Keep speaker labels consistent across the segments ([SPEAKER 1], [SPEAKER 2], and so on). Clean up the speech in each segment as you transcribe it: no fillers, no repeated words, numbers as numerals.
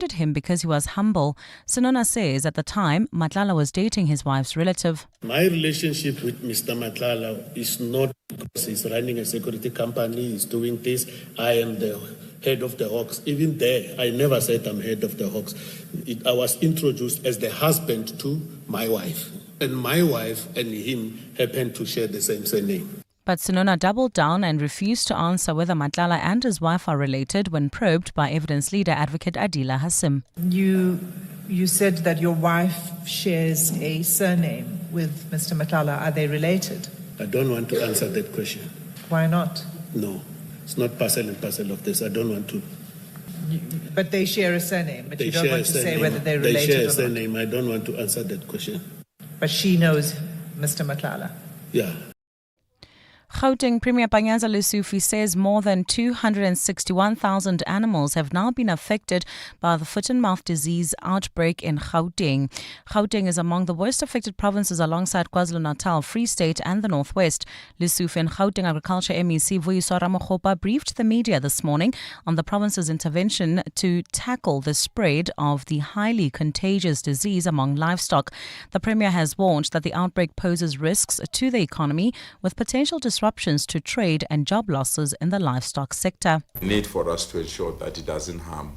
[SPEAKER 1] respected him because he was humble. Sinona says at the time, Matlala was dating his wife's relative.
[SPEAKER 2] My relationship with Mr. Matlala is not because he's running a security company, he's doing this. I am the head of the Hawks. Even there, I never said I'm head of the Hawks. I was introduced as the husband to my wife. And my wife and him happen to share the same surname.
[SPEAKER 1] But Sinona doubled down and refused to answer whether Matlala and his wife are related when probed by evidence leader advocate Adila Hassim.
[SPEAKER 3] You said that your wife shares a surname with Mr. Matlala. Are they related?
[SPEAKER 2] I don't want to answer that question.
[SPEAKER 3] Why not?
[SPEAKER 2] No, it's not parcel and parcel of this. I don't want to.
[SPEAKER 3] But they share a surname, but you don't want to say whether they're related or not.
[SPEAKER 2] They share a surname. I don't want to answer that question.
[SPEAKER 3] But she knows Mr. Matlala?
[SPEAKER 2] Yeah.
[SPEAKER 1] Gauteng Premier Panyaza Lesufi says more than 261,000 animals have now been affected by the foot-and-mouth disease outbreak in Gauteng. Gauteng is among the worst affected provinces alongside KwaZulu-Natal, Free State and the Northwest. Lesufi and Gauteng Agriculture MEC Vuyiswa Ramokgopa briefed the media this morning on the province's intervention to tackle the spread of the highly contagious disease among livestock. The Premier has warned that the outbreak poses risks to the economy with potential disruptions to trade and job losses in the livestock sector.
[SPEAKER 4] Need for us to ensure that it doesn't harm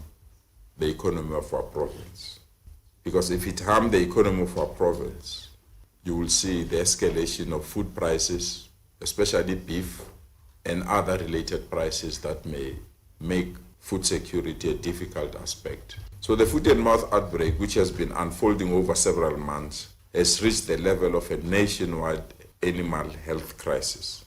[SPEAKER 4] the economy of our province. Because if it harms the economy of our province, you will see the escalation of food prices, especially beef and other related prices that may make food security a difficult aspect. So the foot and mouth outbreak, which has been unfolding over several months, has reached the level of a nationwide animal health crisis.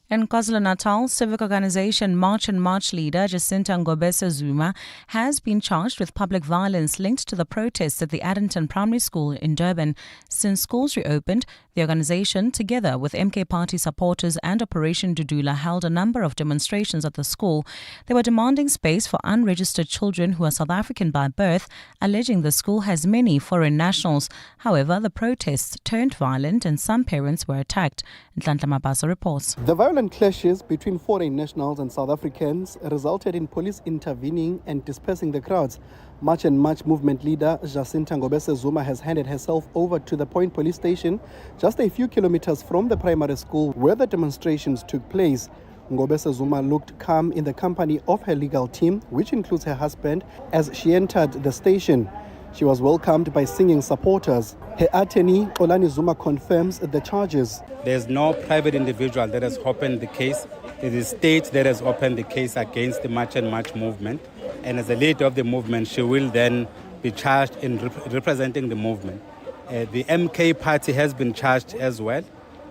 [SPEAKER 1] In KwaZulu-Natal, civic organization March and March leader Jacinta Ngobese Zuma has been charged with public violence linked to the protests at the Addington Primary School in Durban. Since schools reopened, the organization, together with MK Party supporters and Operation Dudula, held a number of demonstrations at the school. They were demanding space for unregistered children who are South African by birth, alleging the school has many foreign nationals. However, the protests turned violent and some parents were attacked. Nhlanhla Mabasa reports.
[SPEAKER 5] The violent clashes between foreign nationals and South Africans resulted in police intervening and dispersing the crowds. March and March movement leader Jacinta Ngobese Zuma has handed herself over to the Point police station just a few kilometers from the primary school where the demonstrations took place. Ngobese Zuma looked calm in the company of her legal team, which includes her husband, as she entered the station. She was welcomed by singing supporters. Her attorney, Olani Zuma, confirms the charges.
[SPEAKER 6] There's no private individual that has opened the case. It is the state that has opened the case against the March and March movement. And as a leader of the movement, she will then be charged in representing the movement. The MK Party has been charged as well.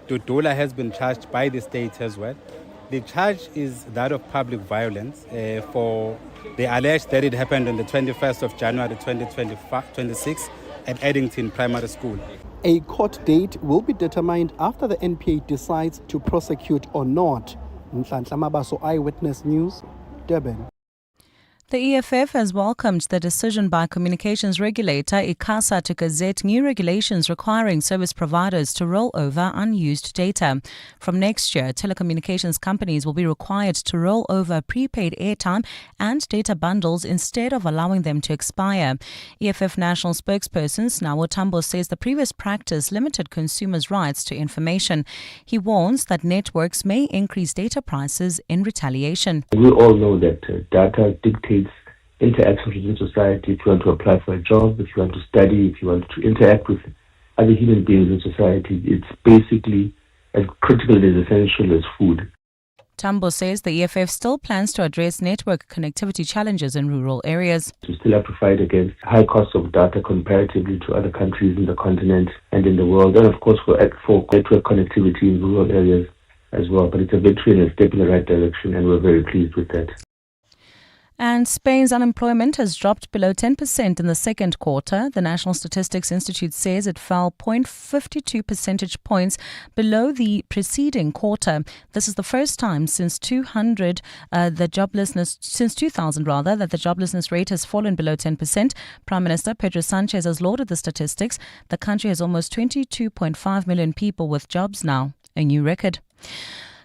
[SPEAKER 6] Dudula has been charged by the state as well. The charge is that of public violence for they allege that it happened on the 21st of January 2026 at Addington Primary School.
[SPEAKER 5] A court date will be determined after the NPA decides to prosecute or not. Nhlanhla Mabaso, Eyewitness News, Durban.
[SPEAKER 1] The EFF has welcomed the decision by communications regulator ICASA to gazette new regulations requiring service providers to roll over unused data. From next year, telecommunications companies will be required to roll over prepaid airtime and data bundles instead of allowing them to expire. EFF national spokesperson Snawo Tambo says the previous practice limited consumers' rights to information. He warns that networks may increase data prices in retaliation.
[SPEAKER 7] We all know that data dictates interactions within society. If you want to apply for a job, if you want to study, if you want to interact with other human beings in society, it's basically as critical and as essential as food.
[SPEAKER 1] Tambo says the EFF still plans to address network connectivity challenges in rural areas.
[SPEAKER 7] We still have to fight against high costs of data comparatively to other countries in the continent and in the world, and of course for network connectivity in rural areas as well. But it's a victory and a step in the right direction, and we're very pleased with that.
[SPEAKER 1] And Spain's unemployment has dropped below 10% in the second quarter. The National Statistics Institute says it fell 0.52 percentage points below the preceding quarter. This is the first time since 2000 that the joblessness rate has fallen below 10%. Prime Minister Pedro Sanchez has lauded the statistics. The country has almost 22.5 million people with jobs now, a new record.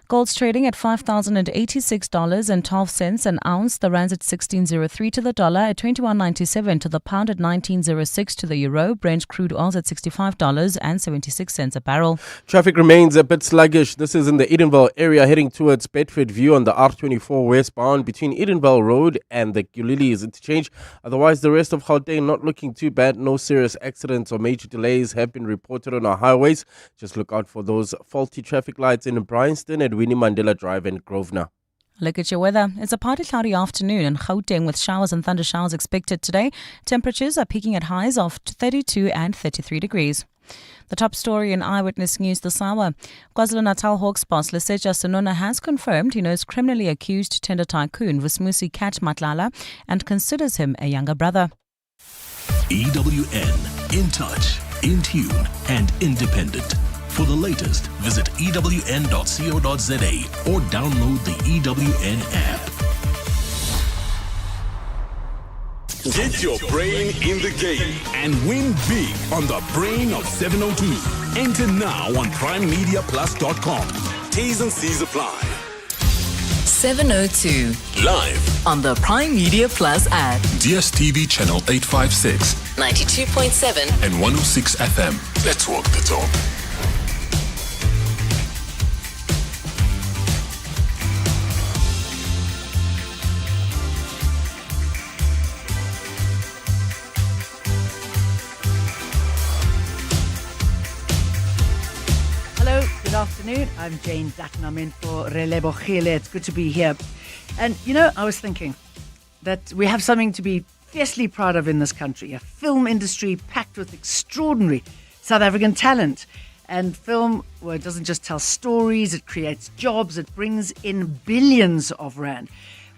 [SPEAKER 1] Gold's trading at $5,086.12 an ounce. The rand's at 16.03 to the dollar, at 21.97 to the pound, at 19.06 to the euro. Brent crude oil's at $65.76 a barrel.
[SPEAKER 8] Traffic remains a bit sluggish. This is in the Edenville area heading towards Bedford View on the R24 westbound between Edenville Road and the Gulili's interchange. Otherwise, the rest of Gauteng not looking too bad. No serious accidents or major delays have been reported on our highways. Just look out for those faulty traffic lights in Bryanston at Winnie Mandela Drive and Grosvenor.
[SPEAKER 1] Look at your weather. It's a partly cloudy afternoon in Gauteng with showers and thunder showers expected today. Temperatures are peaking at highs of 32 and 33 degrees. The top story in Eyewitness News this hour. KwaZulu-Natal Hawks boss Lesetja Sonona has confirmed he knows criminally accused tender tycoon Vusmusi Cat Matlala and considers him a younger brother.
[SPEAKER 9] EWN, in touch, in tune and independent. For the latest, visit ewn.co.za or download the EWN app. Get your brain in the game and win big on the Brain of 702. Enter now on primemediaplus.com. T's and C's apply.
[SPEAKER 10] 702.
[SPEAKER 9] Live
[SPEAKER 10] On the Prime Media Plus app.
[SPEAKER 9] DSTV channel 856
[SPEAKER 10] 92.7
[SPEAKER 9] and 106 FM. Let's walk the talk.
[SPEAKER 11] Hello, good afternoon. I'm Jane Dutton. I'm in for Relebogile. It's good to be here. And, I was thinking that we have something to be fiercely proud of in this country. A film industry packed with extraordinary South African talent. And film, well, it doesn't just tell stories, it creates jobs, it brings in billions of rand.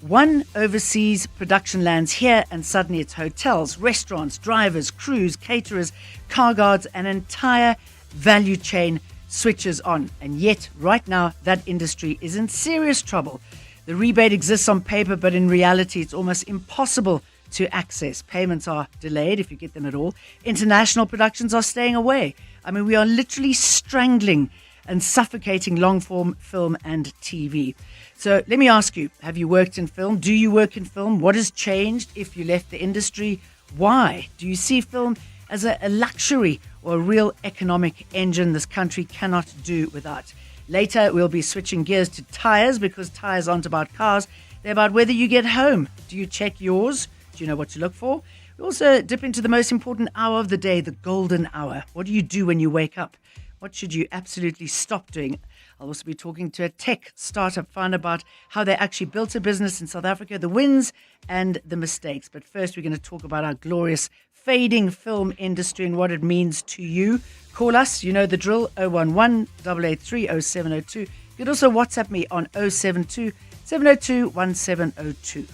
[SPEAKER 11] One overseas production lands here and suddenly it's hotels, restaurants, drivers, crews, caterers, car guards, an entire value chain switches on. And yet, right now, that industry is in serious trouble. The rebate exists on paper, but in reality, it's almost impossible to access. Payments are delayed, if you get them at all. International productions are staying away. I mean, we are literally strangling and suffocating long-form film and TV. So let me ask you, have you worked in film? Do you work in film? What has changed if you left the industry? Why? Do you see film as a luxury or a real economic engine this country cannot do without? Later, we'll be switching gears to tires, because tires aren't about cars. They're about whether you get home. Do you check yours? Do you know what to look for? We also dip into the most important hour of the day, the golden hour. What do you do when you wake up? What should you absolutely stop doing? I'll also be talking to a tech startup, find about how they actually built a business in South Africa, the wins and the mistakes. But first, we're going to talk about our glorious fading film industry and what it means to you. Call us, you know the drill, 011-883-0702. You can also WhatsApp me on 072-702-1702.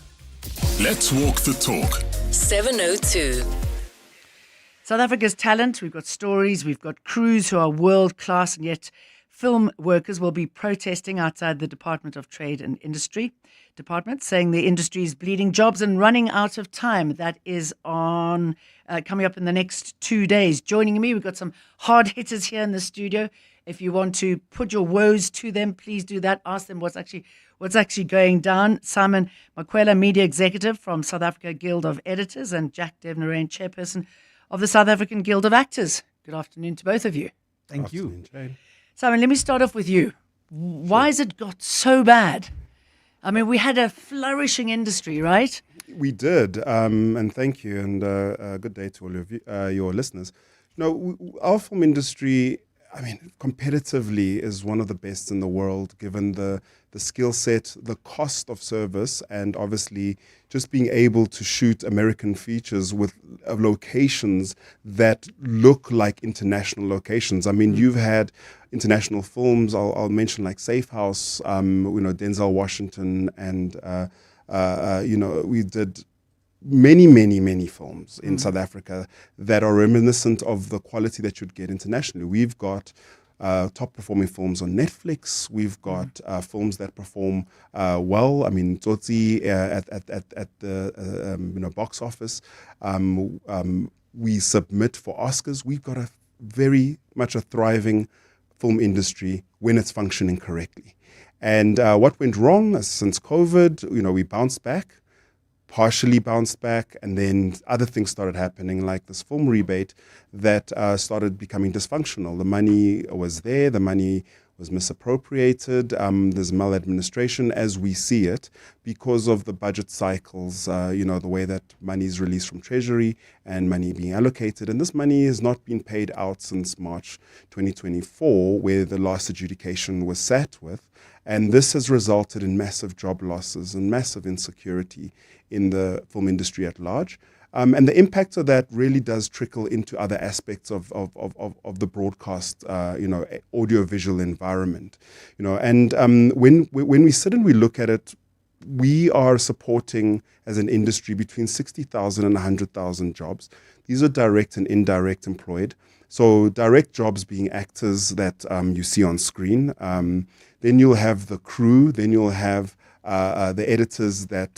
[SPEAKER 9] Let's walk the talk.
[SPEAKER 10] 702.
[SPEAKER 11] South Africa's talent, we've got stories, we've got crews who are world class, and yet film workers will be protesting outside the Department of Trade and Industry department, saying the industry is bleeding jobs and running out of time. That is on coming up in the next 2 days. Joining me, we've got some hard hitters here in the studio. If you want to put your woes to them, please do that. Ask them what's actually going down. Simon Makwela, media executive from South Africa Guild of Editors, and Jack Devnarain, chairperson of the South African Guild of Actors. Good afternoon to both of you.
[SPEAKER 5] Thank you.
[SPEAKER 11] Simon, let me start off with you. Why has it got so bad? I mean, we had a flourishing industry, right?
[SPEAKER 12] We did, and thank you, and good day to all of you, your listeners. Our film industry, I mean, competitively is one of the best in the world, given the skill set, the cost of service, and obviously just being able to shoot American features with locations that look like international locations. I mean, you've had international films. I'll mention like Safe House, Denzel Washington, and we did many films in South Africa that are reminiscent of the quality that you'd get internationally. We've got top performing films on Netflix. We've got films that perform well. I mean, Tsotsi at the box office. We submit for Oscars. We've got a very much a thriving film industry when it's functioning correctly. And what went wrong since COVID? We bounced back, partially bounced back, and then other things started happening, like this film rebate that started becoming dysfunctional. The money was there, the money was misappropriated. There's maladministration as we see it because of the budget cycles, the way that money is released from Treasury and money being allocated. And this money has not been paid out since March 2024, where the last adjudication was sat with. And this has resulted in massive job losses and massive insecurity in the film industry at large. And the impact of that really does trickle into other aspects of the broadcast, audiovisual environment. And when we sit and we look at it, we are supporting, as an industry, between 60,000 and 100,000 jobs. These are direct and indirect employed. So direct jobs being actors that you see on screen. Then you'll have the crew. Then you'll have the editors that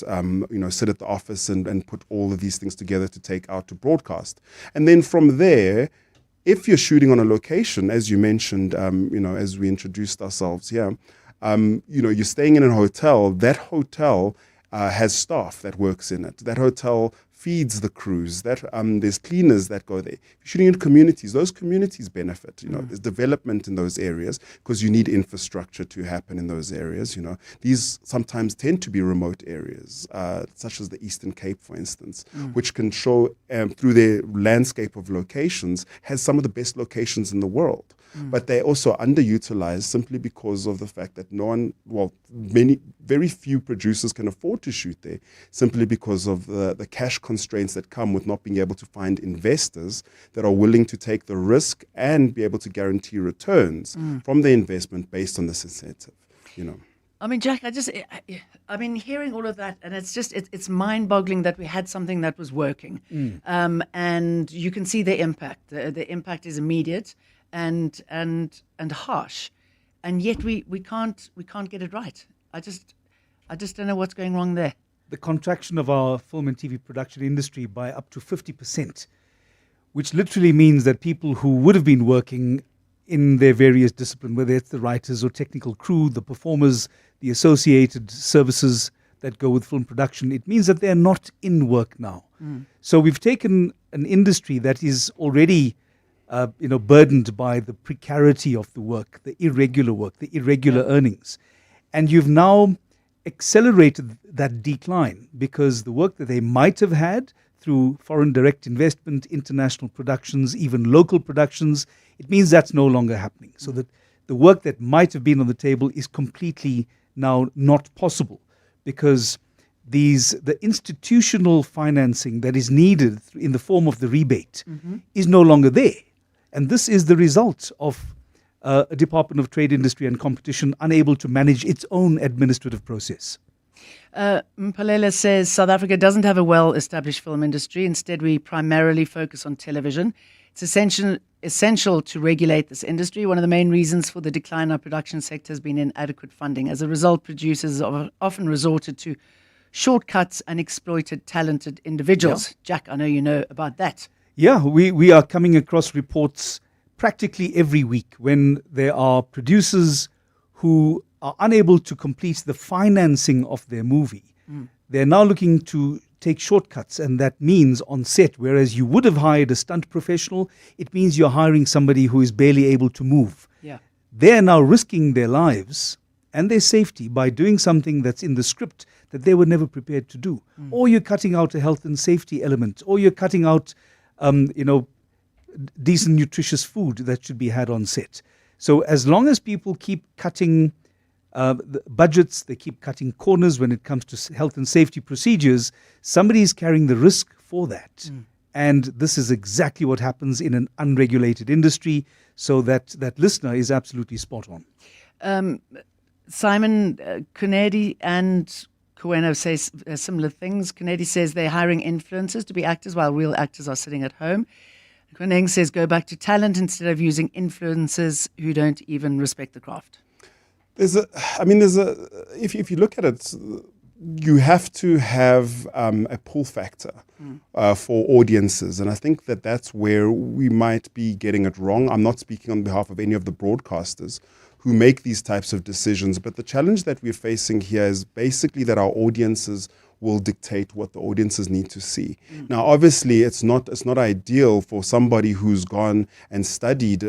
[SPEAKER 12] sit at the office and put all of these things together to take out to broadcast. And then from there, if you're shooting on a location, as you mentioned, as we introduced ourselves here, you're staying in a hotel. That hotel has staff that works in it. That hotel feeds the crews. That there's cleaners that go there. If you're shooting in communities, those communities benefit. There's development in those areas because you need infrastructure to happen in those areas. These sometimes tend to be remote areas, such as the Eastern Cape, for instance, which can show through their landscape of locations has some of the best locations in the world. But they're also underutilized simply because of the fact that very few producers can afford to shoot there, simply because of the cash constraints that come with not being able to find investors that are willing to take the risk and be able to guarantee returns from the investment based on this incentive.
[SPEAKER 11] I mean, Jack, hearing all of that, and it's mind-boggling that we had something that was working, and you can see the impact. The impact is immediate and harsh, and yet we can't get it right. I just don't know what's going wrong there.
[SPEAKER 13] The contraction of our film and TV production industry by up to 50%, which literally means that people who would have been working in their various disciplines, whether it's the writers or technical crew, the performers, the associated services that go with film production, it means that they're not in work now. So we've taken an industry that is already burdened by the precarity of the work, the irregular earnings. And you've now accelerated that decline because the work that they might have had through foreign direct investment, international productions, even local productions, it means that's no longer happening. So that the work that might have been on the table is completely now not possible because the institutional financing that is needed in the form of the rebate is no longer there. And this is the result of a Department of Trade, Industry and Competition unable to manage its own administrative process.
[SPEAKER 11] Mphalela says South Africa doesn't have a well-established film industry. Instead, we primarily focus on television. It's essential to regulate this industry. One of the main reasons for the decline in our production sector has been inadequate funding. As a result, producers have often resorted to shortcuts and exploited talented individuals. Yeah. Jack, I know you know about that.
[SPEAKER 13] Yeah, we are coming across reports practically every week when there are producers who are unable to complete the financing of their movie. They're now looking to take shortcuts, and that means on set, whereas you would have hired a stunt professional, it means you're hiring somebody who is barely able to move.
[SPEAKER 11] Yeah.
[SPEAKER 13] They're now risking their lives and their safety by doing something that's in the script that they were never prepared to do. Or you're cutting out a health and safety element, or you're cutting out decent nutritious food that should be had on set. So as long as people keep cutting the budgets, they keep cutting corners when it comes to health and safety procedures, somebody is carrying the risk for that. And this is exactly what happens in an unregulated industry. So that listener is absolutely spot on.
[SPEAKER 11] Simon, Kunedi and Kueno says similar things. Kunedi says they're hiring influencers to be actors while real actors are sitting at home. Kuneng says go back to talent instead of using influencers who don't even respect the craft.
[SPEAKER 12] If you look at it, you have to have a pull factor for audiences. And I think that's where we might be getting it wrong. I'm not speaking on behalf of any of the broadcasters who make these types of decisions. But the challenge that we're facing here is basically that our audiences will dictate what the audiences need to see. Now, obviously, it's not ideal for somebody who's gone and studied,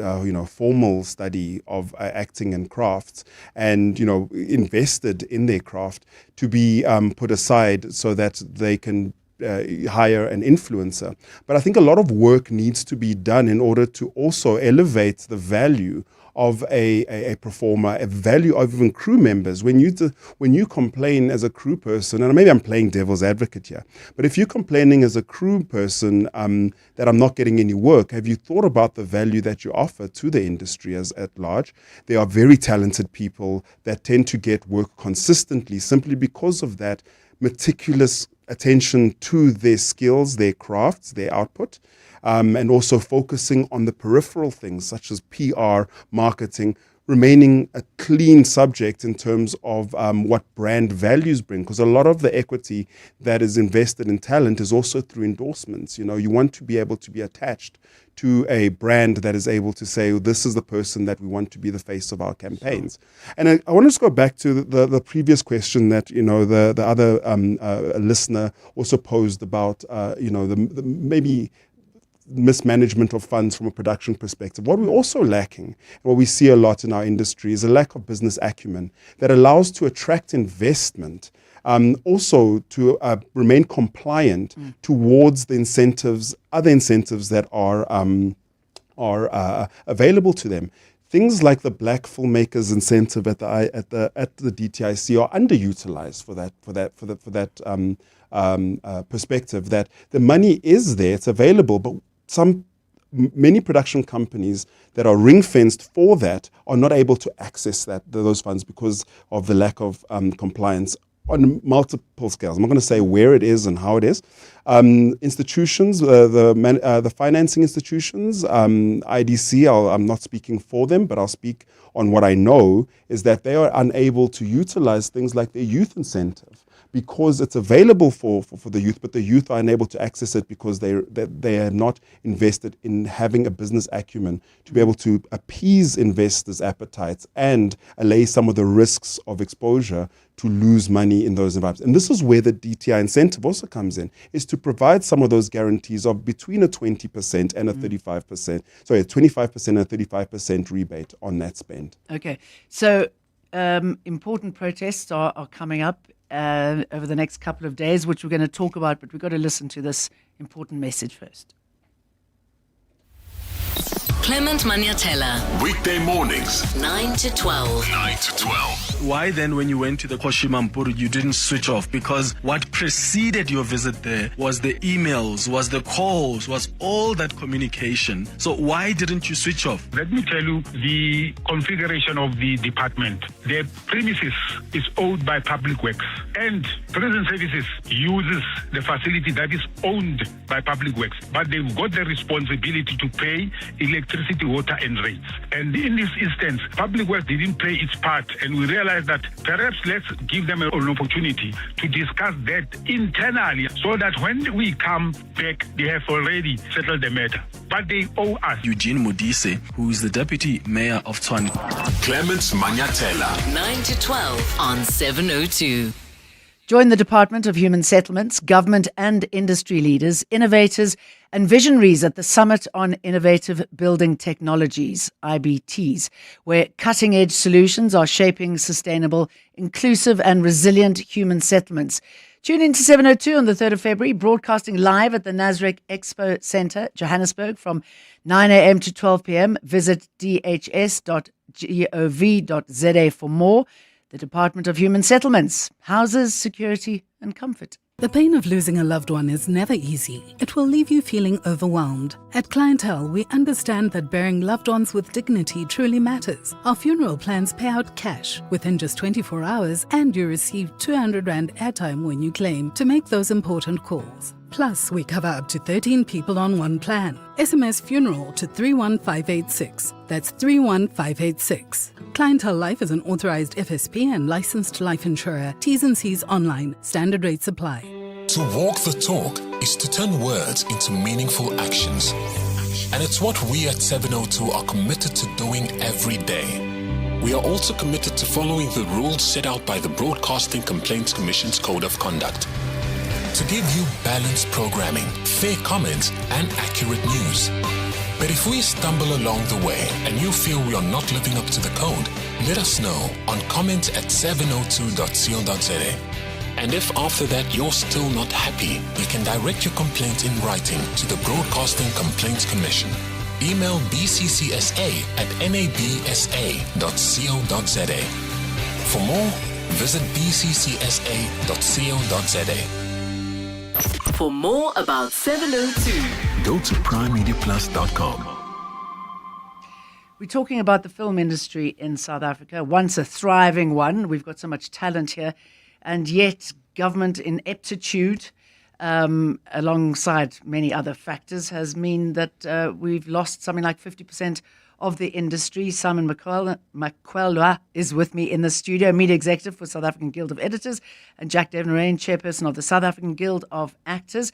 [SPEAKER 12] formal study of acting and crafts, and invested in their craft to be put aside so that they can hire an influencer. But I think a lot of work needs to be done in order to also elevate the value of a performer, a value of even crew members. When you complain as a crew person, and maybe I'm playing devil's advocate here, but if you're complaining as a crew person that I'm not getting any work, have you thought about the value that you offer to the industry at large? There are very talented people that tend to get work consistently simply because of that meticulous attention to their skills, their crafts, their output. And also focusing on the peripheral things such as PR, marketing, remaining a clean subject in terms of what brand values bring. Because a lot of the equity that is invested in talent is also through endorsements. You want to be able to be attached to a brand that is able to say, this is the person that we want to be the face of our campaigns. And I want to just go back to the previous question that, the other listener also posed about, the maybe mismanagement of funds from a production perspective. What we're also lacking, and what we see a lot in our industry, is a lack of business acumen that allows to attract investment, also to remain compliant towards the other incentives that are available to them. Things like the Black Filmmakers Incentive at the DTIC are underutilized for that perspective. That the money is there, it's available, but many production companies that are ring-fenced for that are not able to access those funds because of the lack of compliance on multiple scales. I'm not going to say where it is and how it is. Institutions, the financing institutions, IDC, I'm not speaking for them, but I'll speak on what I know, is that they are unable to utilize things like their youth incentive, because it's available for the youth, but the youth are unable to access it because they are not invested in having a business acumen to be able to appease investors' appetites and allay some of the risks of exposure to lose money in those environments. And this is where the DTI incentive also comes in, is to provide some of those guarantees of between a 20% and a 35%, sorry, a 25% and a 35% rebate on that spend.
[SPEAKER 11] Okay, so important protests are coming up over the next couple of days, which we're going to talk about, but we've got to listen to this important message first.
[SPEAKER 10] Clement Maniatella.
[SPEAKER 9] Weekday mornings,
[SPEAKER 10] 9 to 12.
[SPEAKER 9] 9 to 12.
[SPEAKER 14] Why then, when you went to the Koshima Mpuru, you didn't switch off? Because what preceded your visit there was the emails, was the calls, was all that communication. So why didn't you switch off?
[SPEAKER 15] Let me tell you the configuration of the department. The premises is owned by Public Works, and Prison Services uses the facility that is owned by Public Works, but they've got the responsibility to pay electricity, water, and rates. And in this instance, Public Works didn't play its part, and we realized that perhaps let's give them an opportunity to discuss that internally, so that when we come back, they have already settled the matter. But they owe us.
[SPEAKER 14] Eugene Modise, who is the deputy mayor of Tshwane.
[SPEAKER 9] Clement Maniatella.
[SPEAKER 10] 9 to 12 on 702.
[SPEAKER 11] Join the Department of Human Settlements, government and industry leaders, innovators and visionaries at the Summit on Innovative Building Technologies, IBTs, where cutting-edge solutions are shaping sustainable, inclusive and resilient human settlements. Tune in to 702 on the 3rd of February, broadcasting live at the Nasrec Expo Centre, Johannesburg, from 9 a.m. to 12 p.m. Visit dhs.gov.za for more. The Department of Human Settlements, houses, security and comfort.
[SPEAKER 16] The pain of losing a loved one is never easy. It will leave you feeling overwhelmed. At Clientele, we understand that burying loved ones with dignity truly matters. Our funeral plans pay out cash within just 24 hours, and you receive 200 Rand airtime when you claim to make those important calls. Plus, we cover up to 13 people on one plan. SMS funeral to 31586. That's 31586. Clientele Life is an authorized FSP and licensed life insurer. T's and C's online. Standard rates apply.
[SPEAKER 17] To walk the talk is to turn words into meaningful actions. And it's what we at 702 are committed to doing every day. We are also committed to following the rules set out by the Broadcasting Complaints Commission's Code of Conduct to give you balanced programming, fair comments, and accurate news. But if we stumble along the way and you feel we are not living up to the code, let us know on comment@702.co.za. And if after that you're still not happy, you can direct your complaint in writing to the Broadcasting Complaints Commission. Email bccsa@nabsa.co.za. For more, visit bccsa.co.za.
[SPEAKER 10] For more about 702,
[SPEAKER 17] go to primemediaplus.com.
[SPEAKER 11] We're talking about the film industry in South Africa, once a thriving one. We've got so much talent here, and yet government ineptitude, alongside many other factors, has meant that we've lost something like 50% of the industry. Simon Makwelwa is with me in the studio, media executive for South African Guild of Editors, and Jack Devnarain, chairperson of the South African Guild of Actors.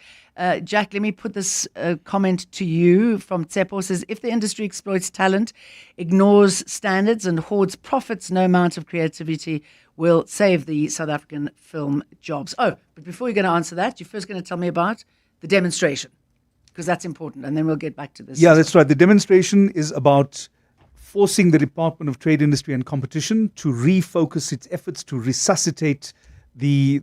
[SPEAKER 11] Jack, let me put this comment to you from Tsepo. Says, if the industry exploits talent, ignores standards and hoards profits, no amount of creativity will save the South African film jobs. Oh, but before you're going to answer that, you're first going to tell me about the demonstration, because that's important, and then we'll get back to this.
[SPEAKER 13] Yeah, that's right. The demonstration is about forcing the Department of Trade, Industry and Competition to refocus its efforts to resuscitate the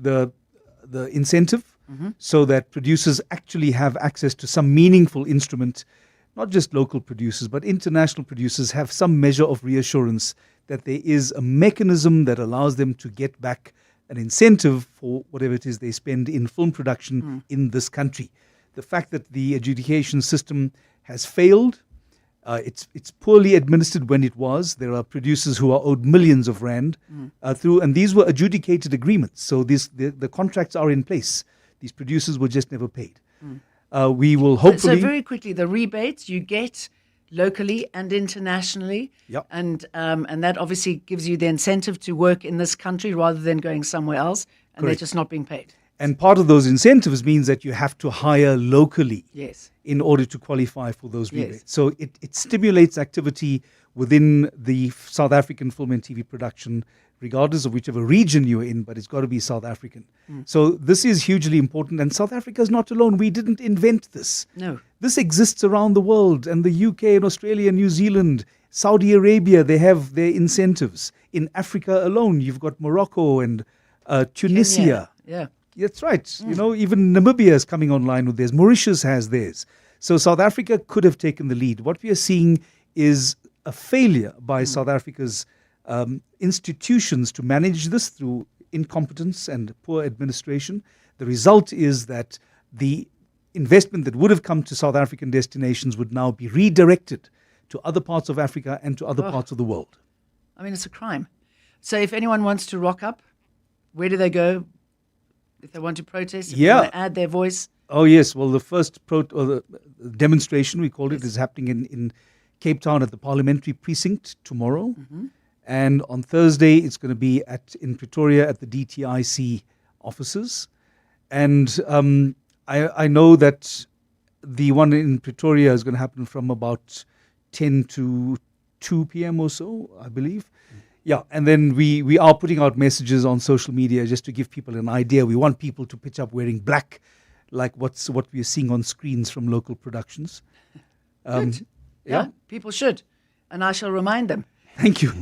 [SPEAKER 13] incentive, so that producers actually have access to some meaningful instrument. Not just local producers, but international producers have some measure of reassurance that there is a mechanism that allows them to get back an incentive for whatever it is they spend in film production in this country. The fact that the adjudication system has failed, it's poorly administered when it was. There are producers who are owed millions of rand through, and these were adjudicated agreements. So the contracts are in place. These producers were just never paid. We will hopefully...
[SPEAKER 11] So very quickly, the rebates you get locally and internationally, and that obviously gives you the incentive to work in this country rather than going somewhere else, and they're just not being paid.
[SPEAKER 13] And part of those incentives means that you have to hire locally in order to qualify for those rebates. So it stimulates activity within the South African film and TV production, regardless of whichever region you're in, but it's got to be South African. So this is hugely important, and South Africa is not alone. We didn't invent this.
[SPEAKER 11] No.
[SPEAKER 13] This exists around the world, and the UK and Australia and New Zealand, Saudi Arabia, they have their incentives. In Africa alone, you've got Morocco and Tunisia.
[SPEAKER 11] Kenya.
[SPEAKER 13] That's right. You know, even Namibia is coming online with theirs. Mauritius has theirs. So South Africa could have taken the lead. What we are seeing is a failure by South Africa's institutions to manage this through incompetence and poor administration. The result is that the investment that would have come to South African destinations would now be redirected to other parts of Africa and to other parts of the world.
[SPEAKER 11] I mean, it's a crime. So if anyone wants to rock up, where do they go? If they want to protest, if they want to add their voice?
[SPEAKER 13] Oh, yes. Well, the first the demonstration, we called it, is happening in Cape Town at the Parliamentary Precinct tomorrow. And on Thursday, it's going to be in Pretoria at the DTIC offices. And I know that the one in Pretoria is going to happen from about 10 to 2 p.m. or so, I believe. Yeah, and then we are putting out messages on social media just to give people an idea. We want people to pitch up wearing black, like what we are seeing on screens from local productions.
[SPEAKER 11] Good. Yeah, people should. And I shall remind them.
[SPEAKER 13] Thank you.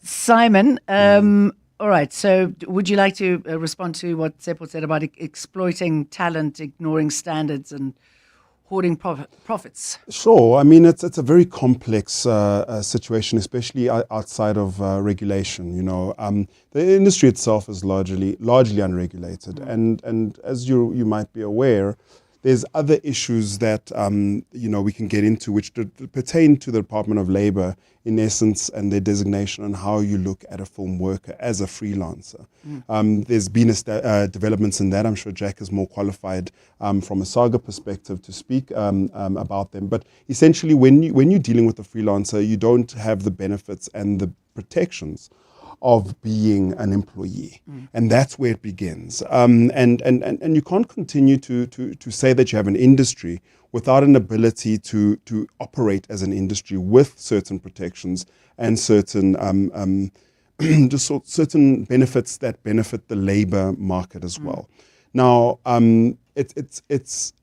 [SPEAKER 11] Simon, all right, so would you like to respond to what Tsepo said about exploiting talent, ignoring standards, and hoarding profits?
[SPEAKER 12] Sure. I mean, it's a very complex situation, especially outside of regulation. You know, the industry itself is largely unregulated, and as you might be aware, there's other issues that we can get into which pertain to the Department of Labor, in essence, and their designation on how you look at a film worker as a freelancer. There's been developments in that. I'm sure Jack is more qualified from a SAGA perspective to speak about them. But essentially, when you're dealing with a freelancer, you don't have the benefits and the protections of being an employee. And that's where it begins. And you can't continue to say that you have an industry without an ability to operate as an industry with certain protections and certain certain benefits that benefit the labor market as well. Now, it's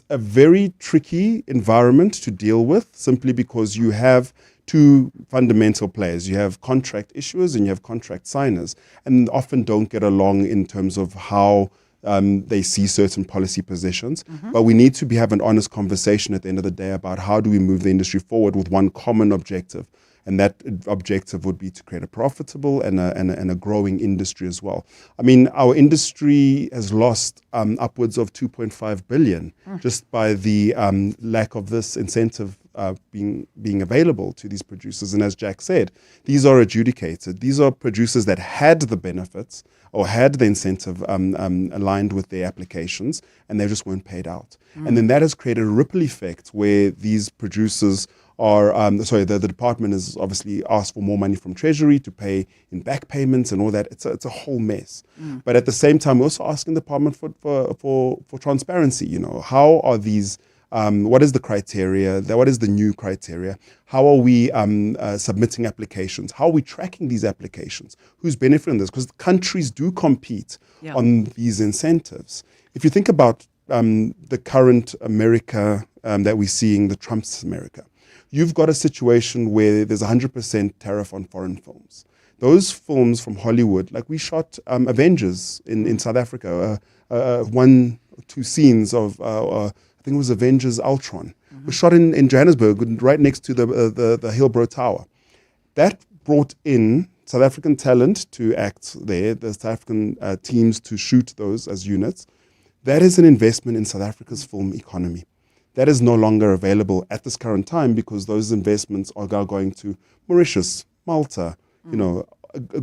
[SPEAKER 12] a very tricky environment to deal with, simply because you have two fundamental players. You have contract issuers and you have contract signers, and often don't get along in terms of how they see certain policy positions. But we need to have an honest conversation at the end of the day about how do we move the industry forward with one common objective. And that objective would be to create a profitable and a growing industry as well. I mean, our industry has lost upwards of 2.5 billion just by the lack of this incentive being available to these producers. And as Jack said, these are adjudicated. These are producers that had the benefits or had the incentive aligned with their applications, and they just weren't paid out. And then that has created a ripple effect where these producers are, the department has obviously asked for more money from Treasury to pay in back payments and all that. It's a whole mess. But at the same time, we're also asking the department for transparency. You know, how are these, what is the criteria? What is the new criteria? How are we submitting applications? How are we tracking these applications? Who's benefiting this? Because countries do compete on these incentives. If you think about the current America that we're seeing, the Trump's America, you've got a situation where there's 100% tariff on foreign films. Those films from Hollywood, like we shot Avengers in South Africa, 1 or 2 scenes of, I think it was Avengers Ultron. Was shot in Johannesburg, right next to the Hillbrow Tower. That brought in South African talent to act there, the South African teams to shoot those as units. That is an investment in South Africa's film economy. That is no longer available at this current time because those investments are now going to Mauritius, Malta,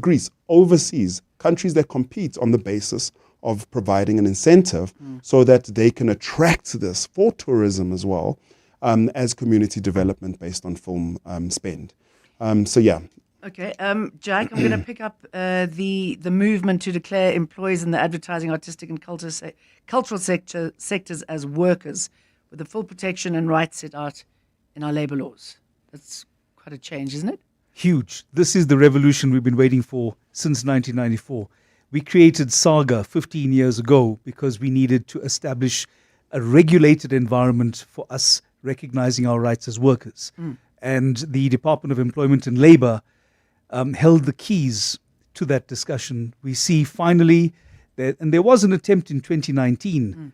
[SPEAKER 12] Greece, overseas, countries that compete on the basis of providing an incentive so that they can attract this for tourism as well as community development based on film spend.
[SPEAKER 11] Okay, Jack, I'm going to pick up the movement to declare employees in the advertising, artistic and cultural sectors as workers, with the full protection and rights set out in our labour laws. That's quite a change, isn't it?
[SPEAKER 13] Huge. This is the revolution we've been waiting for since 1994. We created SAGA 15 years ago because we needed to establish a regulated environment for us recognizing our rights as workers. And the Department of Employment and Labour held the keys to that discussion. We see finally that, and there was an attempt in 2019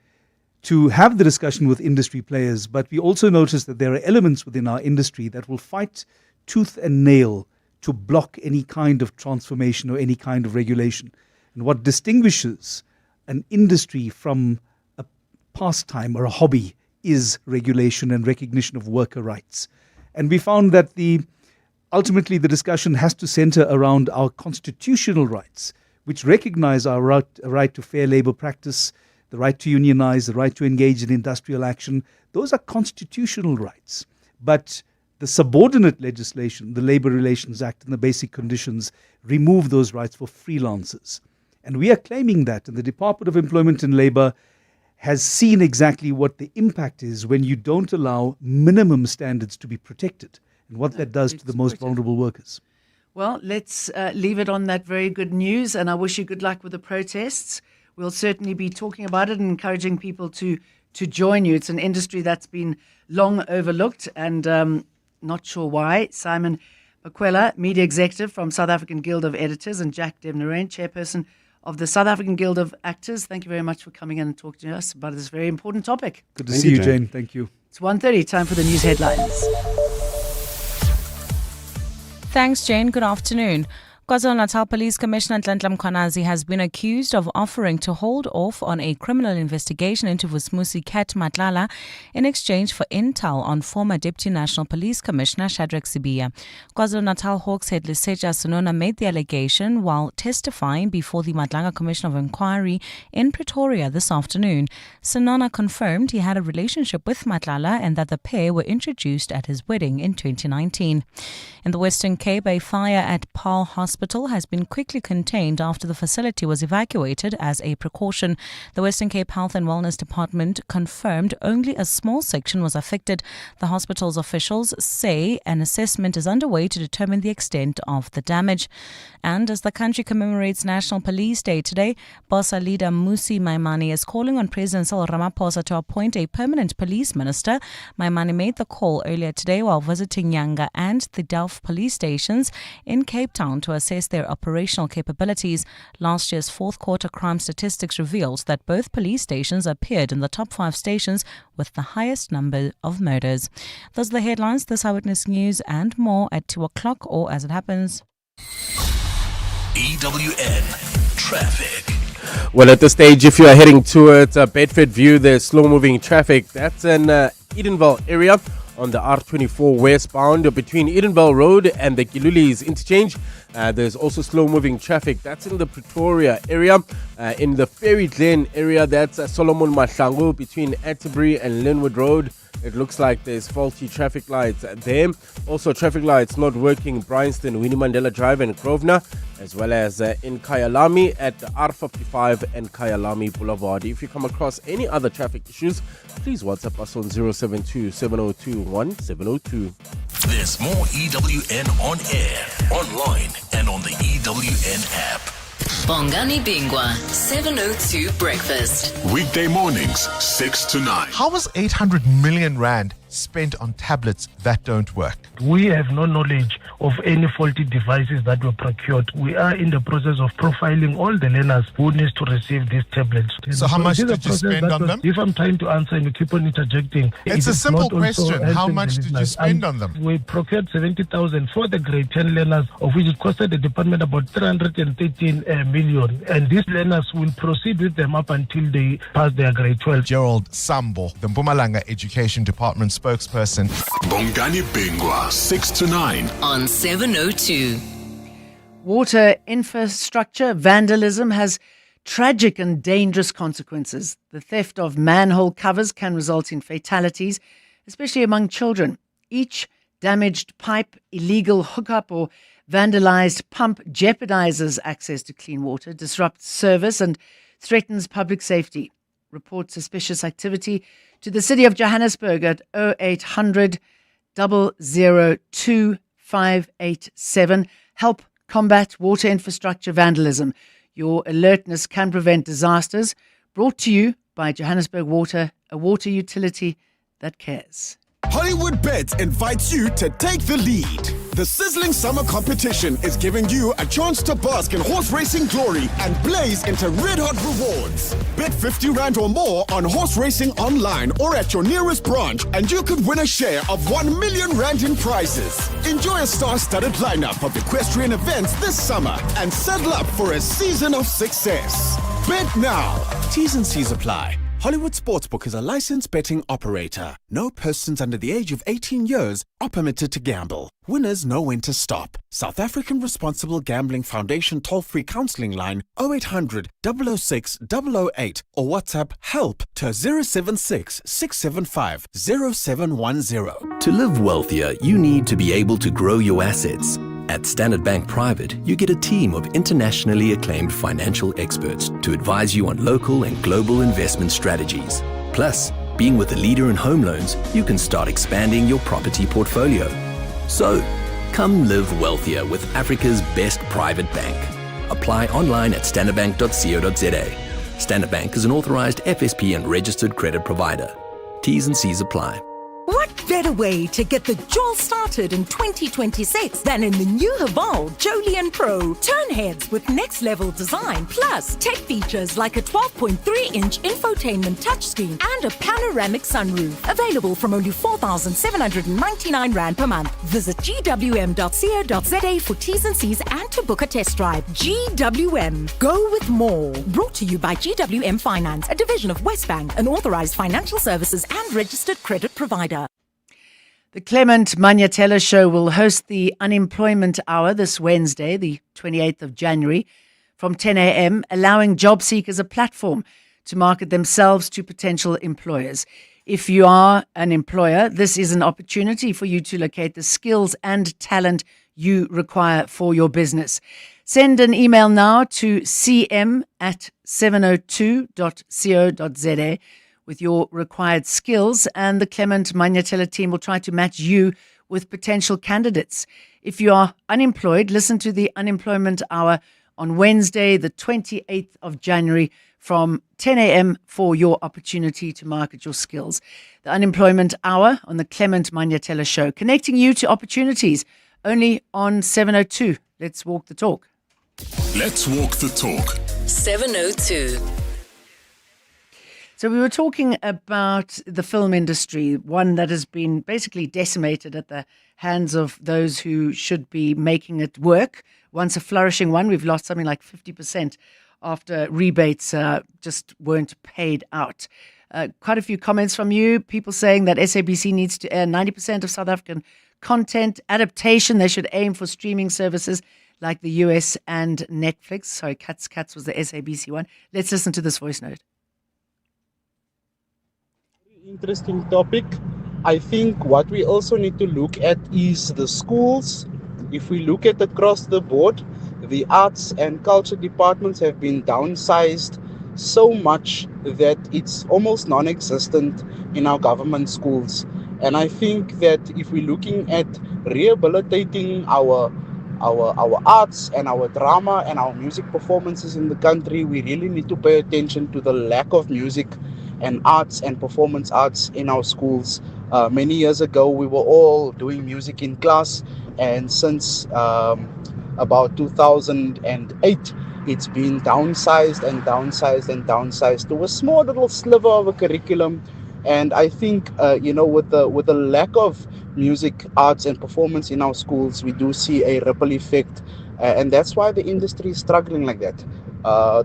[SPEAKER 13] to have the discussion with industry players, but we also noticed that there are elements within our industry that will fight tooth and nail to block any kind of transformation or any kind of regulation. And what distinguishes an industry from a pastime or a hobby is regulation and recognition of worker rights. And we found that ultimately the discussion has to center around our constitutional rights, which recognize our right to fair labor practice, the right to unionize, the right to engage in industrial action. Those are constitutional rights. But the subordinate legislation, the Labour Relations Act and the Basic Conditions, remove those rights for freelancers. And we are claiming that, and the Department of Employment and Labour has seen exactly what the impact is when you don't allow minimum standards to be protected and what that does to the most vulnerable workers.
[SPEAKER 11] Well, let's leave it on that very good news, and I wish you good luck with the protests. We'll certainly be talking about it and encouraging people to join you. It's an industry that's been long overlooked and not sure why. Simon Makwela, Media Executive from South African Guild of Editors, and Jack Devnarain, Chairperson of the South African Guild of Actors. Thank you very much for coming in and talking to us about this very important topic.
[SPEAKER 13] Good to see you, Jane. Thank you.
[SPEAKER 11] It's 1:30, time for the news headlines.
[SPEAKER 1] Thanks, Jane. Good afternoon. KwaZulu-Natal Police Commissioner Nhlanhla Mkhwanazi has been accused of offering to hold off on a criminal investigation into Vusmusi Cat Matlala in exchange for intel on former Deputy National Police Commissioner Shadrack Sibiya. KwaZulu-Natal Hawks head Liseja Sonona made the allegation while testifying before the Madlanga Commission of Inquiry in Pretoria this afternoon. Sonona confirmed he had a relationship with Matlala and that the pair were introduced at his wedding in 2019. In the Western Cape, a fire at Paarl Hospital hospital has been quickly contained after the facility was evacuated as a precaution. The Western Cape Health and Wellness Department confirmed only a small section was affected. The hospital's officials say an assessment is underway to determine the extent of the damage. And as the country commemorates National Police Day today, BOSA leader Musi Maimane is calling on President Cyril Ramaphosa to appoint a permanent police minister. Maimane made the call earlier today while visiting Nyanga and the Delft police stations in Cape Town to assess their operational capabilities. Last year's fourth quarter crime statistics revealed that both police stations appeared in the top 5 stations with the highest number of murders. Those are the headlines. This Eyewitness News and more at 2 o'clock or as it happens.
[SPEAKER 9] EWN Traffic.
[SPEAKER 8] Well, at this stage, if you are heading towards Bedford View, there's slow-moving traffic. That's in Edenville area on the R24 westbound between Edenville Road and the Kilulis interchange. There's also slow-moving traffic. That's in the Pretoria area. In the Ferry Glen area, that's Solomon Mahlangu between Atterbury and Linwood Road. It looks like there's faulty traffic lights there. Also, traffic lights not working Bryanston, Winnie Mandela Drive and Grosvenor, as well as in Kyalami at R55 and Kyalami Boulevard. If you come across any other traffic issues, please WhatsApp us on 072 702 1702.
[SPEAKER 9] There's more EWN on air, online, and on the EWN app.
[SPEAKER 10] Bongani Bingwa, 702 Breakfast.
[SPEAKER 9] Weekday mornings, 6 to 9.
[SPEAKER 18] How was 800 million rand spent on tablets that don't work?
[SPEAKER 19] We have no knowledge of any faulty devices that were procured. We are in the process of profiling all the learners who need to receive these tablets.
[SPEAKER 18] So how much did you spend on them?
[SPEAKER 19] If I'm trying to answer and you keep on interjecting.
[SPEAKER 18] It's a simple question. How much did you spend on them?
[SPEAKER 19] We procured 70,000 for the grade 10 learners, of which it costed the department about 313 million. And these learners will proceed with them up until they pass their grade 12.
[SPEAKER 18] Gerald Sambo, the Mpumalanga Education Department spokesperson.
[SPEAKER 9] Bongani Bingwa, 6 to 9.
[SPEAKER 10] On 702.
[SPEAKER 11] Water infrastructure vandalism has tragic and dangerous consequences. The theft of manhole covers can result in fatalities, especially among children. Each damaged pipe, illegal hookup, or vandalized pump jeopardizes access to clean water, disrupts service, and threatens public safety. Report suspicious activity to the City of Johannesburg at 0800 002 587. Help combat water infrastructure vandalism. Your alertness can prevent disasters. Brought to you by Johannesburg Water, a water utility that cares.
[SPEAKER 20] Hollywood Bets invites you to take the lead. The sizzling summer competition is giving you a chance to bask in horse racing glory and blaze into red-hot rewards. Bet 50 Rand or more on horse racing online or at your nearest branch and you could win a share of 1 million Rand in prizes. Enjoy a star-studded lineup of equestrian events this summer and settle up for a season of success. Bet now. T's and C's apply. Hollywood Sportsbook is a licensed betting operator. No persons under the age of 18 years are permitted to gamble. Winners know when to stop. South African Responsible Gambling Foundation toll-free counselling line 0800 006 008 or WhatsApp HELP to 076 675 0710.
[SPEAKER 21] To live wealthier, you need to be able to grow your assets. At Standard Bank Private, you get a team of internationally acclaimed financial experts to advise you on local and global investment strategies. Plus, being with a leader in home loans, you can start expanding your property portfolio. So, come live wealthier with Africa's best private bank. Apply online at standardbank.co.za. Standard Bank is an authorized FSP and registered credit provider. T's and C's apply.
[SPEAKER 22] What better way to get the jol started in 2026 than in the new Haval Jolian Pro? Turn heads with next level design, plus tech features like a 12.3-inch infotainment touchscreen and a panoramic sunroof. Available from only 4,799 Rand per month. Visit gwm.co.za for T's and C's and to book a test drive. GWM. Go with more. Brought to you by GWM Finance, a division of Westbank, an authorized financial services and registered credit provider.
[SPEAKER 11] The Clement Manyatela Show will host the Unemployment Hour this Wednesday, the 28th of January, from 10 a.m., allowing job seekers a platform to market themselves to potential employers. If you are an employer, this is an opportunity for you to locate the skills and talent you require for your business. Send an email now to cm@702.co.za with your required skills, and the Clement Manyatela team will try to match you with potential candidates. If you are unemployed, listen to the Unemployment Hour on Wednesday, the 28th of January from 10 a.m. for your opportunity to market your skills. The Unemployment Hour on the Clement Manyatela Show, connecting you to opportunities only on 702. Let's walk the talk.
[SPEAKER 9] Let's walk the talk.
[SPEAKER 10] 702.
[SPEAKER 11] So we were talking about the film industry, one that has been basically decimated at the hands of those who should be making it work. Once a flourishing one, we've lost something like 50% after rebates just weren't paid out. Quite a few comments from you, people saying that SABC needs to air 90% of South African content. Adaptation, they should aim for streaming services like the US and Netflix. Sorry, Cats was the SABC one. Let's listen to this voice note.
[SPEAKER 2] Interesting topic. I think what we also need to look at is the schools. If we look at across the board, the arts and culture departments have been downsized so much that it's almost non-existent in our government schools. And I think that if we're looking at rehabilitating our arts and our drama and our music performances in the country, we really need to pay attention to the lack of music and arts and performance arts in our schools. Many years ago, we were all doing music in class, and since about 2008, it's been downsized to a small little sliver of a curriculum. And I think, with the lack of music, arts, and performance in our schools, we do see a ripple effect, and that's why the industry is struggling like that.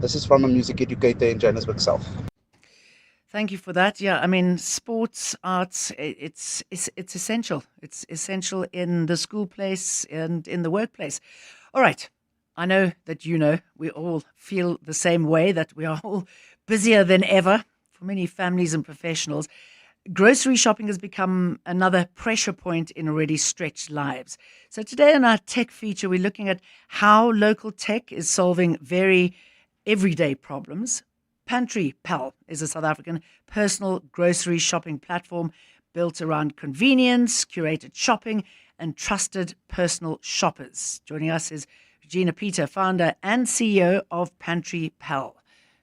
[SPEAKER 2] This is from a music educator in Johannesburg South.
[SPEAKER 11] Thank you for that. Yeah, I mean, sports, arts, it's essential. It's essential in the school place and in the workplace. All right. I know that we all feel the same way, that we are all busier than ever for many families and professionals. Grocery shopping has become another pressure point in already stretched lives. So today in our tech feature, we're looking at how local tech is solving very everyday problems. Pantry Pal is a South African personal grocery shopping platform built around convenience, curated shopping, and trusted personal shoppers. Joining us is Regina Peter, founder and CEO of Pantry Pal.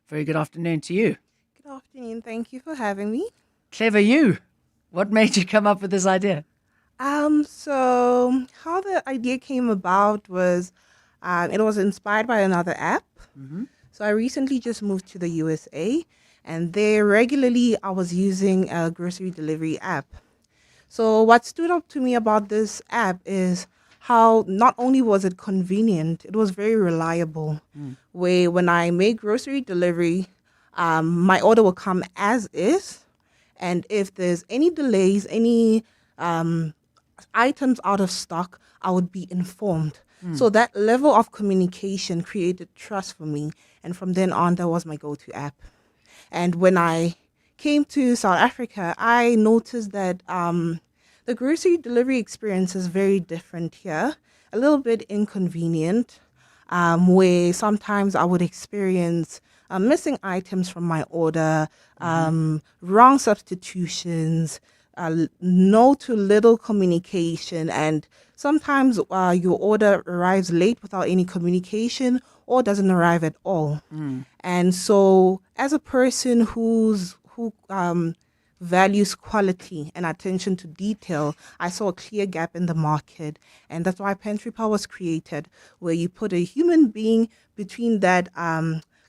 [SPEAKER 11] Very good afternoon to you.
[SPEAKER 3] Good afternoon. Thank you for having me.
[SPEAKER 11] Clever you. What made you come up with this idea?
[SPEAKER 3] So how the idea came about was it was inspired by another app.
[SPEAKER 11] Mm-hmm.
[SPEAKER 3] So I recently just moved to the USA, and there regularly I was using a grocery delivery app. So what stood out to me about this app is how not only was it convenient, it was very reliable. Where when I made grocery delivery, my order will come as is, and if there's any delays, any items out of stock, I would be informed. So that level of communication created trust for me. And from then on, that was my go-to app. And when I came to South Africa, I noticed that the grocery delivery experience is very different here, a little bit inconvenient, where sometimes I would experience missing items from my order, wrong substitutions, no to little communication, and sometimes your order arrives late without any communication or doesn't arrive at all. And so as a person who values quality and attention to detail, I saw a clear gap in the market. And that's why Pantry Pal was created, where you put a human being between that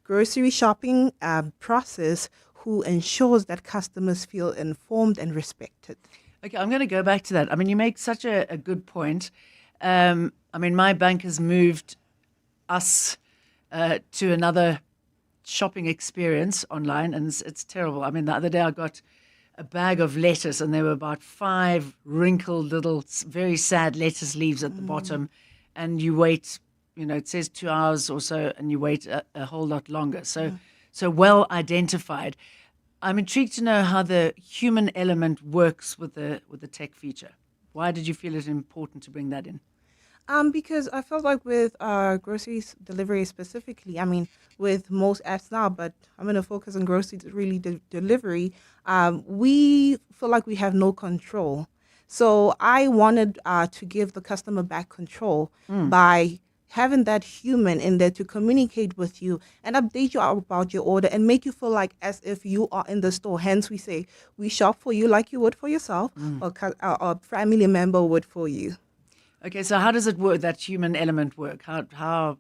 [SPEAKER 3] grocery shopping process who ensures that customers feel informed and respected.
[SPEAKER 11] Okay, I'm going to go back to that. I mean, you make such a good point. I mean, my bank has moved us to another shopping experience online, and it's terrible. I mean, the other day I got a bag of lettuce, and there were about 5 wrinkled little, very sad lettuce leaves at the bottom, and you wait, it says 2 hours or so, and you wait a whole lot longer. So well identified. I'm intrigued to know how the human element works with the tech feature. Why did you feel it important to bring that in?
[SPEAKER 3] Because I felt like with groceries delivery specifically, I mean, with most apps now, but I'm going to focus on grocery really delivery. We feel like we have no control. So I wanted to give the customer back control by having that human in there to communicate with you and update you about your order and make you feel like as if you are in the store. Hence, we say we shop for you like you would for yourself, or a family member would for you.
[SPEAKER 11] Okay, so how does it work? That human element work? How?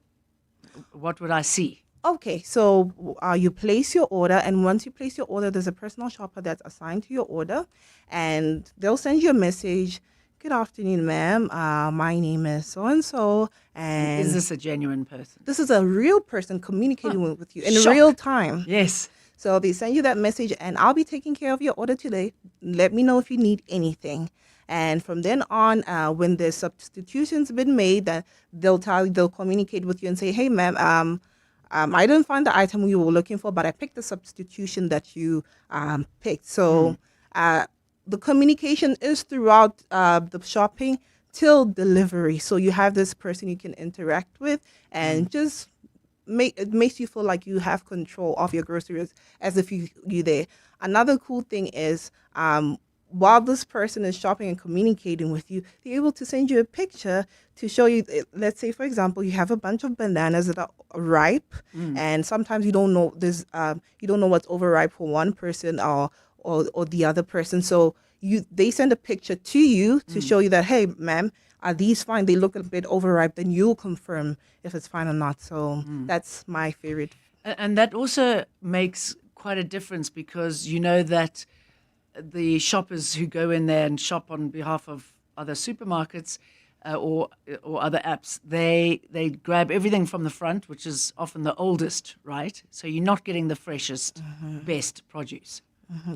[SPEAKER 11] What would I see?
[SPEAKER 3] Okay, so you place your order, and once you place your order, there's a personal shopper that's assigned to your order, and they'll send you a message. Good afternoon, ma'am. My name is so and so, and
[SPEAKER 11] Is this a genuine person?
[SPEAKER 3] this is a real person communicating with you in
[SPEAKER 11] Shock.
[SPEAKER 3] real time.
[SPEAKER 11] Yes.
[SPEAKER 3] So they send you that message, and I'll be taking care of your order today. Let me know if you need anything. And from then on, when the substitution's been made, that they'll communicate with you and say, "Hey, ma'am, I didn't find the item you were looking for, but I picked the substitution that you picked." So the communication is throughout the shopping till delivery. So you have this person you can interact with, and just it makes you feel like you have control of your groceries as if you're there. Another cool thing is while this person is shopping and communicating with you, they're able to send you a picture to show you, let's say, for example, you have a bunch of bananas that are ripe, and sometimes you don't know you don't know what's overripe for one person or the other person. So they send a picture to you to show you that, hey, ma'am, are these fine? They look a bit overripe. Then you'll confirm if it's fine or not. So that's my favorite.
[SPEAKER 11] And that also makes quite a difference because you know that the shoppers who go in there and shop on behalf of other supermarkets or other apps, they grab everything from the front, which is often the oldest, right? So you're not getting the freshest, best produce.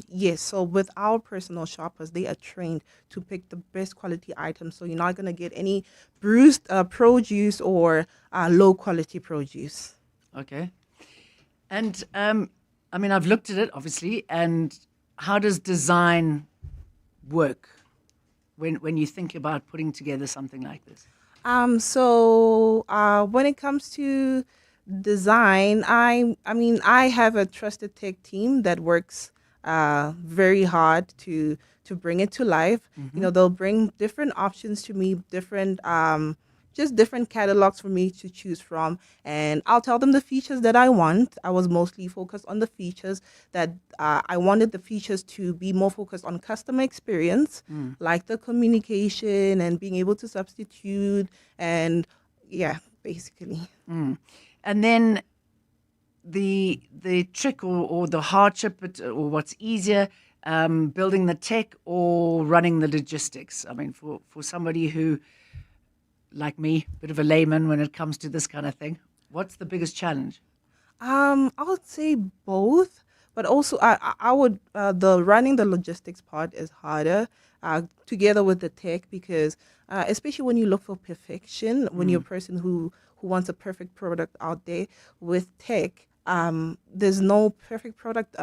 [SPEAKER 3] Yes, so with our personal shoppers, they are trained to pick the best quality items. So you're not going to get any bruised produce or low quality produce.
[SPEAKER 11] Okay. And I mean, I've looked at it, obviously, and how does design work when you think about putting together something like this?
[SPEAKER 3] So when it comes to design, I mean, I have a trusted tech team that works very hard to bring it to life. You know, they'll bring different options to me, different just different catalogs for me to choose from, and I'll tell them the features that I want. I was mostly focused on the features that I wanted the features to be more focused on customer experience, like the communication and being able to substitute, and yeah, basically.
[SPEAKER 11] And then the trick or the hardship or what's easier, building the tech or running the logistics. I mean, for somebody who, like me, a bit of a layman when it comes to this kind of thing, what's the biggest challenge?
[SPEAKER 3] I would say both, but also I would the running the logistics part is harder together with the tech, because especially when you look for perfection, when you're a person who wants a perfect product out there, with tech, there's no perfect product.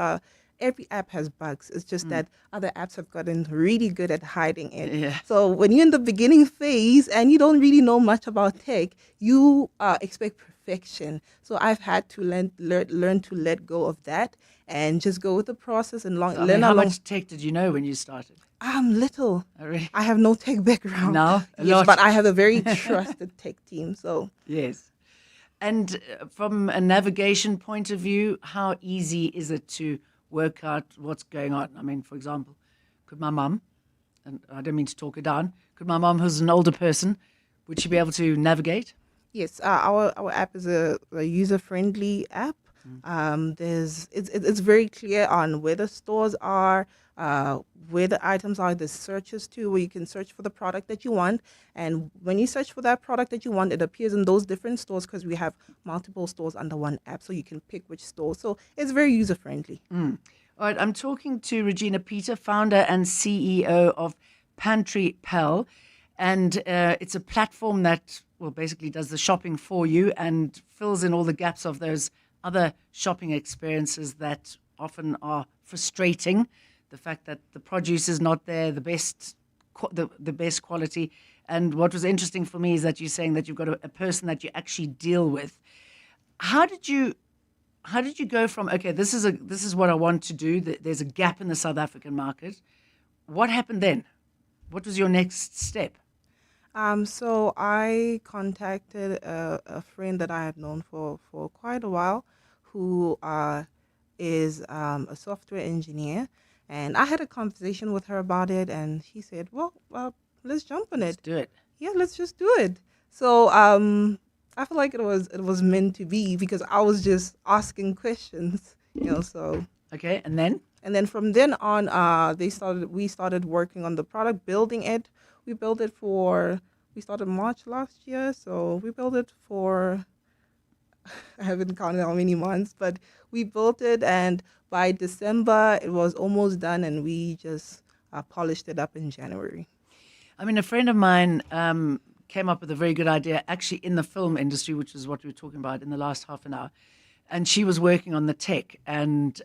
[SPEAKER 3] Every app has bugs. It's just that other apps have gotten really good at hiding it.
[SPEAKER 11] Yeah.
[SPEAKER 3] So when you're in the beginning phase and you don't really know much about tech, you expect perfection. So I've had to learn to let go of that and just go with the process and learn.
[SPEAKER 11] How much tech did you know when you started?
[SPEAKER 3] Little.
[SPEAKER 11] Oh, really?
[SPEAKER 3] I have no tech background.
[SPEAKER 11] No? A
[SPEAKER 3] Yes,
[SPEAKER 11] lot.
[SPEAKER 3] but I have a very trusted tech team. So
[SPEAKER 11] Yes. And from a navigation point of view, how easy is it to work out what's going on? I mean, for example, could my mum, and I don't mean to talk her down, could my mum, who's an older person, would she be able to navigate?
[SPEAKER 3] yes, our app is a user-friendly app. It's very clear on where the stores are, where the items are. There's searches too, where you can search for the product that you want. And when you search for that product that you want, it appears in those different stores because we have multiple stores under one app, so you can pick which store. So it's very user-friendly.
[SPEAKER 11] All right, I'm talking to Regina Peter, founder and CEO of Pantry Pal. And it's a platform that, well, basically does the shopping for you and fills in all the gaps of those other shopping experiences that often are frustrating. The fact that the produce is not there, the best quality, And what was interesting for me is that you're saying that you've got a person that you actually deal with. How did you go from, okay, this is what I want to do. There's a gap in the South African market. What happened then? What was your next step?
[SPEAKER 3] So I contacted a friend that I had known for quite a while, who is a software engineer, and I had a conversation with her about it, and he said, "Well, let's jump on it.
[SPEAKER 11] Let's do it.
[SPEAKER 3] Yeah, let's just do it." So I feel like it was meant to be, because I was just asking questions, So
[SPEAKER 11] okay, and then
[SPEAKER 3] from then on, we started working on the product, building it. We started March last year, so we built it for, I haven't counted how many months, but we built it, and by December it was almost done, and we just polished it up in January.
[SPEAKER 11] I mean, a friend of mine came up with a very good idea, actually in the film industry, which is what we were talking about in the last half an hour. And she was working on the tech, and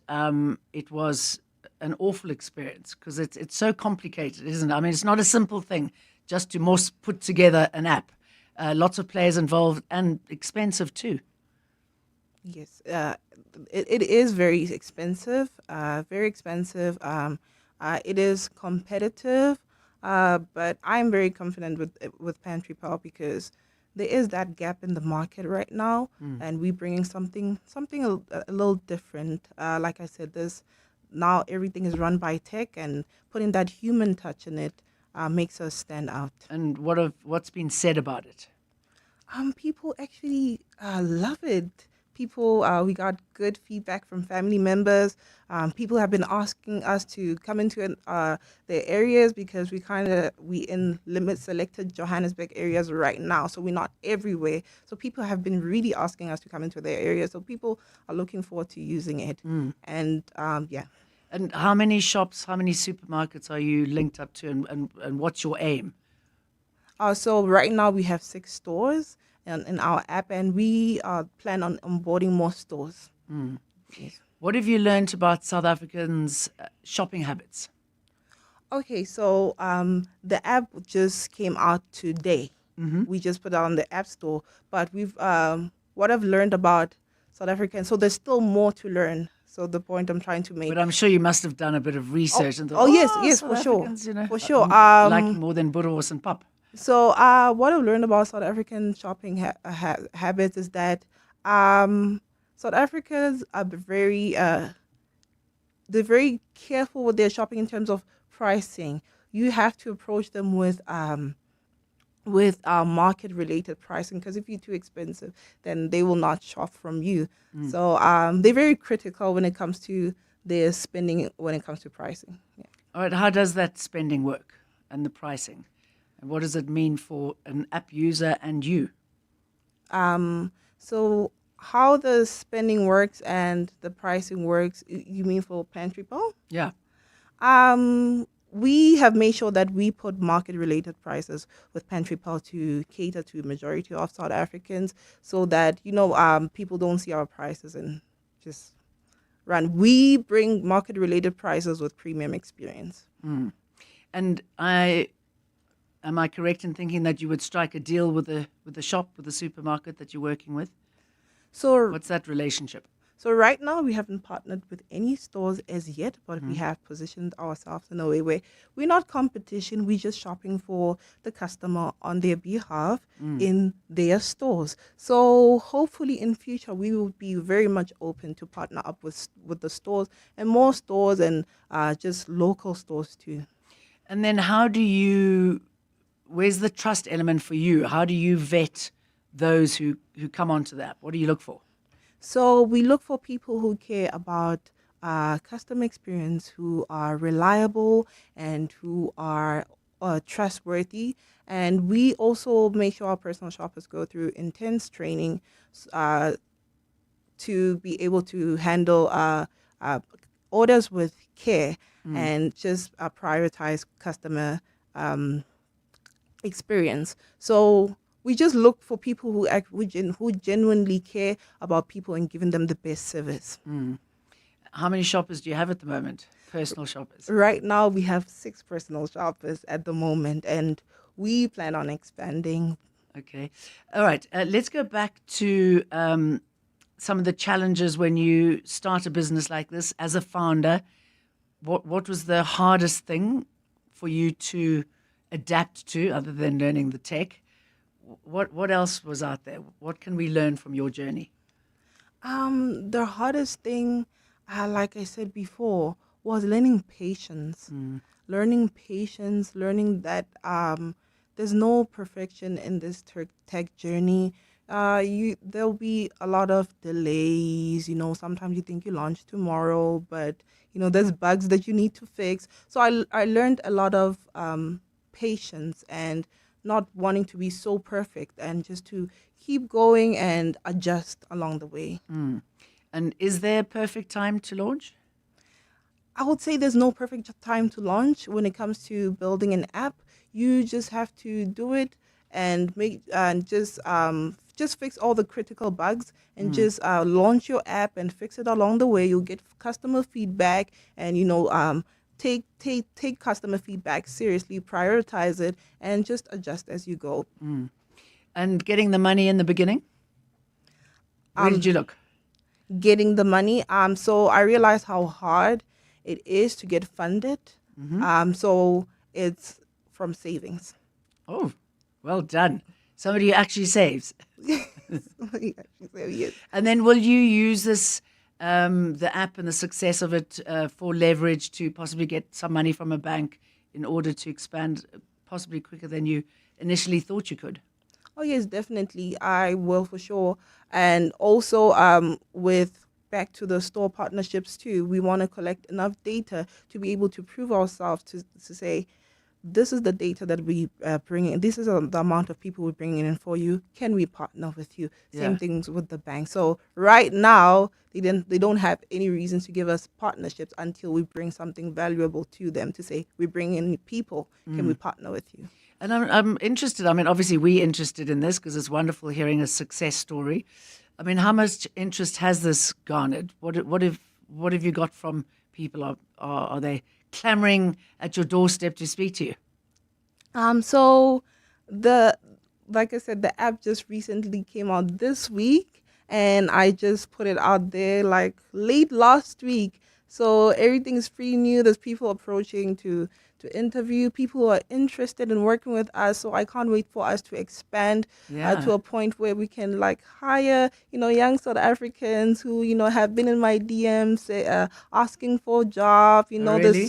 [SPEAKER 11] it was an awful experience because it's so complicated, isn't it? I mean, it's not a simple thing just to put together an app. Lots of players involved and expensive too.
[SPEAKER 3] Yes, it is very expensive, very expensive. It is competitive, but I'm very confident with Pantry Pal, because there is that gap in the market right now, and we're bringing something a little different. Like I said, now everything is run by tech, and putting that human touch in it makes us stand out.
[SPEAKER 11] And what's been said about it?
[SPEAKER 3] People actually love it. People, we got good feedback from family members. People have been asking us to come into their areas, because we in selected Johannesburg areas right now, so we're not everywhere. So people have been really asking us to come into their areas. So people are looking forward to using it. And yeah.
[SPEAKER 11] And how many shops, how many supermarkets are you linked up to, and what's your aim?
[SPEAKER 3] So right now we have 6 stores in our app, and we plan on onboarding more stores. Yes.
[SPEAKER 11] What have you learned about South Africans' shopping habits?
[SPEAKER 3] Okay, so the app just came out today. We just put it on the App Store, but we've what I've learned about South Africans, so there's still more to learn. So the point I'm trying to make.
[SPEAKER 11] But I'm sure you must have done a bit of research. And thought,
[SPEAKER 3] yes,
[SPEAKER 11] South
[SPEAKER 3] for sure.
[SPEAKER 11] Africans, you know,
[SPEAKER 3] For sure.
[SPEAKER 11] like more than boerewors and pap.
[SPEAKER 3] So what I've learned about South African shopping habits is that South Africans are they're very careful with their shopping in terms of pricing. You have to approach them with market-related pricing, because if you're too expensive, then they will not shop from you. So they're very critical when it comes to their spending, when it comes to pricing. Yeah.
[SPEAKER 11] All right, how does that spending work and the pricing? And what does it mean for an app user and you?
[SPEAKER 3] So how the spending works and the pricing works, you mean for Pantry Pal?
[SPEAKER 11] Yeah.
[SPEAKER 3] We have made sure that we put market-related prices with Pantry Pal to cater to majority of South Africans, so that people don't see our prices and just run. We bring market-related prices with premium experience.
[SPEAKER 11] And am I correct in thinking that you would strike a deal with the shop, with the supermarket that you're working with?
[SPEAKER 3] So
[SPEAKER 11] what's that relationship?
[SPEAKER 3] So right now we haven't partnered with any stores as yet, but we have positioned ourselves in a way where we're not competition, we're just shopping for the customer on their behalf in their stores. So hopefully in future we will be very much open to partner up with the stores, and more stores, and just local stores too.
[SPEAKER 11] And then where's the trust element for you? How do you vet those who come onto the app? What do you look for?
[SPEAKER 3] So we look for people who care about customer experience, who are reliable, and who are trustworthy. And we also make sure our personal shoppers go through intense training to be able to handle orders with care and just prioritize customer experience. So we just look for people who genuinely care about people and giving them the best service.
[SPEAKER 11] How many shoppers do you have at the moment? Personal shoppers?
[SPEAKER 3] Right now we have 6 personal shoppers at the moment, and we plan on expanding.
[SPEAKER 11] Okay. All right. Let's go back to some of the challenges when you start a business like this as a founder. What was the hardest thing for you to adapt to, other than learning the tech? What else was out there? What can we learn from your journey?
[SPEAKER 3] The hardest thing, like I said before, was learning patience. Learning patience, learning that there's no perfection in this tech journey. There'll be a lot of delays. Sometimes you think you launch tomorrow, but there's bugs that you need to fix. So I learned a lot of patience and not wanting to be so perfect, and just to keep going and adjust along the way.
[SPEAKER 11] And is there a perfect time to launch?
[SPEAKER 3] I would say there's no perfect time to launch when it comes to building an app. You just have to do it and just fix all the critical bugs and just launch your app and fix it along the way. You'll get customer feedback, and take customer feedback seriously, prioritize it, and just adjust as you go.
[SPEAKER 11] And getting the money in the beginning? Where did you look?
[SPEAKER 3] Getting the money. So I realized how hard it is to get funded. So it's from savings.
[SPEAKER 11] Oh, well done. Somebody who actually saves.
[SPEAKER 3] Yes.
[SPEAKER 11] And then will you use this, the app and the success of it for leverage to possibly get some money from a bank in order to expand possibly quicker than you initially thought you could?
[SPEAKER 3] Oh, yes, definitely. I will, for sure. And also with back to the store partnerships too, we want to collect enough data to be able to prove ourselves to say, this is the data that we bring in. This is the amount of people we're bringing in for you. Can we partner with you? Same things with the bank. So right now, they don't have any reasons to give us partnerships until we bring something valuable to them to say, we bring in people. Can we partner with you?
[SPEAKER 11] And I'm interested. I mean, obviously, we're interested in this because it's wonderful hearing a success story. I mean, how much interest has this garnered? What have you got from people? Are they clamoring at your doorstep to speak to you?
[SPEAKER 3] So like I said, the app just recently came out this week, and I just put it out there like late last week. So everything is pretty new. There's people approaching to interview, people who are interested in working with us. So I can't wait for us to expand to a point where we can hire, young South Africans who, have been in my DMs asking for a job.
[SPEAKER 11] Really?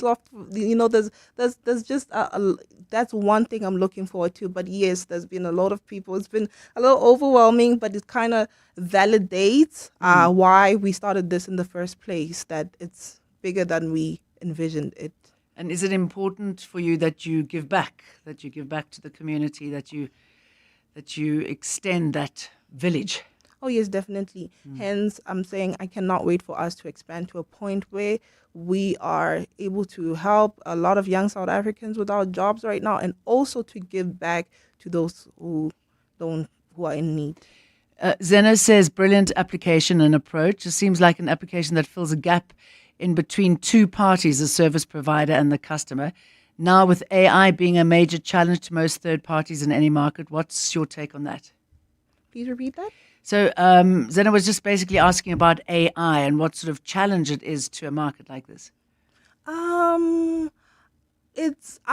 [SPEAKER 3] There's just that's one thing I'm looking forward to. But yes, there's been a lot of people. It's been a little overwhelming, but it kind of validates why we started this in the first place, that it's bigger than we envisioned it.
[SPEAKER 11] And is it important for you that you give back to the community, that you extend that village?
[SPEAKER 3] Oh, yes, definitely. Hence, I'm saying I cannot wait for us to expand to a point where we are able to help a lot of young South Africans without jobs right now, and also to give back to those who are in need.
[SPEAKER 11] Zeno says, brilliant application and approach. It seems like an application that fills a gap in between two parties, the service provider and the customer. Now, with AI being a major challenge to most third parties in any market, what's your take on that?
[SPEAKER 3] Please repeat that.
[SPEAKER 11] So Zena was just basically asking about AI and what sort of challenge it is to a market like this.
[SPEAKER 3] I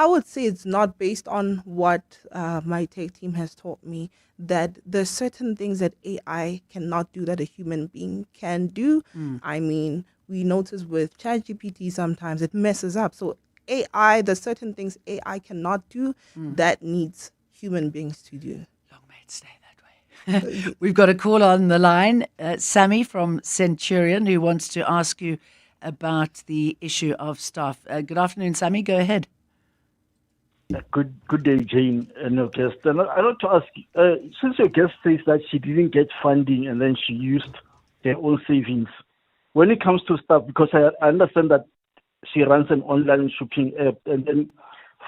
[SPEAKER 3] would say it's not, based on what my tech team has taught me, that there's certain things that AI cannot do that a human being can do. I mean, we notice with ChatGPT sometimes it messes up. So there's certain things AI cannot do that needs human beings to do.
[SPEAKER 11] Long may it stay that way. We've got a call on the line, Sammy from Centurion, who wants to ask you about the issue of staff. Good afternoon, Sammy. Go ahead.
[SPEAKER 4] Good day, Jane, and your guest. And I'd like to ask, since your guest says that she didn't get funding and then she used her own savings, when it comes to staff, because I understand that she runs an online shopping app, and then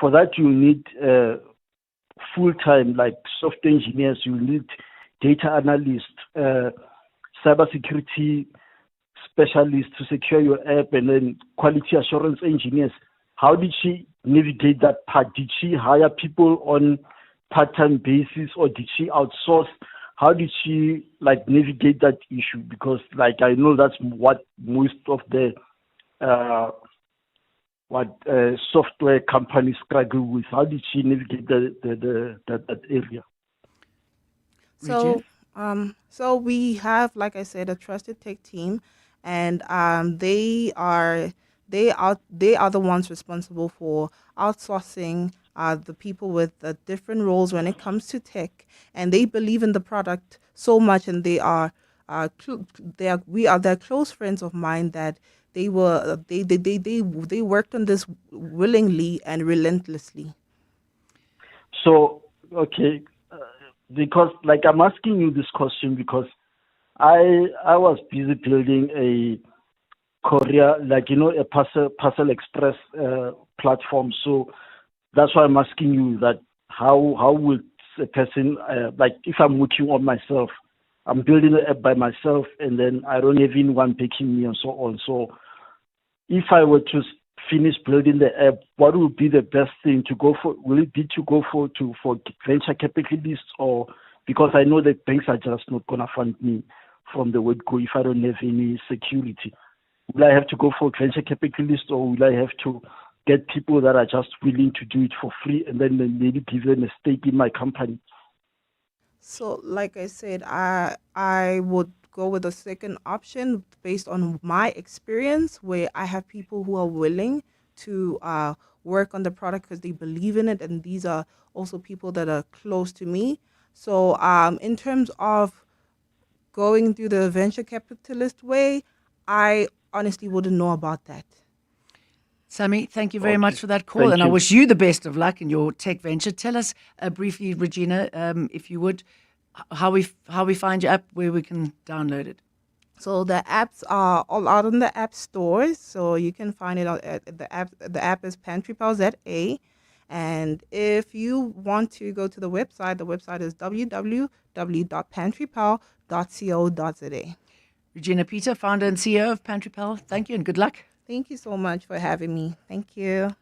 [SPEAKER 4] for that you need full-time, like software engineers, you need data analysts, cybersecurity specialists to secure your app, and then quality assurance engineers. How did she navigate that part? Did she hire people on part-time basis, or did she outsource? How did she navigate that issue? Because I know that's what most of the software companies struggle with. How did she navigate that area?
[SPEAKER 3] So we have, like I said, a trusted tech team, and they are the ones responsible for outsourcing the people with the different roles when it comes to tech, and they believe in the product so much, and we are their close friends of mine that they worked on this willingly and relentlessly.
[SPEAKER 4] So okay, because I'm asking you this question because I was busy building a courier, a parcel express platform. So that's why I'm asking you that how would a person, if I'm working on myself, I'm building the app by myself, and then I don't have anyone picking me and so on. So if I were to finish building the app, what would be the best thing to go for? Will it be to go for venture capitalists, or because I know that banks are just not going to fund me from the word go if I don't have any security? Will I have to go for venture capitalists, or will I have to get people that are just willing to do it for free and then maybe give them a stake in my company?
[SPEAKER 3] So, like I said, I would go with the second option based on my experience, where I have people who are willing to work on the product because they believe in it, and these are also people that are close to me. So in terms of going through the venture capitalist way, I honestly wouldn't know about that.
[SPEAKER 11] Sammy, thank you very much for that call, and I wish you the best of luck in your tech venture. Tell us briefly, Regina, if you would, how we find your app, where we can download it.
[SPEAKER 3] So the apps are all out in the app stores, so you can find it at the app. The app is Pantry Pal ZA, and if you want to go to the website is www.pantrypal.co.za.
[SPEAKER 11] Regina Peter, founder and CEO of Pantry Pal, thank you and good luck.
[SPEAKER 3] Thank you so much for having me. Thank you.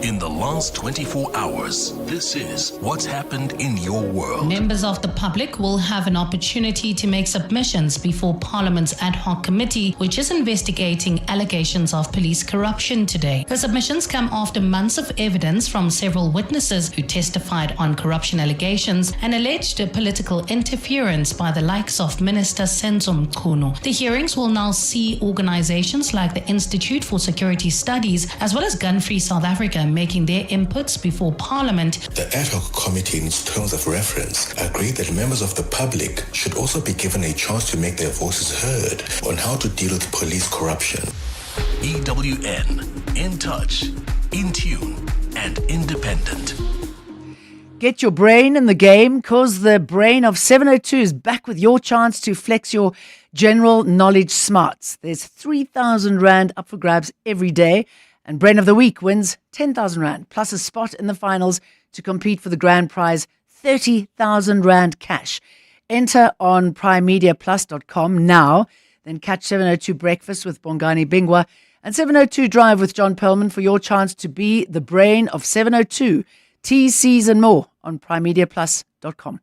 [SPEAKER 17] In the last 24 hours, this is what's happened in your world.
[SPEAKER 6] Members of the public will have an opportunity to make submissions before Parliament's ad hoc committee, which is investigating allegations of police corruption today. The submissions come after months of evidence from several witnesses who testified on corruption allegations and alleged political interference by the likes of Minister Senzo Mchunu. The hearings will now see organizations like the Institute for Security Studies as well as Gun Free South Africa making their inputs before Parliament.
[SPEAKER 17] The ad hoc committee, in its terms of reference, agreed that members of the public should also be given a chance to make their voices heard on how to deal with police corruption. EWN, in touch, in tune, and independent.
[SPEAKER 11] Get your brain in the game, because the brain of 702 is back with your chance to flex your general knowledge smarts. There's 3,000 Rand up for grabs every day. And Brain of the Week wins 10,000 Rand plus a spot in the finals to compete for the grand prize, 30,000 Rand cash. Enter on primemediaplus.com now. Then catch 702 Breakfast with Bongani Bingwa and 702 Drive with John Perlman for your chance to be the brain of 702. TCs and more on primemediaplus.com.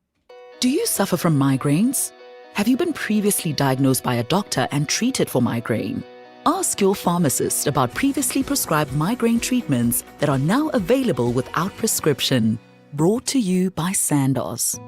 [SPEAKER 7] Do you suffer from migraines? Have you been previously diagnosed by a doctor and treated for migraine? Ask your pharmacist about previously prescribed migraine treatments that are now available without prescription. Brought to you by Sandoz.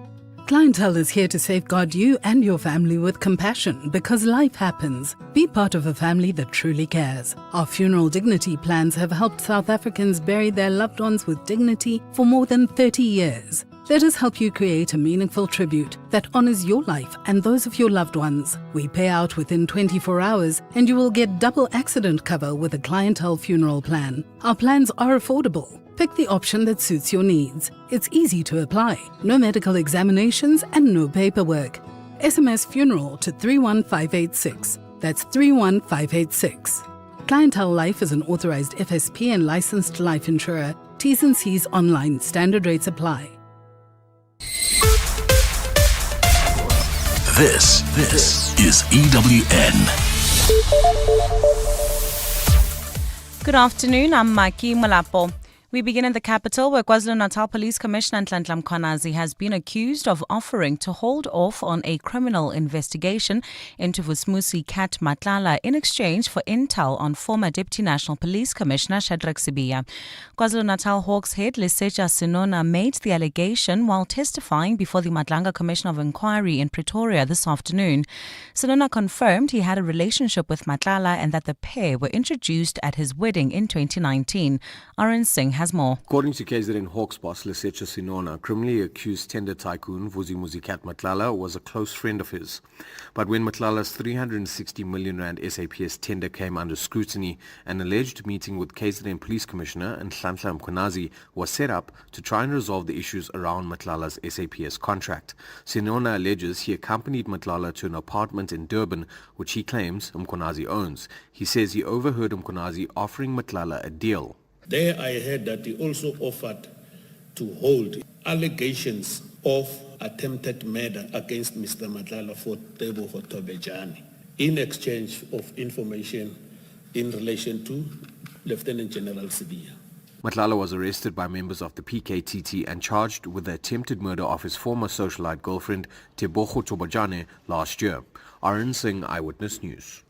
[SPEAKER 16] Clientele is here to safeguard you and your family with compassion because life happens. Be part of a family that truly cares. Our funeral dignity plans have helped South Africans bury their loved ones with dignity for more than 30 years. Let us help you create a meaningful tribute that honors your life and those of your loved ones. We pay out within 24 hours and you will get double accident cover with a Clientele funeral plan. Our plans are affordable. Pick the option that suits your needs. It's easy to apply. No medical examinations and no paperwork. SMS funeral to 31586. That's 31586. Clientele Life is an authorized FSP and licensed life insurer. T's and C's online. Standard rates apply.
[SPEAKER 17] This is EWN.
[SPEAKER 1] Good afternoon, I'm Maki Malapo. We begin in the capital, where KwaZulu-Natal Police Commissioner Nhlanhla Mkhwanazi has been accused of offering to hold off on a criminal investigation into Vusmusi Cat Matlala in exchange for intel on former Deputy National Police Commissioner Shadrack Sibiya. KwaZulu-Natal Hawks head Lesetja Sinona made the allegation while testifying before the Madlanga Commission of Inquiry in Pretoria this afternoon. Sinona confirmed he had a relationship with Matlala and that the pair were introduced at his wedding in 2019. Arun Singh has more.
[SPEAKER 5] According to KZN Hawks boss Lesetja Sinona, criminally accused tender tycoon Vusi Cat Matlala was a close friend of his. But when Matlala's 360 million rand SAPS tender came under scrutiny, an alleged meeting with KZN Police Commissioner Nhlanhla Mkhwanazi was set up to try and resolve the issues around Matlala's SAPS contract. Sinona alleges he accompanied Matlala to an apartment in Durban, which he claims Mkhwanazi owns. He says he overheard Mkhwanazi offering Matlala a deal.
[SPEAKER 15] There I heard that he also offered to hold allegations of attempted murder against Mr. Matlala for Tebo Tobejani in exchange of information in relation to Lieutenant General Sibiya.
[SPEAKER 5] Matlala was arrested by members of the PKTT and charged with the attempted murder of his former socialite girlfriend Tebogo Tobejani last year. Arun Singh, Eyewitness News.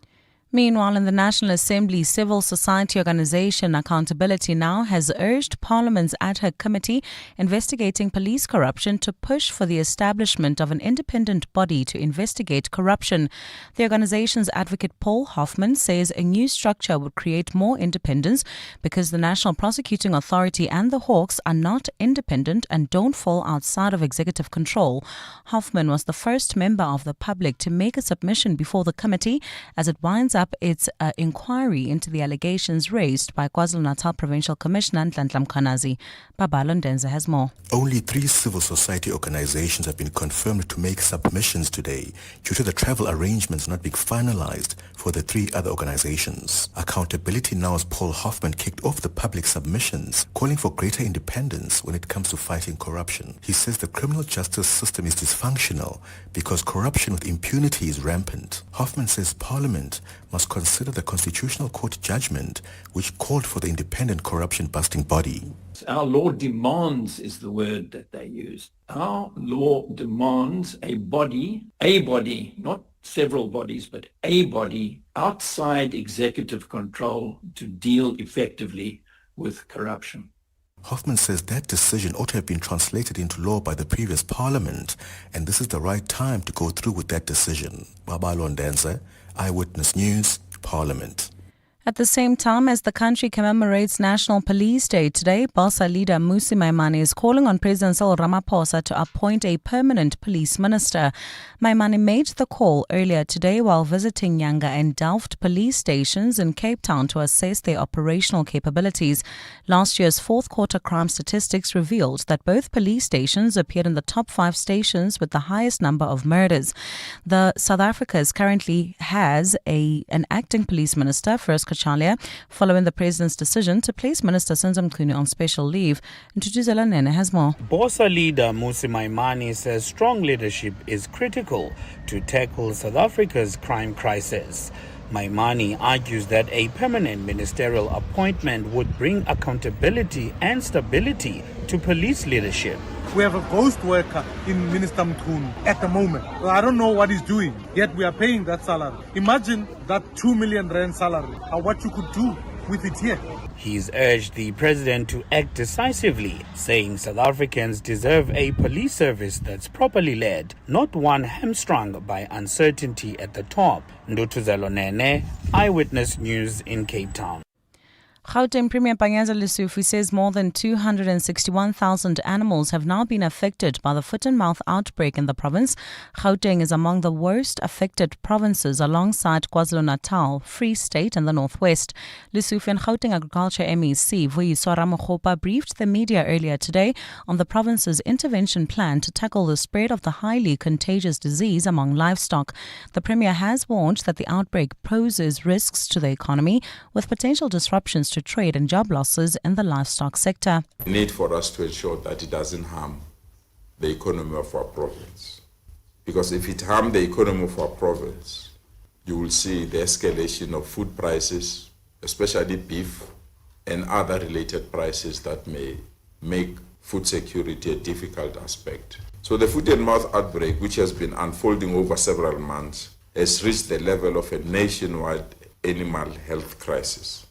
[SPEAKER 1] Meanwhile, in the National Assembly civil society organization Accountability Now has urged Parliament's ad hoc committee investigating police corruption to push for the establishment of an independent body to investigate corruption. The organization's advocate Paul Hoffman says a new structure would create more independence because the National Prosecuting Authority and the Hawks are not independent and don't fall outside of executive control. Hoffman was the first member of the public to make a submission before the committee as it winds up its inquiry into the allegations raised by KwaZulu-Natal Provincial Commissioner Nhlanhla Mkhwanazi. Babalo Ndenza has more.
[SPEAKER 23] Only 3 civil society organizations have been confirmed to make submissions today due to the travel arrangements not being finalized for the 3 other organizations. Accountability Now's Paul Hoffman kicked off the public submissions, calling for greater independence when it comes to fighting corruption. He says the criminal justice system is dysfunctional because corruption with impunity is rampant. Hoffman says Parliament must consider the Constitutional Court judgment which called for the independent corruption-busting body.
[SPEAKER 24] Our law demands is the word that they use. Our law demands a body, not several bodies, but a body outside executive control to deal effectively with corruption.
[SPEAKER 23] Hoffman says that decision ought to have been translated into law by the previous Parliament, and this is the right time to go through with that decision. Babalo Ndenza, Eyewitness News, Parliament.
[SPEAKER 1] At the same time as the country commemorates National Police Day today, BOSA leader Mmusi Maimane is calling on President Cyril Ramaphosa to appoint a permanent police minister. Maimane made the call earlier today while visiting Nyanga and Delft police stations in Cape Town to assess their operational capabilities. Last year's fourth quarter crime statistics revealed that both police stations appeared in the top 5 stations with the highest number of murders. South Africa currently has an acting police minister, First Kachalia, following the president's decision to place Minister Sinza Mchunu on special leave. Ntutuzela Nene has more.
[SPEAKER 25] BOSA leader Mmusi Maimane says strong leadership is critical to tackle South Africa's crime crisis. Maimane argues that a permanent ministerial appointment would bring accountability and stability to police leadership.
[SPEAKER 26] We have a ghost worker in Minister Mchunu at the moment. I don't know what he's doing, yet we are paying that salary. Imagine that 2 million rand salary and what you could do with it here.
[SPEAKER 25] He's urged the president to act decisively, saying South Africans deserve a police service that's properly led, not one hamstrung by uncertainty at the top. Ndutuzelo Nene, Eyewitness News in Cape Town.
[SPEAKER 1] Gauteng Premier Panyaza Lesufi says more than 261,000 animals have now been affected by the foot-and-mouth outbreak in the province. Gauteng is among the worst affected provinces alongside KwaZulu-Natal, Free State and the Northwest. Lesufi and Gauteng Agriculture MEC Vuyiswa Ramokgopa briefed the media earlier today on the province's intervention plan to tackle the spread of the highly contagious disease among livestock. The Premier has warned that the outbreak poses risks to the economy with potential disruptions to trade and job losses in the livestock sector.
[SPEAKER 27] The need for us to ensure that it doesn't harm the economy of our province. Because if it harms the economy of our province, you will see the escalation of food prices, especially beef, and other related prices that may make food security a difficult aspect. So the foot and mouth outbreak, which has been unfolding over several months, has reached the level of a nationwide animal health crisis.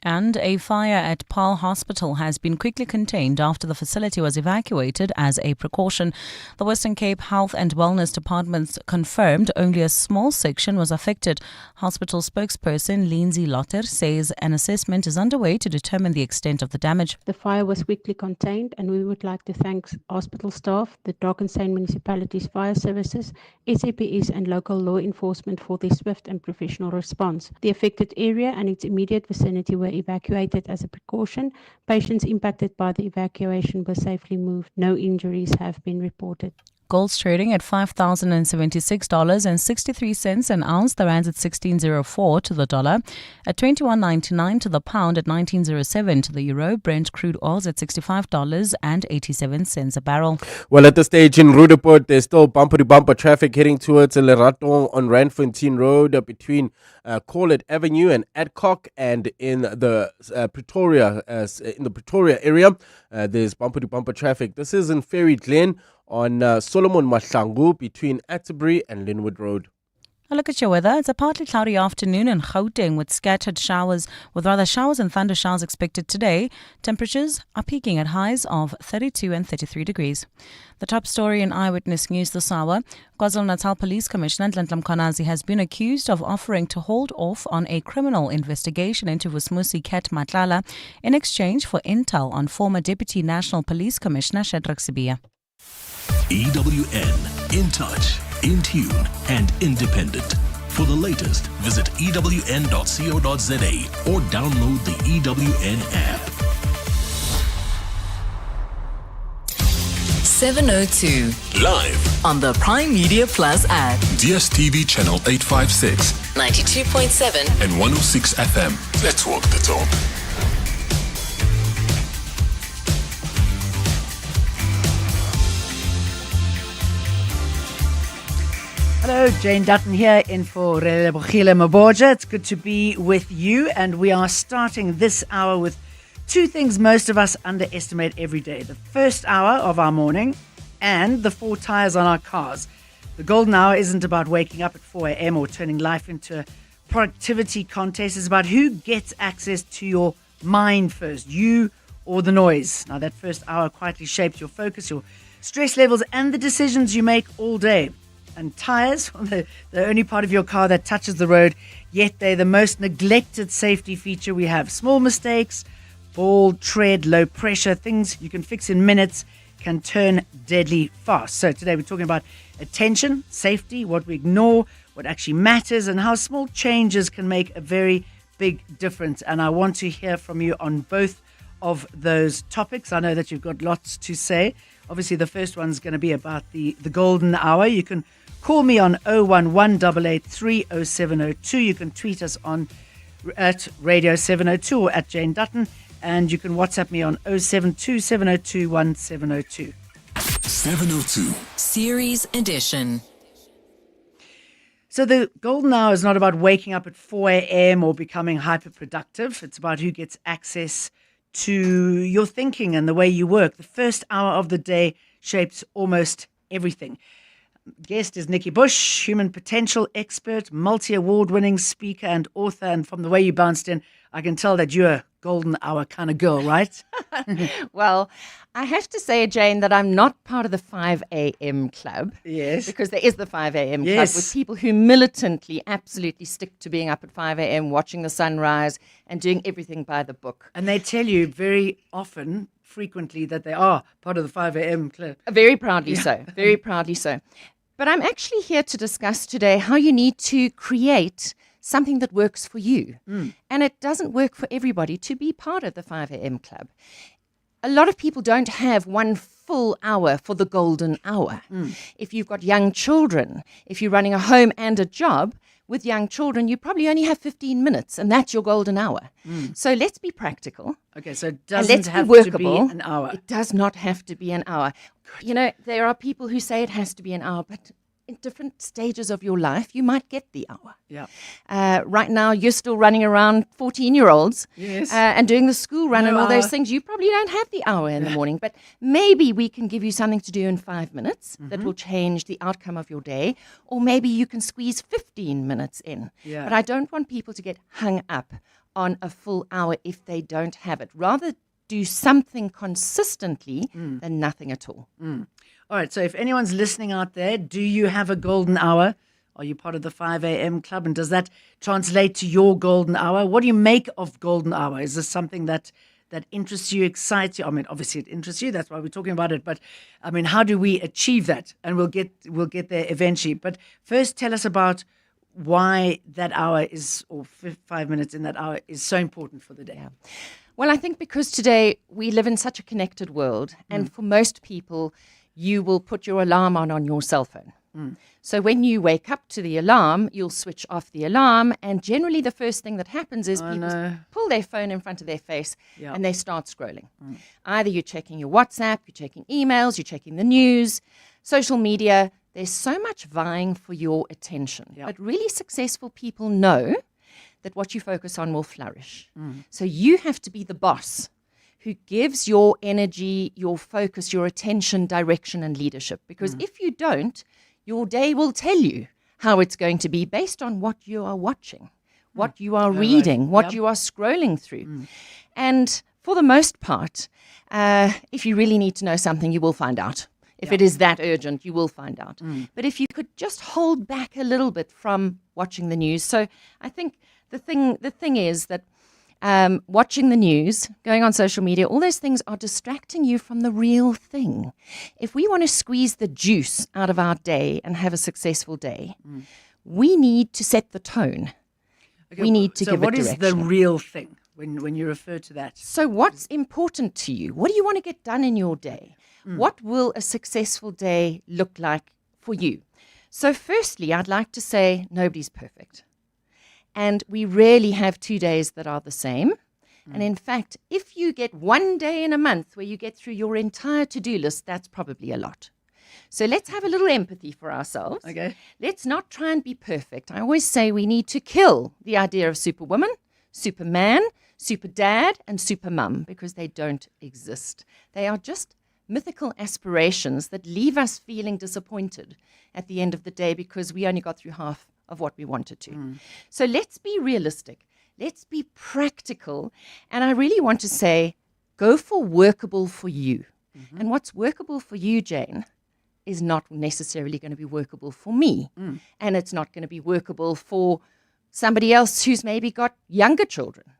[SPEAKER 1] And a fire at Paarl Hospital has been quickly contained after the facility was evacuated as a precaution. The Western Cape Health and Wellness Department confirmed only a small section was affected. Hospital spokesperson Lindsay Lotter says an assessment is underway to determine the extent of the damage.
[SPEAKER 8] The fire was quickly contained, and we would like to thank hospital staff, the Drakensberg Municipality's fire services, SAPS and local law enforcement for their swift and professional response. The affected area and its immediate vicinity were evacuated as a precaution. Patients impacted by the evacuation were safely moved. No injuries have been reported.
[SPEAKER 1] Gold's trading at $5,076.63 an ounce. The rand's at 16.04 to the dollar, at 21.99 to the pound, at 19.07 to the euro. Brent crude oil's at $65.87 a barrel.
[SPEAKER 12] Well, at this stage in Rudaport, there's still bumper-to-bumper traffic heading towards Lerato on Randfontein Road between Corlett Avenue and Adcock, and in the Pretoria area, there's bumper-to-bumper traffic. This is in Ferry Glen on Solomon Mahlangu between Atterbury and Linwood Road.
[SPEAKER 1] A look at your weather. It's a partly cloudy afternoon in Gauteng with scattered showers, showers and thunder showers expected today. Temperatures are peaking at highs of 32 and 33 degrees. The top story in Eyewitness News this hour. KwaZulu-Natal Police Commissioner Nhlanhla Mkhwanazi has been accused of offering to hold off on a criminal investigation into Vusmusi Cat Matlala in exchange for intel on former Deputy National Police Commissioner Shadrack Sibia.
[SPEAKER 9] EWN, in touch, in tune, and independent. For the latest, visit ewn.co.za or download the EWN app.
[SPEAKER 10] 702.
[SPEAKER 9] Live
[SPEAKER 10] on the Prime Media Plus app.
[SPEAKER 9] DSTV channel 856,
[SPEAKER 10] 92.7
[SPEAKER 9] and 106 FM. Let's walk the talk.
[SPEAKER 11] Hello, Jane Dutton here in for Relebogile Mabotja. It's good to be with you, and we are starting this hour with two things most of us underestimate every day. The first hour of our morning and the four tires on our cars. The golden hour isn't about waking up at 4 a.m. or turning life into a productivity contest. It's about who gets access to your mind first, you or the noise. Now, that first hour quietly shapes your focus, your stress levels, and the decisions you make all day. And tires, the only part of your car that touches the road, yet they're the most neglected safety feature we have. Small mistakes, bald tread, low pressure, things you can fix in minutes can turn deadly fast. So today we're talking about attention, safety, what we ignore, what actually matters, and how small changes can make a very big difference. And I want to hear from you on both of those topics. I know that you've got lots to say. Obviously, the first one's going to be about the golden hour. You can call me on 011-883-0702. You can tweet us on at Radio 702 or at Jane Dutton. And you can WhatsApp me on 072-702-1702.
[SPEAKER 9] 702.
[SPEAKER 10] Series Edition.
[SPEAKER 11] So the golden hour is not about waking up at 4 a.m. or becoming hyper-productive. It's about who gets access to your thinking and the way you work. The first hour of the day shapes almost everything. Guest is Nikki Bush, human potential expert, multi-award-winning speaker and author. And from the way you bounced in, I can tell that you're a golden hour kind of girl, right?
[SPEAKER 13] Well, I have to say, Jane, that I'm not part of the 5 a.m. club.
[SPEAKER 11] Yes.
[SPEAKER 13] Because there is the 5 a.m.
[SPEAKER 11] Yes.
[SPEAKER 13] club with people who militantly absolutely stick to being up at 5 a.m., watching the sunrise and doing everything by the book.
[SPEAKER 11] And they tell you very often, frequently, that they are part of the 5 a.m. club.
[SPEAKER 13] Very proudly so. Very proudly so. But I'm actually here to discuss today how you need to create something that works for you. And it doesn't work for everybody to be part of the 5 a.m. club. A lot of people don't have one full hour for the golden hour. If you've got young children, if you're running a home and a job with young children, you probably only have 15 minutes, and that's your golden hour. So let's be practical.
[SPEAKER 11] Okay, so it doesn't
[SPEAKER 13] let's
[SPEAKER 11] have
[SPEAKER 13] be workable.
[SPEAKER 11] to be an hour.
[SPEAKER 13] It does not have to be an hour. You know, there are people who say it has to be an hour, but in different stages of your life, you might get the hour.
[SPEAKER 11] Yeah.
[SPEAKER 13] Right now, you're still running around 14-year-olds
[SPEAKER 11] Yes.
[SPEAKER 13] and doing the school run
[SPEAKER 11] No
[SPEAKER 13] and all those
[SPEAKER 11] hour.
[SPEAKER 13] things. You probably don't have the hour in the morning, but maybe we can give you something to do in 5 minutes that will change the outcome of your day, or maybe you can squeeze 15 minutes in.
[SPEAKER 11] Yeah.
[SPEAKER 13] But I don't want people to get hung up on a full hour if they don't have it. Rather do something consistently than nothing at all.
[SPEAKER 11] All right, so if anyone's listening out there, do you have a golden hour? Are you part of the 5 a.m. club? And does that translate to your golden hour? What do you make of golden hour? Is this something that interests you, excites you? I mean, obviously it interests you. That's why we're talking about it. But I mean, how do we achieve that? And we'll get there eventually. But first, tell us about why that hour is, or 5 minutes in that hour is so important for the day.
[SPEAKER 13] Yeah. Well, I think because today we live in such a connected world, and for most people, you will put your alarm on your cell phone. So when you wake up to the alarm, you'll switch off the alarm, and generally the first thing that happens is people pull their phone in front of their face and they start scrolling. Either you're checking your WhatsApp, you're checking emails, you're checking the news, social media. There's so much vying for your attention. But really successful people know that what you focus on will flourish. So you have to be the boss who gives your energy, your focus, your attention, direction, and leadership. Because if you don't, your day will tell you how it's going to be based on what you are watching, what you are reading, what you are scrolling through. And for the most part, if you really need to know something, you will find out. If it is that urgent, you will find out. But if you could just hold back a little bit from watching the news. So I think the thing is that watching the news, going on social media, all those things are distracting you from the real thing. If we want to squeeze the juice out of our day and have a successful day, we need to set the tone.
[SPEAKER 11] Okay,
[SPEAKER 13] we need to give it
[SPEAKER 11] what
[SPEAKER 13] direction.
[SPEAKER 11] is the real thing when you refer to that?
[SPEAKER 13] So what's important to you? What do you want to get done in your day? What will a successful day look like for you? So firstly, I'd like to say nobody's perfect. And we rarely have 2 days that are the same. And in fact, if you get 1 day in a month where you get through your entire to-do list, that's probably a lot. So let's have a little empathy for ourselves.
[SPEAKER 11] Okay.
[SPEAKER 13] Let's not try and be perfect. I always say we need to kill the idea of superwoman, superman, super dad, and super mum, because they don't exist. They are just mythical aspirations that leave us feeling disappointed at the end of the day because we only got through half of what we wanted to. So let's be realistic. Let's be practical. And I really want to say, go for workable for you. And what's workable for you, Jane, is not necessarily going to be workable for me. And it's not going to be workable for somebody else who's maybe got younger children.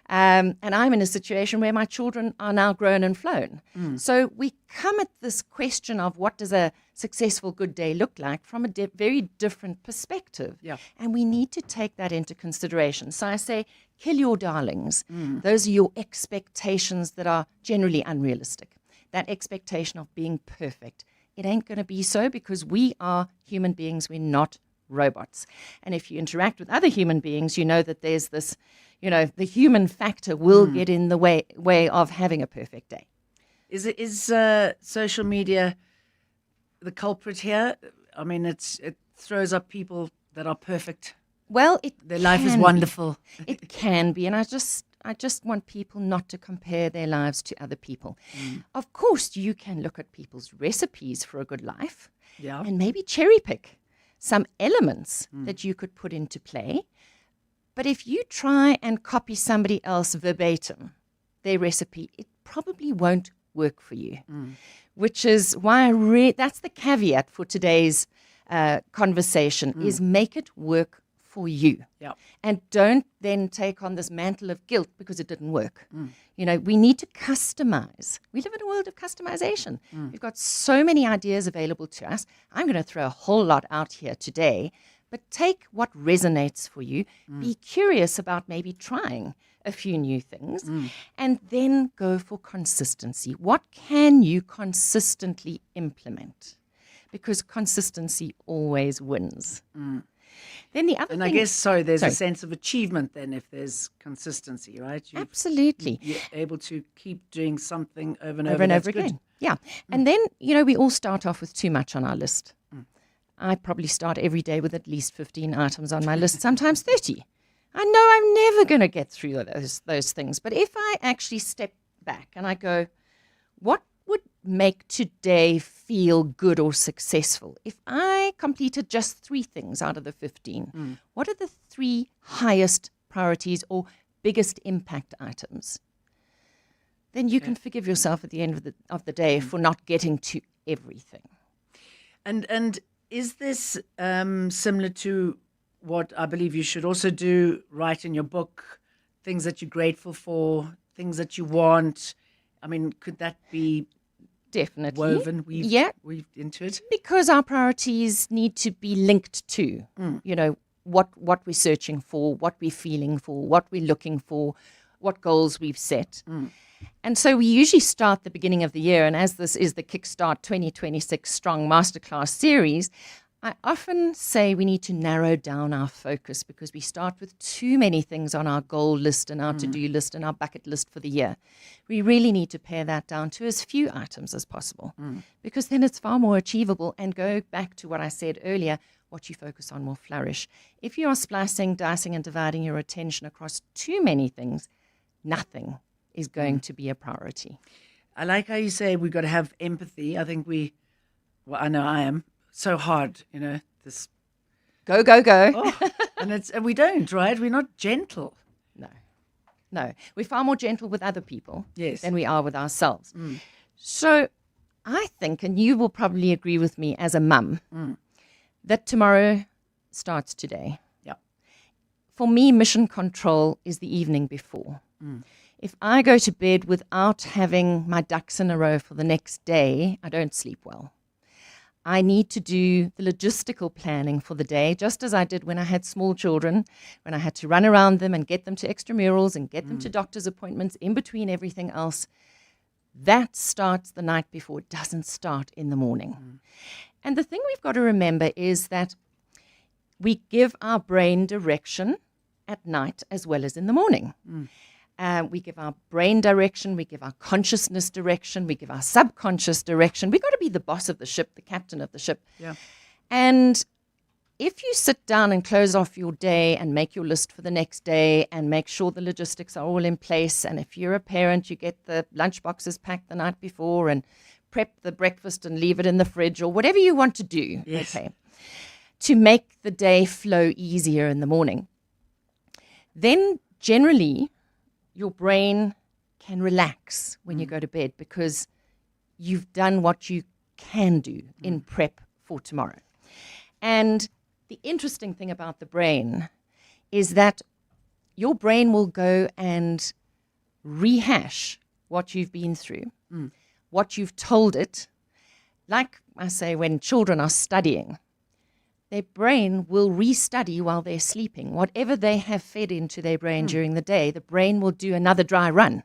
[SPEAKER 13] And I'm in a situation where my children are now grown and flown. So we come at this question of what does a successful good day look like from a very different perspective. And we need to take that into consideration. So I say, kill your darlings. Those are your expectations that are generally unrealistic. That expectation of being perfect. It ain't going to be so because we are human beings. We're not robots. And if you interact with other human beings, you know that there's this, the human factor will get in the way of having a perfect day.
[SPEAKER 11] Is social media the culprit here? I mean, it throws up people that are perfect.
[SPEAKER 13] Well,
[SPEAKER 11] their life is wonderful.
[SPEAKER 13] It can be, and I just want people not to compare their lives to other people. Of course, you can look at people's recipes for a good life, and maybe cherry pick some elements that you could put into play. But if you try and copy somebody else verbatim, their recipe, it probably won't work for you, which is why that's the caveat for today's conversation, is make it work for you. And don't then take on this mantle of guilt because it didn't work. We need to customize. We live in a world of customization. We've got so many ideas available to us. I'm going to throw a whole lot out here today, but take what resonates for you. Be curious about maybe trying a few new things, and then go for consistency. What can you consistently implement? Because consistency always wins. Then the other
[SPEAKER 11] and
[SPEAKER 13] thing,
[SPEAKER 11] I guess, there's a sense of achievement then if there's consistency, right?
[SPEAKER 13] Absolutely.
[SPEAKER 11] You're able to keep doing something over and
[SPEAKER 13] over
[SPEAKER 11] over.
[SPEAKER 13] and over again. Yeah. And then, we all start off with too much on our list. I probably start every day with at least 15 items on my list, sometimes 30. I know I'm never going to get through those things. But if I actually step back and I go, what would make today feel good or successful? If I completed just 3 things out of the 15, what are the 3 highest priorities or biggest impact items? Then you can forgive yourself at the end of the day for not getting to everything.
[SPEAKER 11] And is this similar to what I believe you should also do, write in your book, things that you're grateful for, things that you want? I mean, could that be
[SPEAKER 13] definitely
[SPEAKER 11] weaved into it?
[SPEAKER 13] Because our priorities need to be linked to, what we're searching for, what we're feeling for, what we're looking for, what goals we've set. And so we usually start the beginning of the year, and as this is the Kickstart 2026 Strong Masterclass series, I often say we need to narrow down our focus because we start with too many things on our goal list and our to-do list and our bucket list for the year. We really need to pare that down to as few items as possible because then it's far more achievable. And go back to what I said earlier, what you focus on will flourish. If you are splicing, dicing and dividing your attention across too many things, nothing is going to be a priority.
[SPEAKER 11] I like how you say we've got to have empathy. I think I know I am. So hard, this
[SPEAKER 13] go.
[SPEAKER 11] And we don't, right? We're not gentle.
[SPEAKER 13] No. We're far more gentle with other people than we are with ourselves.
[SPEAKER 11] Mm.
[SPEAKER 13] So I think, and you will probably agree with me as a mum, that tomorrow starts today.
[SPEAKER 11] Yeah.
[SPEAKER 13] For me, mission control is the evening before. If I go to bed without having my ducks in a row for the next day, I don't sleep well. I need to do the logistical planning for the day, just as I did when I had small children, when I had to run around them and get them to extramurals and get them to doctor's appointments in between everything else. That starts the night before. It doesn't start in the morning. And the thing we've got to remember is that we give our brain direction at night as well as in the morning. We give our brain direction, we give our consciousness direction, we give our subconscious direction. We've got to be the boss of the ship, the captain of the ship.
[SPEAKER 11] Yeah.
[SPEAKER 13] And if you sit down and close off your day and make your list for the next day and make sure the logistics are all in place, and if you're a parent, you get the lunch boxes packed the night before and prep the breakfast and leave it in the fridge or whatever you want to do, to make the day flow easier in the morning, then generally your brain can relax when you go to bed because you've done what you can do in prep for tomorrow. And the interesting thing about the brain is that your brain will go and rehash what you've been through, what you've told it. Like I say, when children are studying, their brain will restudy while they're sleeping. Whatever they have fed into their brain during the day, the brain will do another dry run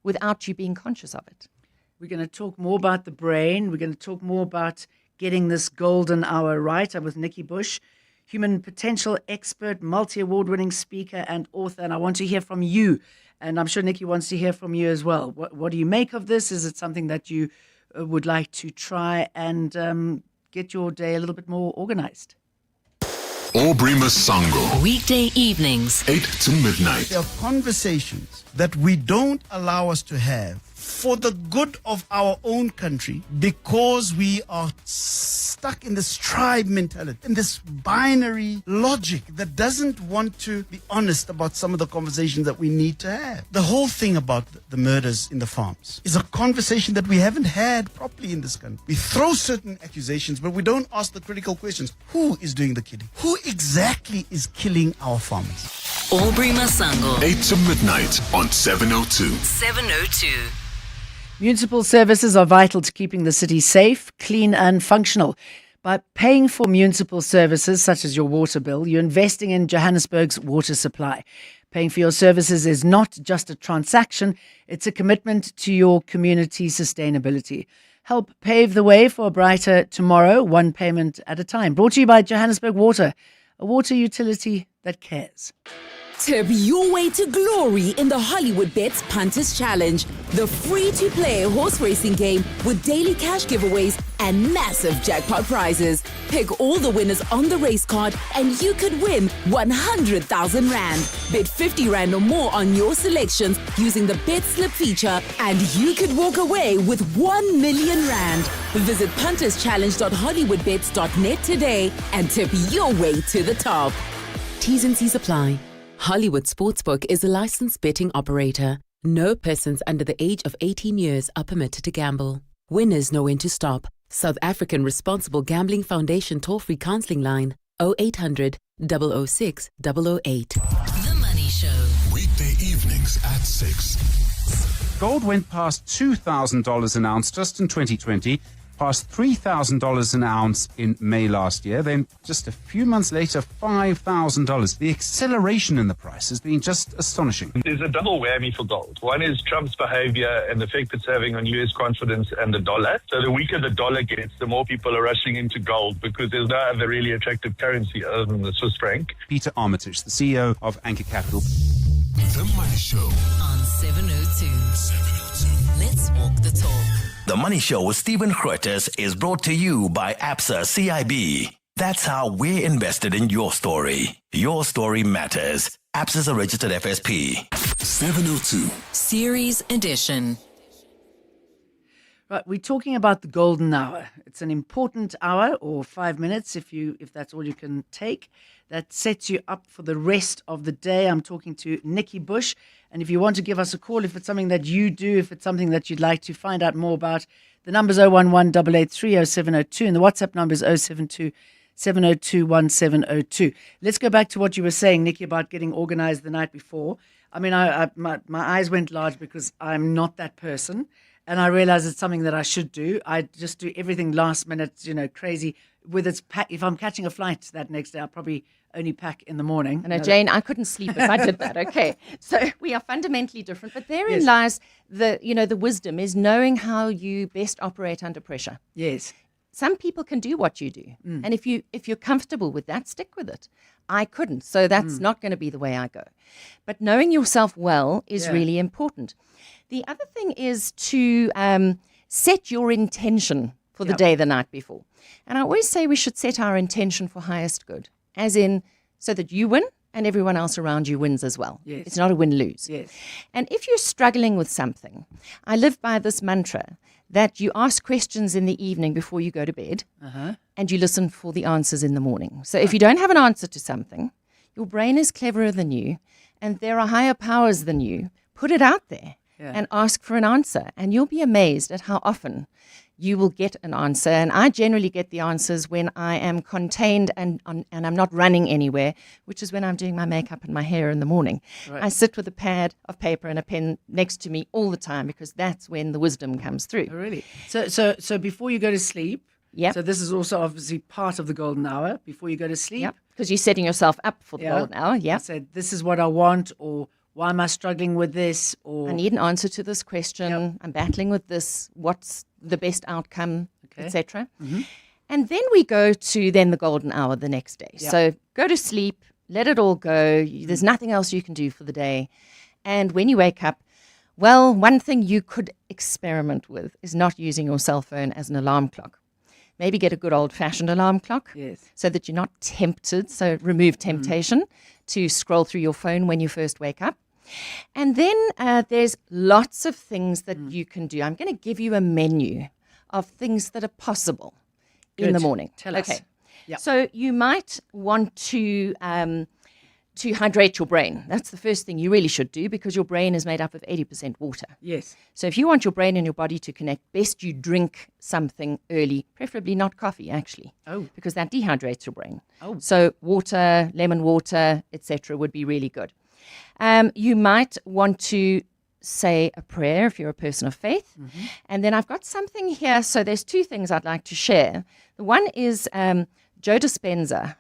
[SPEAKER 13] without you being conscious of it.
[SPEAKER 11] We're going to talk more about the brain. We're going to talk more about getting this golden hour right. I'm with Nikki Bush, human potential expert, multi-award-winning speaker and author. And I want to hear from you. And I'm sure Nikki wants to hear from you as well. What do you make of this? Is it something that you would like to try and get your day a little bit more organized?
[SPEAKER 17] Aubrey Masango.
[SPEAKER 10] Weekday evenings,
[SPEAKER 17] 8 to midnight.
[SPEAKER 2] There are conversations that we don't allow us to have for the good of our own country because we are stuck in this tribe mentality, in this binary logic that doesn't want to be honest about some of the conversations that we need to have. The whole thing about the murders in the farms is a conversation that we haven't had properly in this country. We throw certain accusations, but we don't ask the critical questions. Who is doing the killing? Who exactly is killing our farmers?
[SPEAKER 10] Aubrey Masango.
[SPEAKER 17] 8 to midnight on 702.
[SPEAKER 10] 702.
[SPEAKER 11] Municipal services are vital to keeping the city safe, clean and functional. By paying for municipal services such as your water bill, you're investing in Johannesburg's water supply. Paying for your services is not just a transaction, it's a commitment to your community sustainability. Help pave the way for a brighter tomorrow, one payment at a time. Brought to you by Johannesburg Water, a water utility that cares.
[SPEAKER 4] Tip your way to glory in the Hollywood Bets Punters Challenge, the free-to-play horse racing game with daily cash giveaways and massive jackpot prizes. Pick all the winners on the race card and you could win 100,000 Rand. Bet 50 Rand or more on your selections using the Bet Slip feature and you could walk away with 1 million Rand. Visit punterschallenge.hollywoodbets.net today and tip your way to the top. T's and C's apply. Hollywood Sportsbook is a licensed betting operator. No persons under the age of 18 years are permitted to gamble. Winners know when to stop. South African Responsible Gambling Foundation toll-free counseling line 0800 006 008.
[SPEAKER 10] The Money Show.
[SPEAKER 9] Weekday evenings at 6.
[SPEAKER 14] Gold went past $2,000 an ounce just in 2020, past $3,000 an ounce in May last year, then just a few months later, $5,000. The acceleration in the price has been just astonishing.
[SPEAKER 18] There's a double whammy for gold. One is Trump's behavior and the effect it's having on U.S. confidence and the dollar. So the weaker the dollar gets, the more people are rushing into gold because there's no other really attractive currency other than the Swiss franc.
[SPEAKER 14] Peter Armitage, the CEO of Anchor Capital.
[SPEAKER 9] The Money Show
[SPEAKER 10] on 702. Let's walk the talk.
[SPEAKER 19] The Money Show with Stephen Grootes is brought to you by ABSA CIB. That's how we're invested in your story. Your story matters. ABSA is a registered FSP.
[SPEAKER 9] 702.
[SPEAKER 10] Series Edition.
[SPEAKER 11] Right, we're talking about the golden hour. It's an important hour, or 5 minutes if that's all you can take, that sets you up for the rest of the day. I'm talking to Nikki Bush. And if you want to give us a call, if it's something that you do, if it's something that you'd like to find out more about, the number's 011-883-0702 and the WhatsApp number is 072-702-1702. Let's go back to what you were saying, Nikki, about getting organized the night before. I mean, my eyes went large because I'm not that person. And I realize it's something that I should do. I just do everything last minute, crazy. If I'm catching a flight that next day, I'll probably only pack in the morning.
[SPEAKER 13] I know, Jane, I couldn't sleep if I did that. Okay. So we are fundamentally different, but therein lies the wisdom is knowing how you best operate under pressure.
[SPEAKER 11] Yes.
[SPEAKER 13] Some people can do what you do. And if you're comfortable with that, stick with it. I couldn't. So that's not going to be the way I go. But knowing yourself well is really important. The other thing is to set your intention for the day the night before. And I always say we should set our intention for highest good, as in so that you win and everyone else around you wins as well.
[SPEAKER 11] Yes.
[SPEAKER 13] It's not a win-lose.
[SPEAKER 11] Yes.
[SPEAKER 13] And if you're struggling with something, I live by this mantra that you ask questions in the evening before you go to bed and you listen for the answers in the morning. So if you don't have an answer to something, your brain is cleverer than you and there are higher powers than you. Put it out there. And ask for an answer. And you'll be amazed at how often you will get an answer. And I generally get the answers when I am contained and I'm not running anywhere, which is when I'm doing my makeup and my hair in the morning. Right. I sit with a pad of paper and a pen next to me all the time because that's when the wisdom comes through.
[SPEAKER 11] Oh, really? So before you go to sleep, so this is also obviously part of the golden hour, before you go to sleep.
[SPEAKER 13] Because you're setting yourself up for the golden hour.
[SPEAKER 11] I said, this is what I want, or why am I struggling with this? Or
[SPEAKER 13] I need an answer to this question. I'm battling with this. What's the best outcome, etc. And then we go to the golden hour the next day. So go to sleep, let it all go. There's nothing else you can do for the day. And when you wake up, well, one thing you could experiment with is not using your cell phone as an alarm clock. Maybe get a good old-fashioned alarm clock so that you're not tempted. So remove temptation to scroll through your phone when you first wake up. And then there's lots of things that you can do. I'm going to give you a menu of things that are possible in the morning.
[SPEAKER 11] Tell us.
[SPEAKER 13] Yep. So you might want to hydrate your brain. That's the first thing you really should do because your brain is made up of 80% water.
[SPEAKER 11] Yes.
[SPEAKER 13] So if you want your brain and your body to connect, best you drink something early, preferably not coffee, actually.
[SPEAKER 11] Oh.
[SPEAKER 13] Because that dehydrates your brain.
[SPEAKER 11] Oh.
[SPEAKER 13] So water, lemon water, etc. would be really good. You might want to say a prayer if you're a person of faith. And then I've got something here. So there's two things I'd like to share. The one is Joe Dispenza,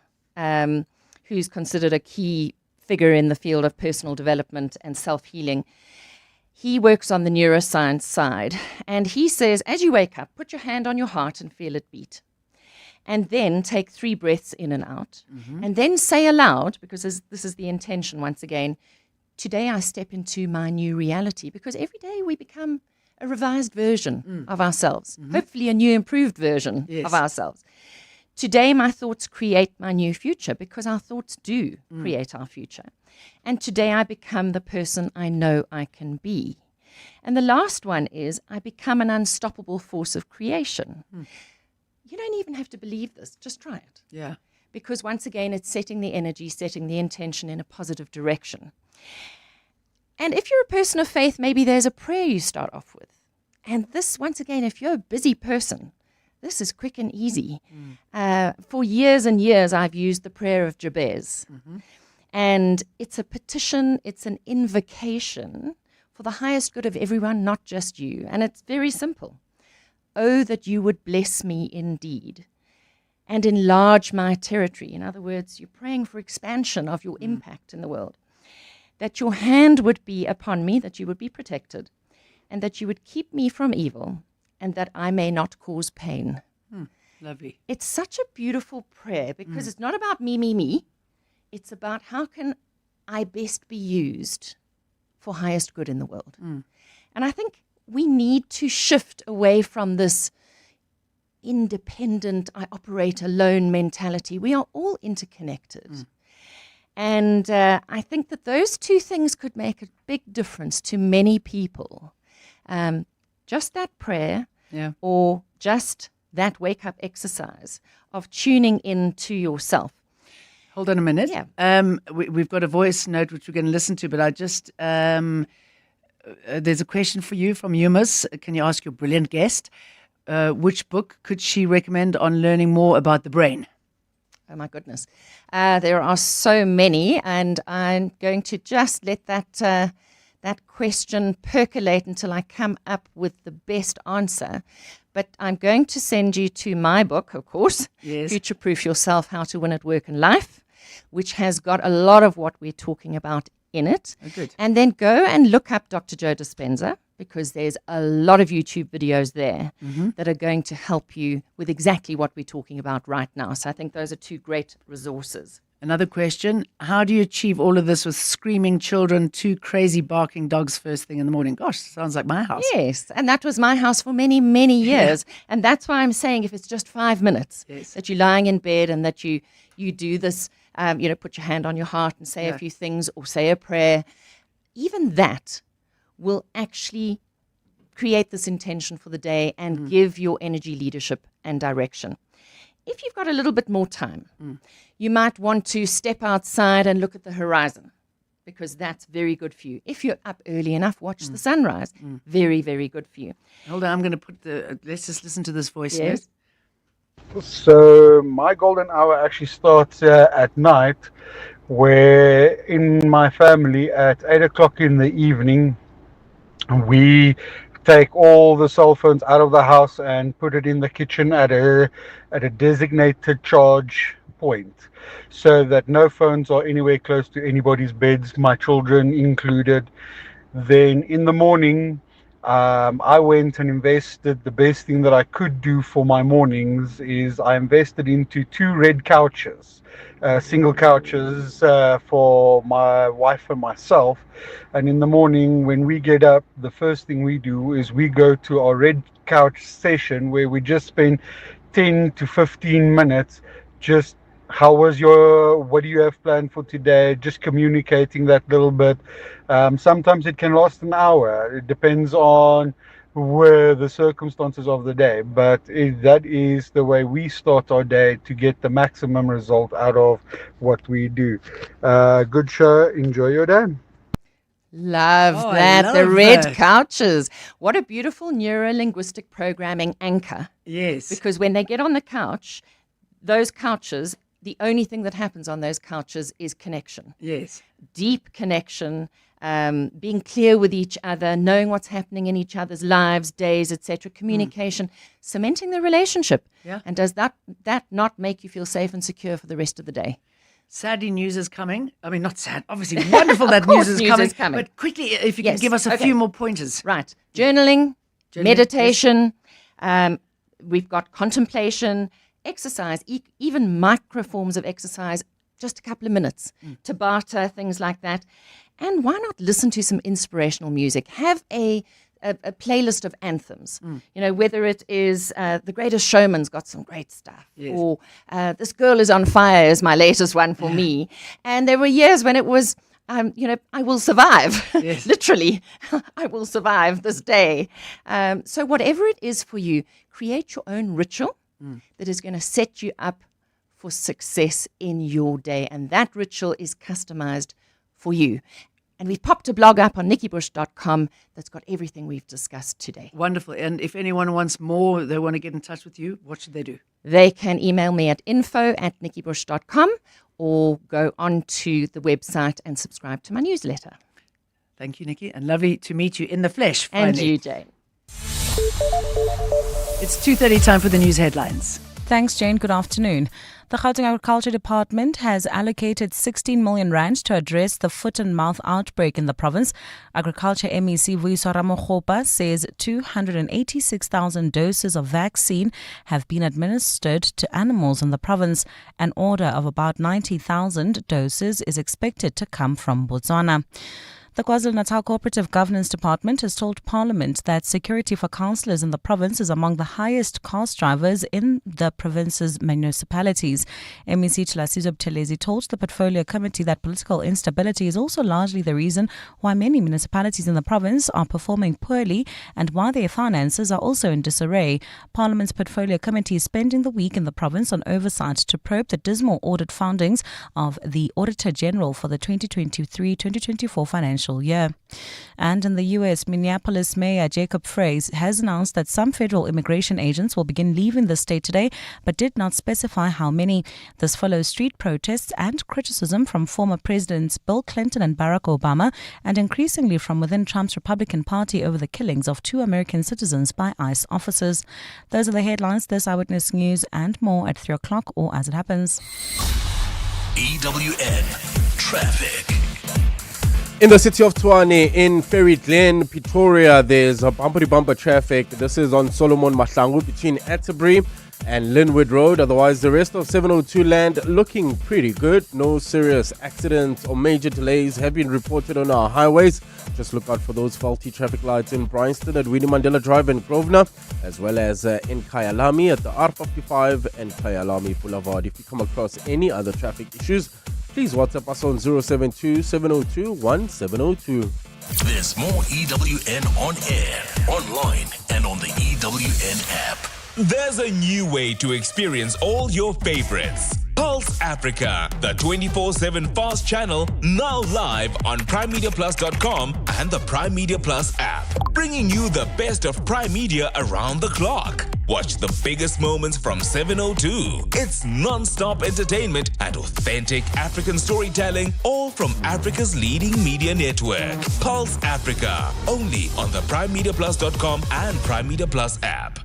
[SPEAKER 13] who's considered a key figure in the field of personal development and self-healing. He works on the neuroscience side, and he says, as you wake up, put your hand on your heart and feel it beat. And then take 3 breaths in and out. And then say aloud, because this is the intention once again, today I step into my new reality, because every day we become a revised version of ourselves, hopefully a new improved version of ourselves. Today my thoughts create my new future, because our thoughts do create our future. And today I become the person I know I can be. And the last one is I become an unstoppable force of creation. You don't even have to believe this. Just try it.
[SPEAKER 11] Yeah.
[SPEAKER 13] Because once again, it's setting the energy, setting the intention in a positive direction. And if you're a person of faith, maybe there's a prayer you start off with. And this, once again, if you're a busy person, this is quick and easy. For years and years, I've used the prayer of Jabez. And it's a petition, it's an invocation for the highest good of everyone, not just you. And it's very simple. Oh, that you would bless me indeed and enlarge my territory. In other words, you're praying for expansion of your impact in the world. That your hand would be upon me, that you would be protected, and that you would keep me from evil, and that I may not cause pain.
[SPEAKER 11] Lovely.
[SPEAKER 13] It's such a beautiful prayer, because it's not about me. It's about how can I best be used for highest good in the world. And I think we need to shift away from this independent, I operate alone mentality. We are all interconnected. And I think that those two things could make a big difference to many people. Just that prayer, or just that wake-up exercise of tuning into yourself.
[SPEAKER 11] Hold on a minute.
[SPEAKER 13] Yeah.
[SPEAKER 11] We've got a voice note which we're going to listen to, but I just... there's a question for you from Yumas. Can you ask your brilliant guest, which book could she recommend on learning more about the brain?
[SPEAKER 13] Oh, my goodness. There are so many, and I'm going to just let that question percolate until I come up with the best answer. But I'm going to send you to my book, of course, Future Proof Yourself, How to Win at Work and Life, which has got a lot of what we're talking about in it.
[SPEAKER 11] Oh, good.
[SPEAKER 13] And then go and look up Dr. Joe Dispenza, because there's a lot of YouTube videos there that are going to help you with exactly what we're talking about right now. So I think those are 2 great resources.
[SPEAKER 11] Another question, how do you achieve all of this with screaming children, 2 crazy barking dogs first thing in the morning? Gosh, sounds like my house.
[SPEAKER 13] Yes, and that was my house for many, many years. And that's why I'm saying if it's just 5 minutes that you're lying in bed and that you do this, put your hand on your heart and say a few things or say a prayer, even that will actually create this intention for the day and give your energy leadership and direction. If you've got a little bit more time, you might want to step outside and look at the horizon, because that's very good for you. If you're up early enough, watch the sunrise. Very, very good for you.
[SPEAKER 11] Hold on, I'm going to let's just listen to this voice.
[SPEAKER 13] Yes.
[SPEAKER 3] So my golden hour actually starts at night, where in my family at 8 o'clock in the evening, we take all the cell phones out of the house and put it in the kitchen at a designated charge point, so that no phones are anywhere close to anybody's beds, my children included. Then in the morning, I went and invested. The best thing that I could do for my mornings is I invested into 2 red couches, single couches for my wife and myself. And in the morning when we get up, the first thing we do is we go to our red couch session, where we just spend 10 to 15 minutes just what do you have planned for today, just communicating that little bit. Sometimes it can last an hour. It depends on where the circumstances of the day, but that is the way we start our day to get the maximum result out of what we do. Good show. Enjoy your day.
[SPEAKER 13] Love that. The red couches. What a beautiful neuro-linguistic programming anchor.
[SPEAKER 11] Yes.
[SPEAKER 13] Because when they get on the couch, those couches, the only thing that happens on those couches is connection.
[SPEAKER 11] Yes.
[SPEAKER 13] Deep connection, being clear with each other, knowing what's happening in each other's lives, days, etc. Communication, cementing the relationship.
[SPEAKER 11] Yeah.
[SPEAKER 13] And does that not make you feel safe and secure for the rest of the day?
[SPEAKER 11] Sadly, news is coming. I mean, not sad. Obviously, wonderful that news is coming. But quickly, if you can give us a few more pointers.
[SPEAKER 13] Right. Journaling, meditation. We've got contemplation, exercise, even micro forms of exercise, just a couple of minutes, Tabata, things like that. And why not listen to some inspirational music? Have a playlist of anthems, whether it is The Greatest Showman's got some great stuff,
[SPEAKER 11] Yes.
[SPEAKER 13] or This Girl Is on Fire is my latest one for me. And there were years when it was, I will survive,
[SPEAKER 11] Yes.
[SPEAKER 13] literally, I will survive this day. So whatever it is for you, create your own ritual that is going to set you up for success in your day. And that ritual is customized for you. And we've popped a blog up on nikkibush.com that's got everything we've discussed today.
[SPEAKER 11] Wonderful. And if anyone wants more, they want to get in touch with you, what should they do?
[SPEAKER 13] They can email me at info@nikkibush.com or go onto the website and subscribe to my newsletter.
[SPEAKER 11] Thank you, Nikki. And lovely to meet you in the flesh.
[SPEAKER 13] And
[SPEAKER 11] finally.
[SPEAKER 13] you, Jane.
[SPEAKER 11] It's 2:30 time for the news headlines.
[SPEAKER 1] Thanks, Jane. Good afternoon. The Gauteng Agriculture Department has allocated 16 million rand to address the foot and mouth outbreak in the province. Agriculture MEC Vuyiswa Ramokgopa says 286,000 doses of vaccine have been administered to animals in the province. An order of about 90,000 doses is expected to come from Botswana. The KwaZulu-Natal Cooperative Governance Department has told Parliament that security for councillors in the province is among the highest cost drivers in the province's municipalities. MEC Tshilasizo Buthelezi told the Portfolio Committee that political instability is also largely the reason why many municipalities in the province are performing poorly and why their finances are also in disarray. Parliament's Portfolio Committee is spending the week in the province on oversight to probe the dismal audit findings of the Auditor General for the 2023-2024 financial year. And in the U.S., Minneapolis Mayor Jacob Frey has announced that some federal immigration agents will begin leaving the state today, but did not specify how many. This follows street protests and criticism from former Presidents Bill Clinton and Barack Obama, and increasingly from within Trump's Republican Party over the killings of 2 American citizens by ICE officers. Those are the headlines. This Eyewitness News and more at 3 o'clock or as it happens.
[SPEAKER 9] EWN Traffic.
[SPEAKER 12] In the city of Tshwane, in Ferry Glen, Pretoria, there's a bumper-to-bumper traffic. This is on Solomon Mahlangu between Atterbury and Linwood Road. Otherwise, the rest of 702 land looking pretty good. No serious accidents or major delays have been reported on our highways. Just look out for those faulty traffic lights in Bryanston at Winnie Mandela Drive and Grosvenor, as well as in Kyalami at the R55 and Kyalami Boulevard. If you come across any other traffic issues, please WhatsApp us on 072-702-1702.
[SPEAKER 9] There's more EWN on air, online, and on the EWN app.
[SPEAKER 6] There's a new way to experience all your favorites. Pulse Africa, the 24/7 fast channel, now live on PrimeMediaPlus.com and the Prime Media Plus app, bringing you the best of Prime Media around the clock. Watch the biggest moments from 702. It's non-stop entertainment and authentic African storytelling, all from Africa's leading media network. Pulse Africa, only on the PrimeMediaPlus.com and Prime Media Plus app.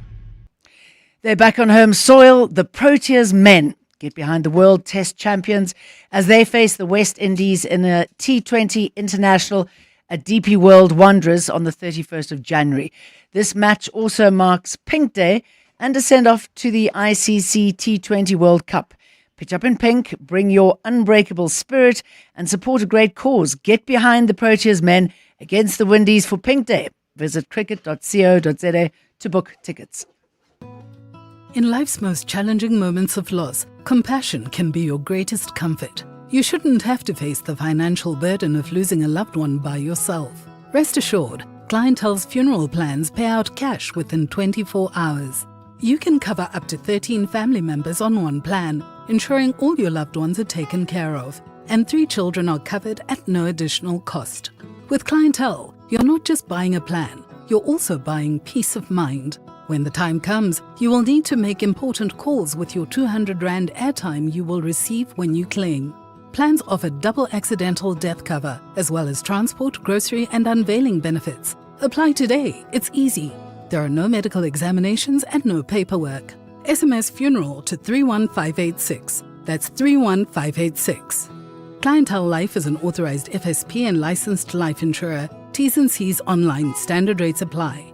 [SPEAKER 11] They're back on home soil. The Proteas men get behind the World Test champions as they face the West Indies in a T20 International at DP World Wanderers on the 31st of January. This match also marks Pink Day and a send-off to the ICC T20 World Cup. Pitch up in pink, bring your unbreakable spirit and support a great cause. Get behind the Proteas men against the Windies for Pink Day. Visit cricket.co.za to book tickets.
[SPEAKER 7] In life's most challenging moments of loss, compassion can be your greatest comfort. You shouldn't have to face the financial burden of losing a loved one by yourself. Rest assured, Clientele's funeral plans pay out cash within 24 hours. You can cover up to 13 family members on one plan, ensuring all your loved ones are taken care of, and 3 children are covered at no additional cost. With Clientele, you're not just buying a plan, you're also buying peace of mind. When the time comes, you will need to make important calls with your 200 Rand airtime you will receive when you claim. Plans offer double accidental death cover, as well as transport, grocery and unveiling benefits. Apply today, it's easy. There are no medical examinations and no paperwork. SMS funeral to 31586. That's 31586. Clientele Life is an authorized FSP and licensed life insurer. T's and C's online. Standard rates apply.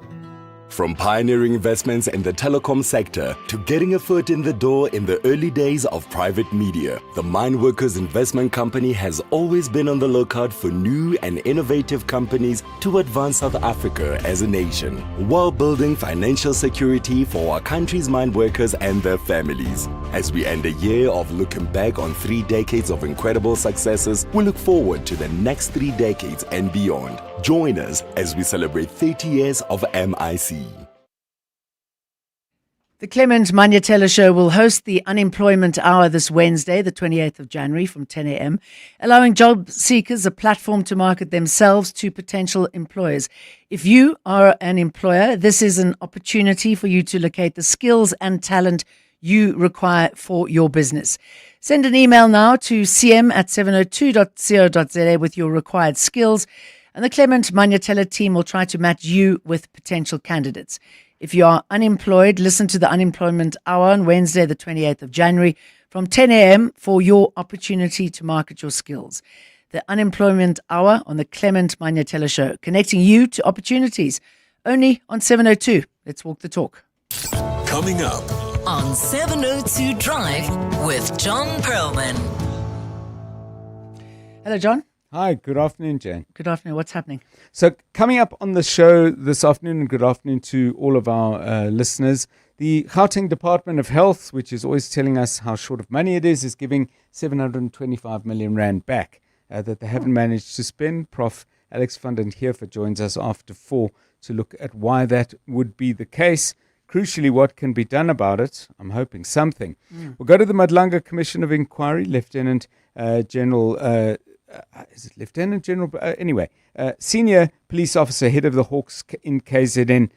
[SPEAKER 5] From pioneering investments in the telecom sector to getting a foot in the door in the early days of private media, the Mine Workers Investment Company has always been on the lookout for new and innovative companies to advance South Africa as a nation, while building financial security for our country's mine workers and their families. As we end a year of looking back on 3 decades of incredible successes, we look forward to the next 3 decades and beyond. Join us as we celebrate 30 years of MIC.
[SPEAKER 11] The Clement Manyatela Show will host the Unemployment Hour this Wednesday, the 28th of January from 10 a.m., allowing job seekers a platform to market themselves to potential employers. If you are an employer, this is an opportunity for you to locate the skills and talent you require for your business. Send an email now to cm@702.co.za with your required skills, and the Clement Manyatela team will try to match you with potential candidates. If you are unemployed, listen to the Unemployment Hour on Wednesday, the 28th of January from 10 a.m. for your opportunity to market your skills. The Unemployment Hour on the Clement Manyatela Show, connecting you to opportunities, only on 702. Let's walk the talk.
[SPEAKER 10] Coming up on 702 Drive with John Perlman.
[SPEAKER 11] Hello, John.
[SPEAKER 15] Hi, good afternoon, Jane.
[SPEAKER 11] Good afternoon. What's happening?
[SPEAKER 15] So, coming up on the show this afternoon, and good afternoon to all of our listeners, the Gauteng Department of Health, which is always telling us how short of money it is giving 725 million rand back that they haven't managed to spend. Prof. Alex van den Heever joins us after 4 to look at why that would be the case. Crucially, what can be done about it? I'm hoping something. We'll go to the Madlanga Commission of Inquiry, Lieutenant General... is it Lieutenant General? Senior police officer, head of the Hawks in KZN,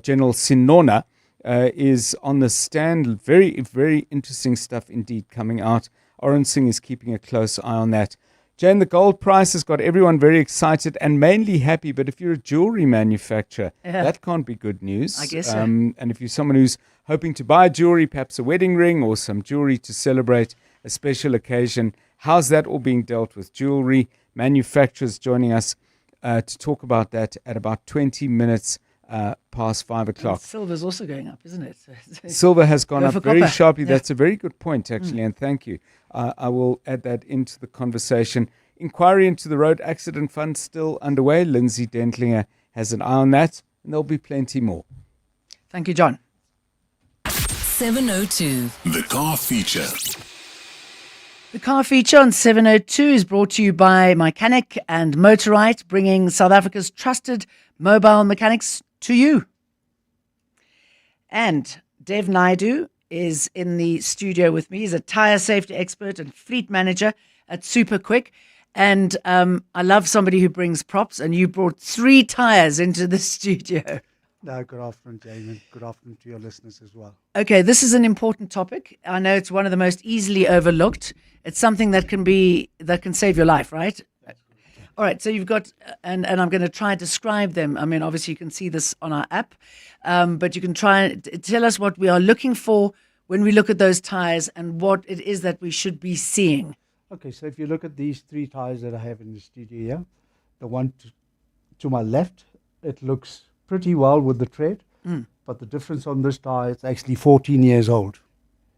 [SPEAKER 15] General Sinona, is on the stand. Very, very interesting stuff indeed coming out. Oren Singh is keeping a close eye on that. Jane, the gold price has got everyone very excited and mainly happy, but if you're a jewelry manufacturer, that can't be good news.
[SPEAKER 11] I guess so.
[SPEAKER 15] And if you're someone who's hoping to buy jewelry, perhaps a wedding ring or some jewelry to celebrate a special occasion, how's that all being dealt with? Jewelry manufacturers joining us to talk about that at about 20 minutes past 5 o'clock.
[SPEAKER 11] Silver's also going up, isn't it?
[SPEAKER 15] Silver has gone up very
[SPEAKER 11] copper.
[SPEAKER 15] sharply.
[SPEAKER 11] Yeah.
[SPEAKER 15] That's a very good point, actually, and thank you. I will add that into the conversation. Inquiry into the road accident fund still underway. Lindsay Dentlinger has an eye on that, and there'll be plenty more.
[SPEAKER 11] Thank you, John.
[SPEAKER 10] 702.
[SPEAKER 9] The car feature.
[SPEAKER 11] The car feature on 702 is brought to you by Mechanic and Motorite, bringing South Africa's trusted mobile mechanics to you. And Dev Naidu is in the studio with me. He's a tyre safety expert and fleet manager at Super Quick. And I love somebody who brings props, and you brought 3 tyres into the studio.
[SPEAKER 16] No, good afternoon, Jamie. Good afternoon to your listeners as well.
[SPEAKER 11] Okay, this is an important topic. I know it's one of the most easily overlooked. It's something that can save your life, right? All right, so you've got, and I'm going to try and describe them. I mean, obviously you can see this on our app, but you can try and tell us what we are looking for when we look at those tires and what it is that we should be seeing.
[SPEAKER 16] Okay, so if you look at these 3 tires that I have in the studio here, the one to my left, it looks pretty well with the tread, but the difference on this tire, it's actually 14 years old.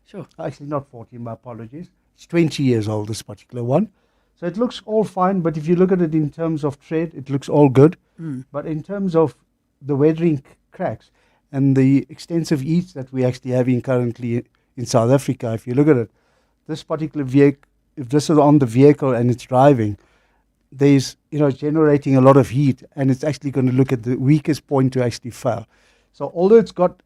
[SPEAKER 11] Sure.
[SPEAKER 16] Actually, not 14, my apologies. It's 20 years old, this particular one. So it looks all fine, but if you look at it in terms of tread, it looks all good. But in terms of the weathering cracks and the extensive heats that we actually having currently in South Africa, if you look at it, this particular vehicle, if this is on the vehicle and it's driving, there's, generating a lot of heat, and it's actually going to look at the weakest point to actually fail. So although it's got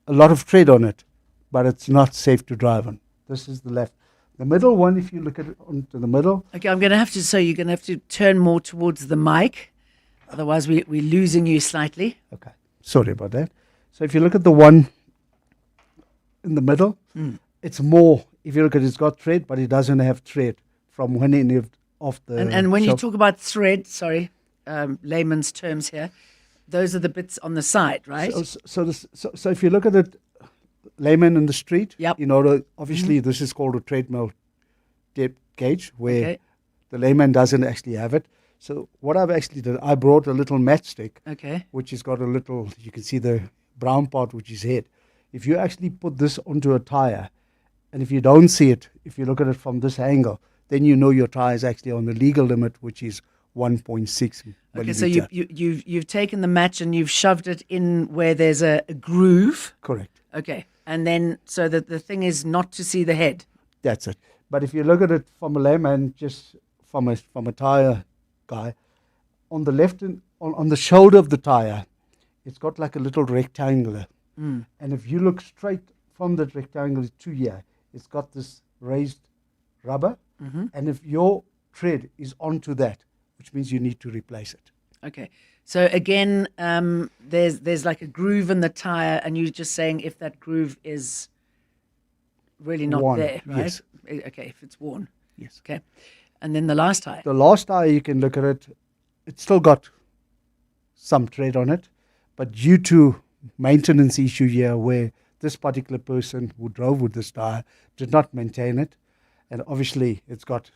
[SPEAKER 16] a lot of tread on it, but it's not safe to drive on. This is the left. The middle one, if you look at it onto the middle.
[SPEAKER 11] Okay, I'm going to have to, so you're going to have to turn more towards the mic. Otherwise, we're losing you slightly.
[SPEAKER 16] Okay, sorry about that. So if you look at the one in the middle, it's more, if you look at it, it's got tread, but it doesn't have tread from one end of the
[SPEAKER 11] And when you
[SPEAKER 16] shop.
[SPEAKER 11] talk about thread, layman's terms here, those are the bits on the side, right?
[SPEAKER 16] So if you look at it, layman in the street, obviously this is called a treadmill depth gauge, where the layman doesn't actually have it. So what I've actually done, I brought a little matchstick,
[SPEAKER 11] Okay.
[SPEAKER 16] which has got a little, you can see the brown part, which is head. If you actually put this onto a tire, and if you don't see it, if you look at it from this angle, then you know your tire is actually on the legal limit, which is 1.6
[SPEAKER 11] Okay,
[SPEAKER 16] millimeter.
[SPEAKER 11] so you've taken the match and you've shoved it in where there's a groove.
[SPEAKER 16] Correct.
[SPEAKER 11] Okay, and then so that the thing is not to see the head.
[SPEAKER 16] That's it. But if you look at it from a layman, just from a tire guy, on the left and on the shoulder of the tire, it's got like a little rectangular.
[SPEAKER 11] Mm.
[SPEAKER 16] And if you look straight from that rectangle to here, it's got this raised rubber.
[SPEAKER 11] Mhm.
[SPEAKER 16] And if your tread is onto that, which means you need to replace it.
[SPEAKER 11] Okay, so again, there's like a groove in the tire, and you're just saying if that groove is really not
[SPEAKER 16] Worn,
[SPEAKER 11] there, right?
[SPEAKER 16] yes.
[SPEAKER 11] Okay, if it's worn.
[SPEAKER 16] Yes.
[SPEAKER 11] Okay, and then the last tire.
[SPEAKER 16] The last tire, you can look at it, it's still got some tread on it, but due to maintenance issue here where this particular person who drove with this tire did not maintain it, and obviously it's got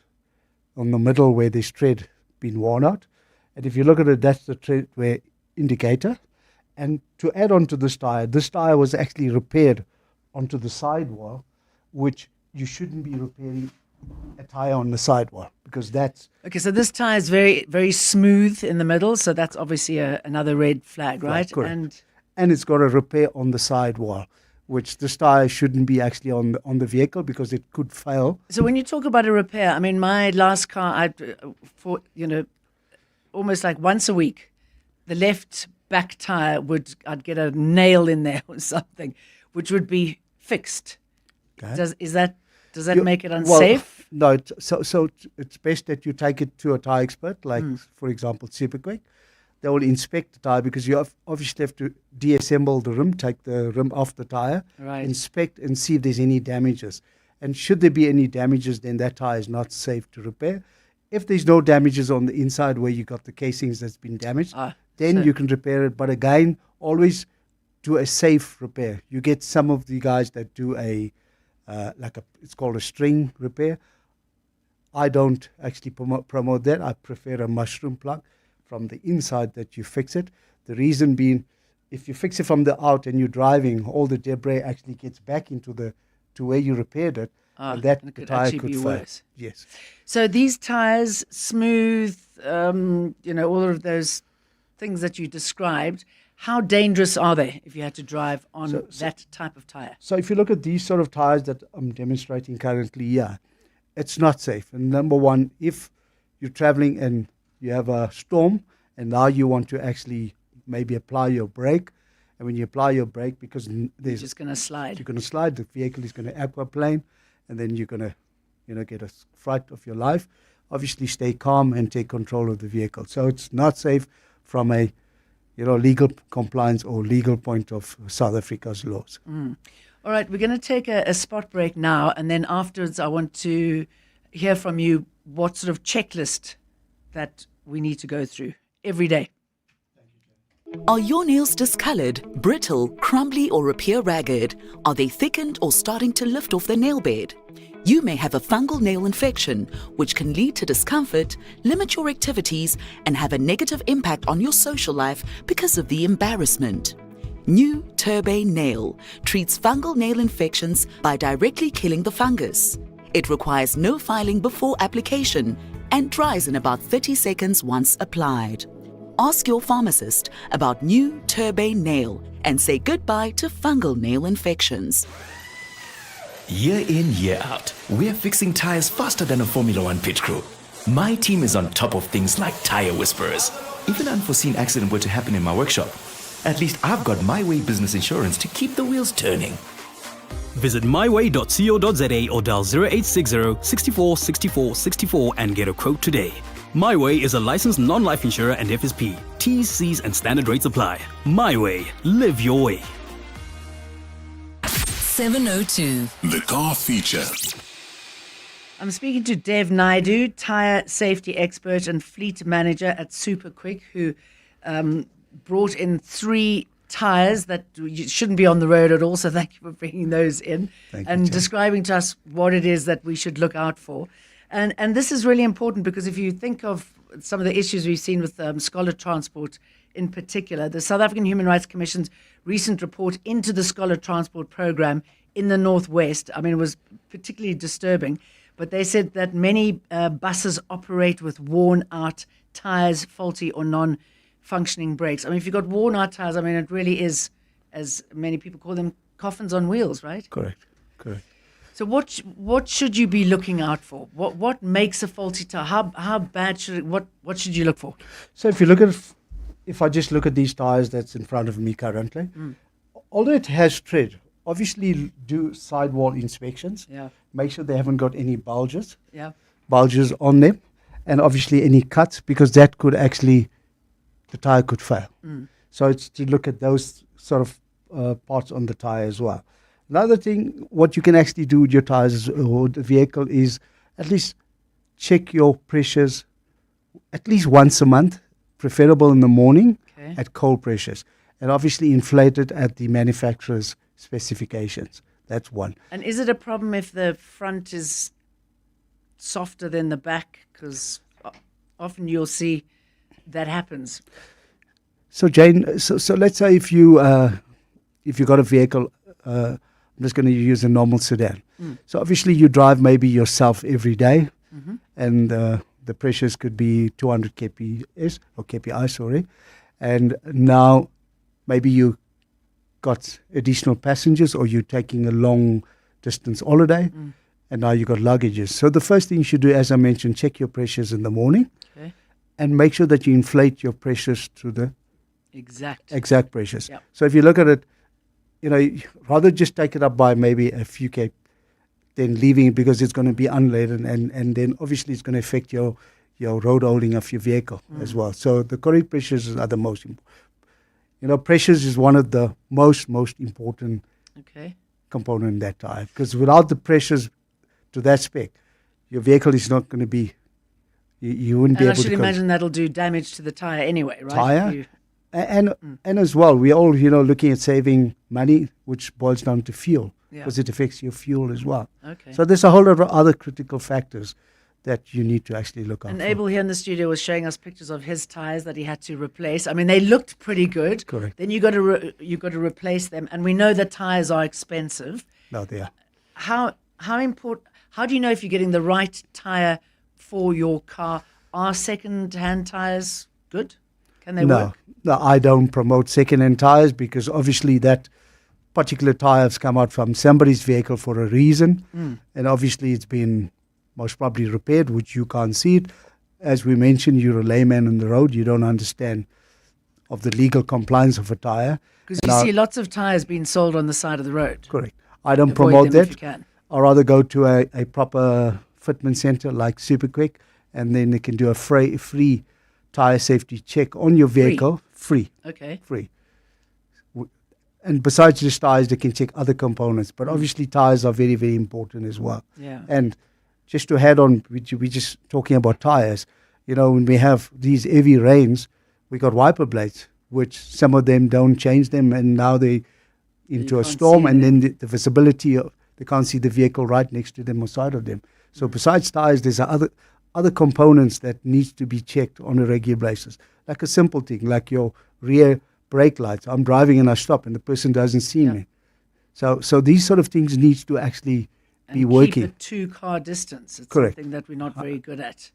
[SPEAKER 16] on the middle where this tread been worn out, and if you look at it, that's the tread wear indicator. And to add on to this tire was actually repaired onto the sidewall, which you shouldn't be repairing a tire on the sidewall because that's
[SPEAKER 11] Okay, so this tire is very, very smooth in the middle, so that's obviously another red flag, right?
[SPEAKER 16] correct. And it's got a repair on the sidewall, which this tire shouldn't be actually on the vehicle because it could fail.
[SPEAKER 11] So when you talk about a repair, I mean, my last car, almost like once a week, the left back tire I'd get a nail in there or something, which would be fixed.
[SPEAKER 16] Okay.
[SPEAKER 11] Does that make it unsafe?
[SPEAKER 16] Well, no, so it's best that you take it to a tire expert, like for example, Superquick. They will inspect the tire because you obviously have to deassemble the rim, take the rim off the tire,
[SPEAKER 11] Right.
[SPEAKER 16] inspect and see if there's any damages. And should there be any damages, then that tire is not safe to repair. If there's no damages on the inside where you got the casings that's been damaged, then
[SPEAKER 11] so-
[SPEAKER 16] you can repair it. But again, always do a safe repair. You get some of the guys that do it's called a string repair. I don't actually promote that. I prefer a mushroom plug from the inside that you fix it. The reason being, if you fix it from the out and you're driving, all the debris actually gets back to where you repaired it, and that
[SPEAKER 11] it could
[SPEAKER 16] tire
[SPEAKER 11] actually
[SPEAKER 16] could
[SPEAKER 11] be
[SPEAKER 16] fail.
[SPEAKER 11] worse.
[SPEAKER 16] Yes.
[SPEAKER 11] So these tires, smooth, all of those things that you described, how dangerous are they if you had to drive on that type of tire?
[SPEAKER 16] So if you look at these sort of tires that I'm demonstrating currently here, it's not safe. And number one, if you're traveling and you have a storm and now you want to actually maybe apply your brake, and when you apply your brake, because
[SPEAKER 11] You're just going to slide.
[SPEAKER 16] you're going to slide, the vehicle is going to aquaplane, and then you're going to get a fright of your life. Obviously stay calm and take control of the vehicle. So it's not safe from a legal compliance or legal point of South Africa's laws.
[SPEAKER 11] Mm. All right, we're going to take a spot break now, and then afterwards I want to hear from you what sort of checklist that we need to go through every day.
[SPEAKER 4] Are your nails discolored, brittle, crumbly, or appear ragged? Are they thickened or starting to lift off the nail bed? You may have a fungal nail infection, which can lead to discomfort, limit your activities, and have a negative impact on your social life because of the embarrassment. New Turbane Nail treats fungal nail infections by directly killing the fungus. It requires no filing before application and dries in about 30 seconds once applied. Ask your pharmacist about New Turbane Nail and say goodbye to fungal nail infections.
[SPEAKER 19] Year in, year out, we're fixing tires faster than a Formula One pit crew. My team is on top of things like tire whisperers. If an unforeseen accident were to happen in my workshop, at least I've got My Way business insurance to keep the wheels turning.
[SPEAKER 20] Visit myway.co.za or dial 0860 64 64 64 and get a quote today. My Way is a licensed non-life insurer and FSP. T's, C's and standard rates apply. My Way. Live your way.
[SPEAKER 10] 702.
[SPEAKER 9] The car feature.
[SPEAKER 11] I'm speaking to Dev Naidu, tyre safety expert and fleet manager at Superquick, who brought in 3 tyres that shouldn't be on the road at all. So thank you for bringing those in and describing to us what it is that we should look out for. And this is really important because if you think of some of the issues we've seen with scholar transport in particular. The South African Human Rights Commission's recent report into the scholar transport program in the Northwest, I mean, it was particularly disturbing, but they said that many buses operate with worn-out tires, faulty or non-functioning brakes. I mean, if you've got worn-out tires, I mean, it really is, as many people call them, coffins on wheels, right?
[SPEAKER 16] Correct.
[SPEAKER 11] So what should you be looking out for? What makes a faulty tire? How bad should it, what should you look for?
[SPEAKER 16] So if you look at, if I just look at these tires that's in front of me currently, although it has tread, obviously do sidewall inspections.
[SPEAKER 11] Yeah.
[SPEAKER 16] Make sure they haven't got any bulges
[SPEAKER 11] Yeah.
[SPEAKER 16] on them, and obviously any cuts, because that could actually, the tire could fail. So it's to look at those sort of parts on the tire as well. Another thing, what you can actually do with your tires or the vehicle is at least check your pressures at least once a month, preferable in the morning at cold pressures, and obviously inflate it at the manufacturer's specifications. That's one.
[SPEAKER 11] And is it a problem if the front is softer than the back? Because often you'll see that happens.
[SPEAKER 16] So Jane, so let's say if you got a vehicle, I'm just going to use a normal sedan. So obviously you drive maybe yourself every day, and the pressures could be 200 kps or kpi, sorry. And now maybe you got additional passengers, or you're taking a long distance holiday, and now you got luggages. So the first thing you should do, as I mentioned, check your pressures in the morning, and make sure that you inflate your pressures to the exact pressures.
[SPEAKER 11] Yep.
[SPEAKER 16] So if you look at it, rather just take it up by maybe a few K than leaving it, because it's going to be unladen, and then obviously it's going to affect your road holding of your vehicle as well. So the correct pressures are the most important. Pressures is one of the most important component in that tire, because without the pressures to that spec, your vehicle is not going to be, you wouldn't be able to.
[SPEAKER 11] And I should imagine that'll do damage to the tire anyway, right?
[SPEAKER 16] Tire. And as well, we're all looking at saving money, which boils down to fuel, because it affects your fuel as well.
[SPEAKER 11] Okay.
[SPEAKER 16] So there's a whole lot of other critical factors that you need to actually look out
[SPEAKER 11] And
[SPEAKER 16] for.
[SPEAKER 11] Abel here in the studio was showing us pictures of his tires that he had to replace. I mean, they looked pretty good.
[SPEAKER 16] Correct.
[SPEAKER 11] Then you got to replace them, and we know that tires are expensive.
[SPEAKER 16] No, they are.
[SPEAKER 11] How important? How do you know if you're getting the right tire for your car? Are second-hand tires good? Can they work?
[SPEAKER 16] No, I don't promote second-hand tires, because obviously that particular tire has come out from somebody's vehicle for a reason, and obviously it's been most probably repaired, which you can't see it. As we mentioned, you're a layman on the road. You don't understand of the legal compliance of a tire.
[SPEAKER 11] Because you see lots of tires being sold on the side of the road.
[SPEAKER 16] Correct. I don't
[SPEAKER 11] Avoid
[SPEAKER 16] promote
[SPEAKER 11] them if
[SPEAKER 16] that.
[SPEAKER 11] you can.
[SPEAKER 16] I'd rather go to a proper fitment center like Super Quick, and then they can do a free tire safety check on your vehicle. Free.
[SPEAKER 11] Okay.
[SPEAKER 16] Free. And besides just tires, they can check other components. But obviously tires are very, very important as well.
[SPEAKER 11] Yeah.
[SPEAKER 16] And just to add on, we're just talking about tires. When we have these heavy rains, we got wiper blades, which some of them don't change them, and now they into a storm, and then the visibility of, they can't see the vehicle right next to them or side of them. So besides tires, there's other components that needs to be checked on a regular basis. Like a simple thing, like your rear brake lights. I'm driving and I stop, and the person doesn't see me. So these sort of things needs to actually be working.
[SPEAKER 11] Keep a 2-car distance. It's
[SPEAKER 16] Correct.
[SPEAKER 11] something that we're not very good at.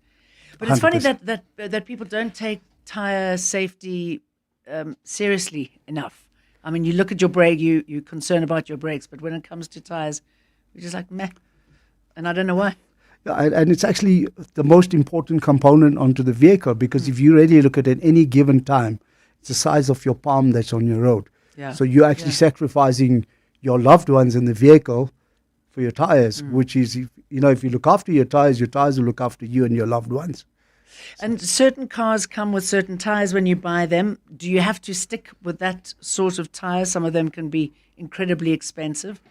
[SPEAKER 11] But it's funny that people don't take tire safety seriously enough. I mean, you look at your brake, you're concerned about your brakes, but when it comes to tires, you're just like, meh. And I don't know why.
[SPEAKER 16] And it's actually the most important component onto the vehicle, because if you really look at it any given time, it's the size of your palm that's on your road.
[SPEAKER 11] Yeah.
[SPEAKER 16] So you're actually sacrificing your loved ones in the vehicle for your tires, which is, if you look after your tires will look after you and your loved ones.
[SPEAKER 11] And certain cars come with certain tires when you buy them. Do you have to stick with that sort of tire? Some of them can be incredibly expensive.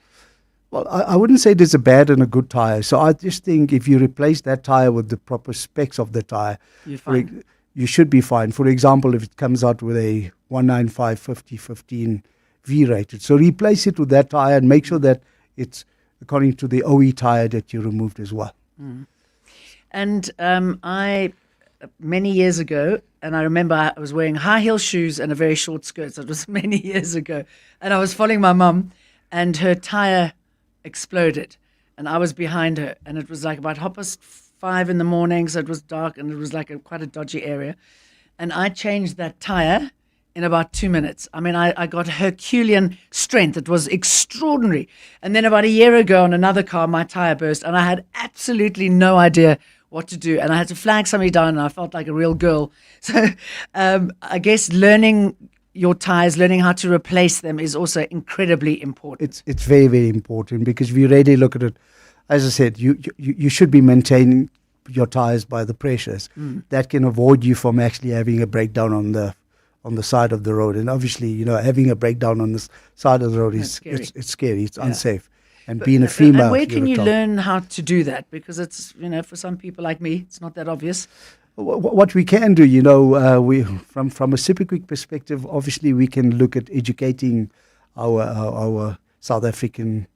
[SPEAKER 16] Well, I wouldn't say there's a bad and a good tire. So I just think if you replace that tire with the proper specs of the tire,
[SPEAKER 11] You're fine.
[SPEAKER 16] You should be fine. For example, if it comes out with a 195/50/15 V-rated, so replace it with that tire and make sure that it's according to the OE tire that you removed as well.
[SPEAKER 11] And I many years ago, and I remember I was wearing high heel shoes and a very short skirt. So it was many years ago, and I was following my mum, and her tire exploded, and I was behind her, and it was like about 5:30 in the morning, so it was dark, and it was like quite a dodgy area, and I changed that tire in about 2 minutes. I mean, I got Herculean strength. It was extraordinary. And then about a year ago on another car, my tire burst, and I had absolutely no idea what to do. And I had to flag somebody down, and I felt like a real girl. So I guess learning your tires, learning how to replace them is also incredibly important.
[SPEAKER 16] It's very, very important, because if you really look at it, as I said, you should be maintaining your tires by the pressures. That can avoid you from actually having a breakdown on the side of the road. And obviously, having a breakdown on the side of the road is
[SPEAKER 11] scary.
[SPEAKER 16] It's scary. It's unsafe. And
[SPEAKER 11] But-
[SPEAKER 16] being a female,
[SPEAKER 11] and where can you
[SPEAKER 16] you're
[SPEAKER 11] learn how to do that? Because it's, for some people like me, it's not that obvious.
[SPEAKER 16] what we can do, we from a Super Quick perspective, obviously we can look at educating our South African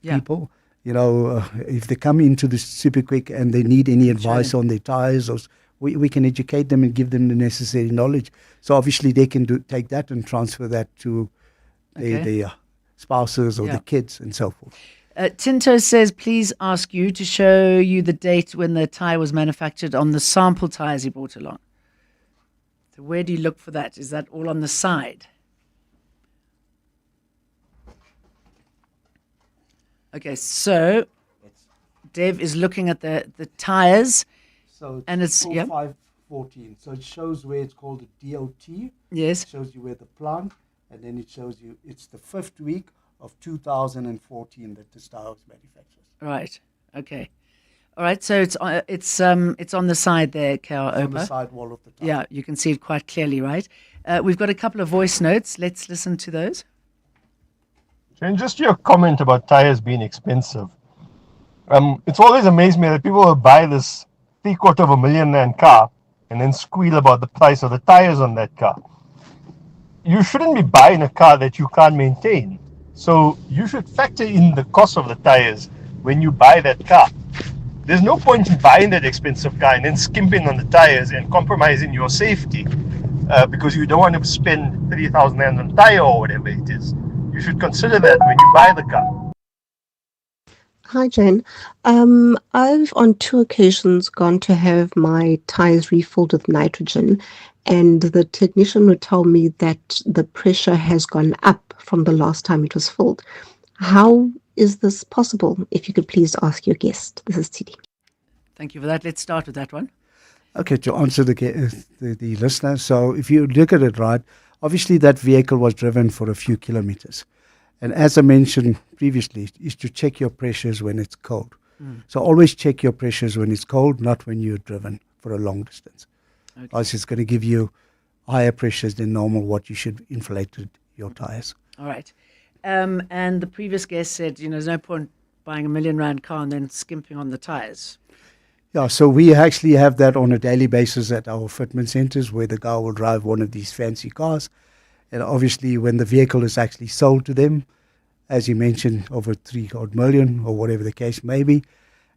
[SPEAKER 16] people. If they come into the Super Quick and they need any advice on their tires, or we can educate them and give them the necessary knowledge. So obviously they can take that and transfer that to their spouses or the kids and so forth.
[SPEAKER 11] Tinto says, please ask you to show you the date when the tyre was manufactured on the sample tyres he brought along. So where do you look for that? Is that all on the side? Okay, so Dev is looking at the tyres.
[SPEAKER 16] So
[SPEAKER 11] and it's
[SPEAKER 16] 514. So it shows where it's called a DOT.
[SPEAKER 11] Yes.
[SPEAKER 16] It shows you where the plant, and then it shows you it's the 5th week of 2014 that this tire was manufactured.
[SPEAKER 11] Right. Okay. All right. So it's on the side there, Carol
[SPEAKER 16] It's on the
[SPEAKER 11] Opa.
[SPEAKER 16] side wall of the tire.
[SPEAKER 11] Yeah, you can see it quite clearly, right? We've got a couple of voice notes. Let's listen to those.
[SPEAKER 21] And just your comment about tires being expensive. It's always amazed me that people will buy this $750,000 car and then squeal about the price of the tires on that car. You shouldn't be buying a car that you can't maintain. So you should factor in the cost of the tires when you buy that car. There's no point in buying that expensive car and then skimping on the tires and compromising your safety because you don't want to spend 30,000 rand on tire or whatever it is. You should consider that when you buy the car.
[SPEAKER 22] Hi, Jane. I've on 2 occasions gone to have my tires refilled with nitrogen, and the technician would tell me that the pressure has gone up from the last time it was filled. How is this possible? If you could please ask your guest. This is Tidi.
[SPEAKER 11] Thank you for that. Let's start with that one.
[SPEAKER 16] Okay, to answer the listener, so if you look at it right, obviously that vehicle was driven for a few kilometers. And as I mentioned previously, is to check your pressures when it's cold. So always check your pressures when it's cold, not when you're driven for a long distance.
[SPEAKER 11] Okay.
[SPEAKER 16] Else it's going to give you higher pressures than normal, what you should inflate your tires.
[SPEAKER 11] All right. And the previous guest said, there's no point buying a R1 million car and then skimping on the tires.
[SPEAKER 16] Yeah, so we actually have that on a daily basis at our fitment centers, where the guy will drive one of these fancy cars. And obviously when the vehicle is actually sold to them, as you mentioned, over 3 odd million or whatever the case may be.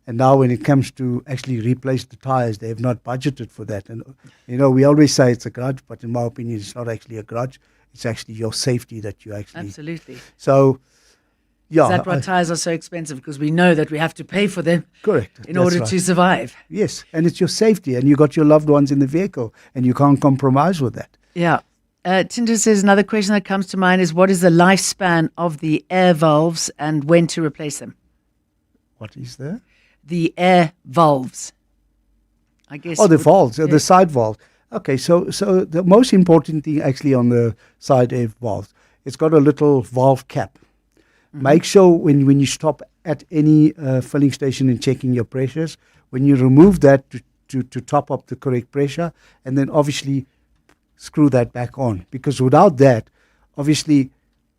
[SPEAKER 16] And now when it comes to actually replace the tires, they have not budgeted for that. And, we always say it's a grudge, but in my opinion, it's not actually a grudge. It's actually your safety that you actually...
[SPEAKER 11] Absolutely.
[SPEAKER 16] So, yeah.
[SPEAKER 11] Is that why tires are so expensive? Because we know that we have to pay for them.
[SPEAKER 16] Correct.
[SPEAKER 11] In order to survive.
[SPEAKER 16] Yes, and it's your safety, and you got your loved ones in the vehicle, and you can't compromise with that.
[SPEAKER 11] Yeah. Tinder says another question that comes to mind is, what is the lifespan of the air valves and when to replace them?
[SPEAKER 16] What is there?
[SPEAKER 11] The air valves. I guess.
[SPEAKER 16] Oh, the valves, the side valves. Okay, so the most important thing actually on the side air valves, it's got a little valve cap. Mm-hmm. Make sure when you stop at any filling station and checking your pressures, when you remove that to top up the correct pressure, and then obviously screw that back on, because without that, obviously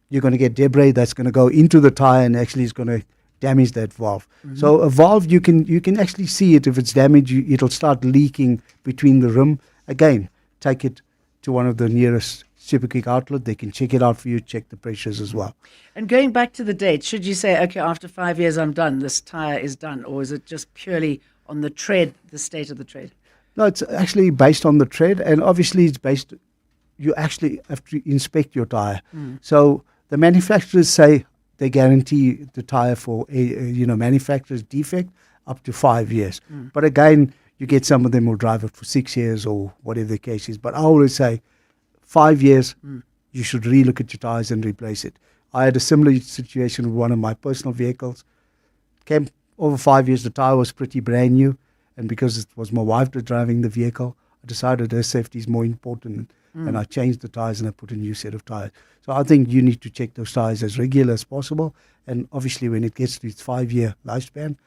[SPEAKER 16] you're going to get debris that's going to go into the tire and actually is going to damage that valve. Mm-hmm. So a valve, you can actually see it if it's damaged. It'll start leaking between the rim. Again, take it to one of the nearest Super Quick outlet. They can check it out for you, check the pressures as well.
[SPEAKER 11] And going back to the date, should you say, okay, after 5 years I'm done, this tire is done, or is it just purely on the tread, the state of the tread?
[SPEAKER 16] No, it's actually based on the tread, and obviously it's based. You actually have to inspect your tire. So the manufacturers say they guarantee the tire for a manufacturer's defect up to 5 years. But again, you get some of them will drive it for 6 years or whatever the case is. But I always say 5 years, you should relook at your tires and replace it. I had a similar situation with one of my personal vehicles. Came over 5 years, the tire was pretty brand new. And because it was my wife that driving the vehicle, I decided her safety is more important. And I changed the tires and I put a new set of tires. So I think you need to check those tires as regular as possible. And obviously when it gets to its 5-year lifespan,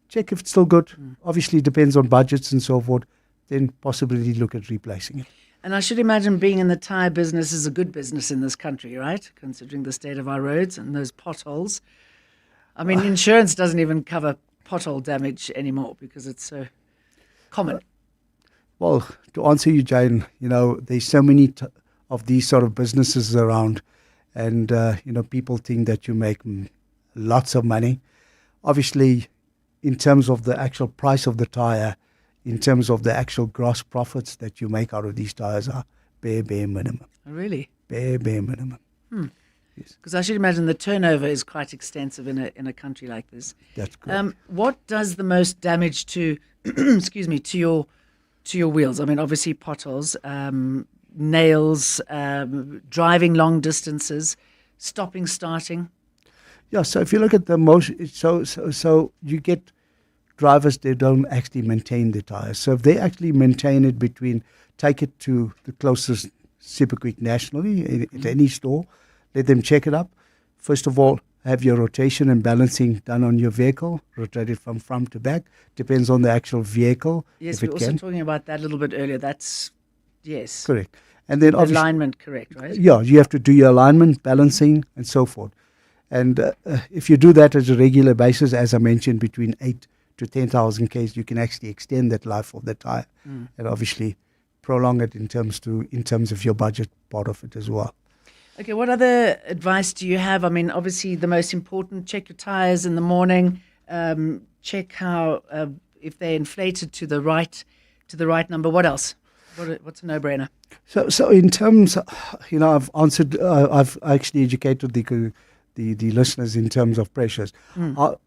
[SPEAKER 16] check if it's still good. Obviously it depends on budgets and so forth. Then possibly look at replacing it.
[SPEAKER 11] And I should imagine being in the tyre business is a good business in this country, right? Considering the state of our roads and those potholes. I mean, insurance doesn't even cover pothole damage anymore because it's so common.
[SPEAKER 16] Well, to answer you, Jane, there's so many of these sort of businesses around, and people think that you make lots of money. Obviously, in terms of the actual price of the tire, in terms of the actual gross profits that you make out of these tires are bare minimum.
[SPEAKER 11] Oh, really?
[SPEAKER 16] Bare minimum. Yes.
[SPEAKER 11] Because I should imagine the turnover is quite extensive in a country like this.
[SPEAKER 16] That's correct.
[SPEAKER 11] What does the most damage to, excuse me, to your wheels? I mean, obviously potholes, nails, driving long distances, stopping, starting.
[SPEAKER 16] Yeah. So if you look at the most, so you get drivers, they don't actually maintain the tires. So if they actually maintain it take it to the closest Super Quick nationally at any store. Let them check it up. First of all, have your rotation and balancing done on your vehicle. Rotate it from front to back. Depends on the actual vehicle.
[SPEAKER 11] Yes, we were also talking about that a little bit earlier. Yes.
[SPEAKER 16] Correct. And then obviously,
[SPEAKER 11] alignment, correct, right?
[SPEAKER 16] Yeah, you have to do your alignment, balancing, and so forth. And if you do that as a regular basis, as I mentioned, between 8 to 10,000 Ks, you can actually extend that life of the tire, and obviously prolong it in terms of your budget part of it as well.
[SPEAKER 11] Okay, what other advice do you have? I mean, obviously the most important, check your tires in the morning, check how, if they're inflated to the right number. What else? What's a no-brainer?
[SPEAKER 16] So in terms, I've answered, I've actually educated the listeners in terms of pressures.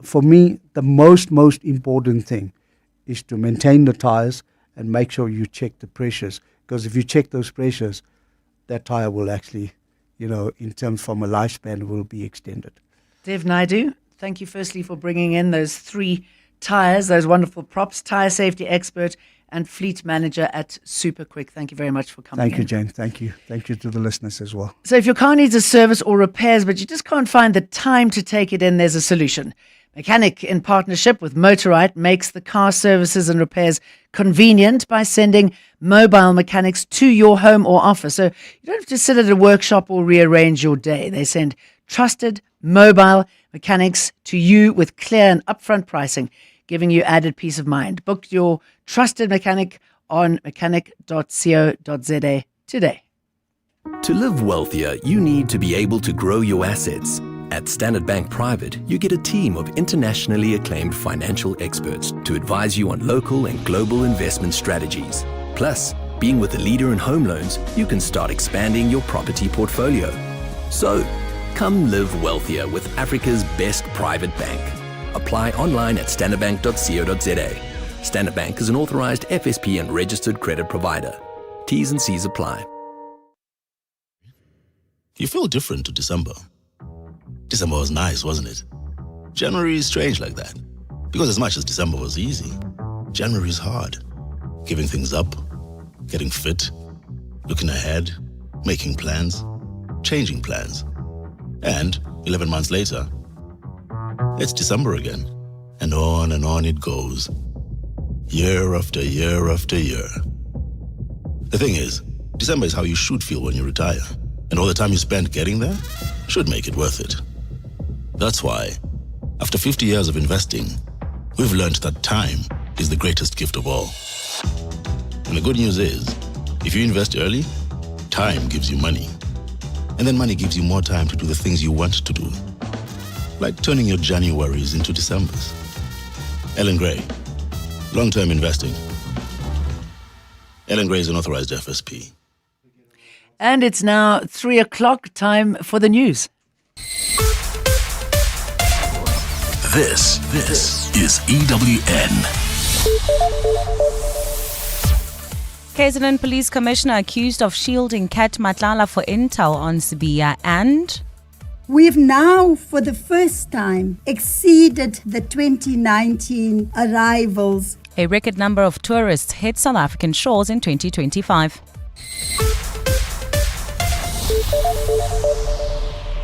[SPEAKER 16] For me, the most important thing is to maintain the tires and make sure you check the pressures. Because if you check those pressures, that tire will actually, in terms from a lifespan, will be extended.
[SPEAKER 11] Dev Naidu, thank you firstly for bringing in those 3 tires, those wonderful props, tire safety expert and fleet manager at Super Quick. Thank you very much for coming in.
[SPEAKER 16] Thank you, Jane. Thank you. Thank you to the listeners as well.
[SPEAKER 11] So if your car needs a service or repairs, but you just can't find the time to take it in, there's a solution. Mechanic, in partnership with Motorite, makes the car services and repairs convenient by sending mobile mechanics to your home or office. So you don't have to sit at a workshop or rearrange your day. They send trusted mobile mechanics to you with clear and upfront pricing, giving you added peace of mind. Book your trusted mechanic on mechanic.co.za today.
[SPEAKER 19] To live wealthier, you need to be able to grow your assets. At Standard Bank Private, you get a team of internationally acclaimed financial experts to advise you on local and global investment strategies. Plus, being with a leader in home loans, you can start expanding your property portfolio. So, come live wealthier with Africa's best private bank. Apply online at standardbank.co.za. Standard Bank is an authorized FSP and registered credit provider. T's and C's apply.
[SPEAKER 2] You feel different to December. December was nice, wasn't it? January is strange like that. Because as much as December was easy, January is hard. Giving things up, getting fit, looking ahead, making plans, changing plans. And 11 months later, it's December again. And on it goes. Year after year after year. The thing is, December is how you should feel when you retire. And all the time you spend getting there should make it worth it. That's why, after 50 years of investing, we've learned that time is the greatest gift of all. And the good news is, if you invest early, time gives you money. And then money gives you more time to do the things you want to do. Like turning your Januaries into Decembers. Ellen Gray, long-term investing. Ellen Gray is an authorized FSP.
[SPEAKER 11] And it's now 3 o'clock, time for the news.
[SPEAKER 9] This is EWN.
[SPEAKER 1] KZN Police Commissioner accused of shielding Kat Matlala for intel on Sibiya, and
[SPEAKER 8] we've now, for the first time, exceeded the 2019 arrivals.
[SPEAKER 1] A record number of tourists hit South African shores in 2025.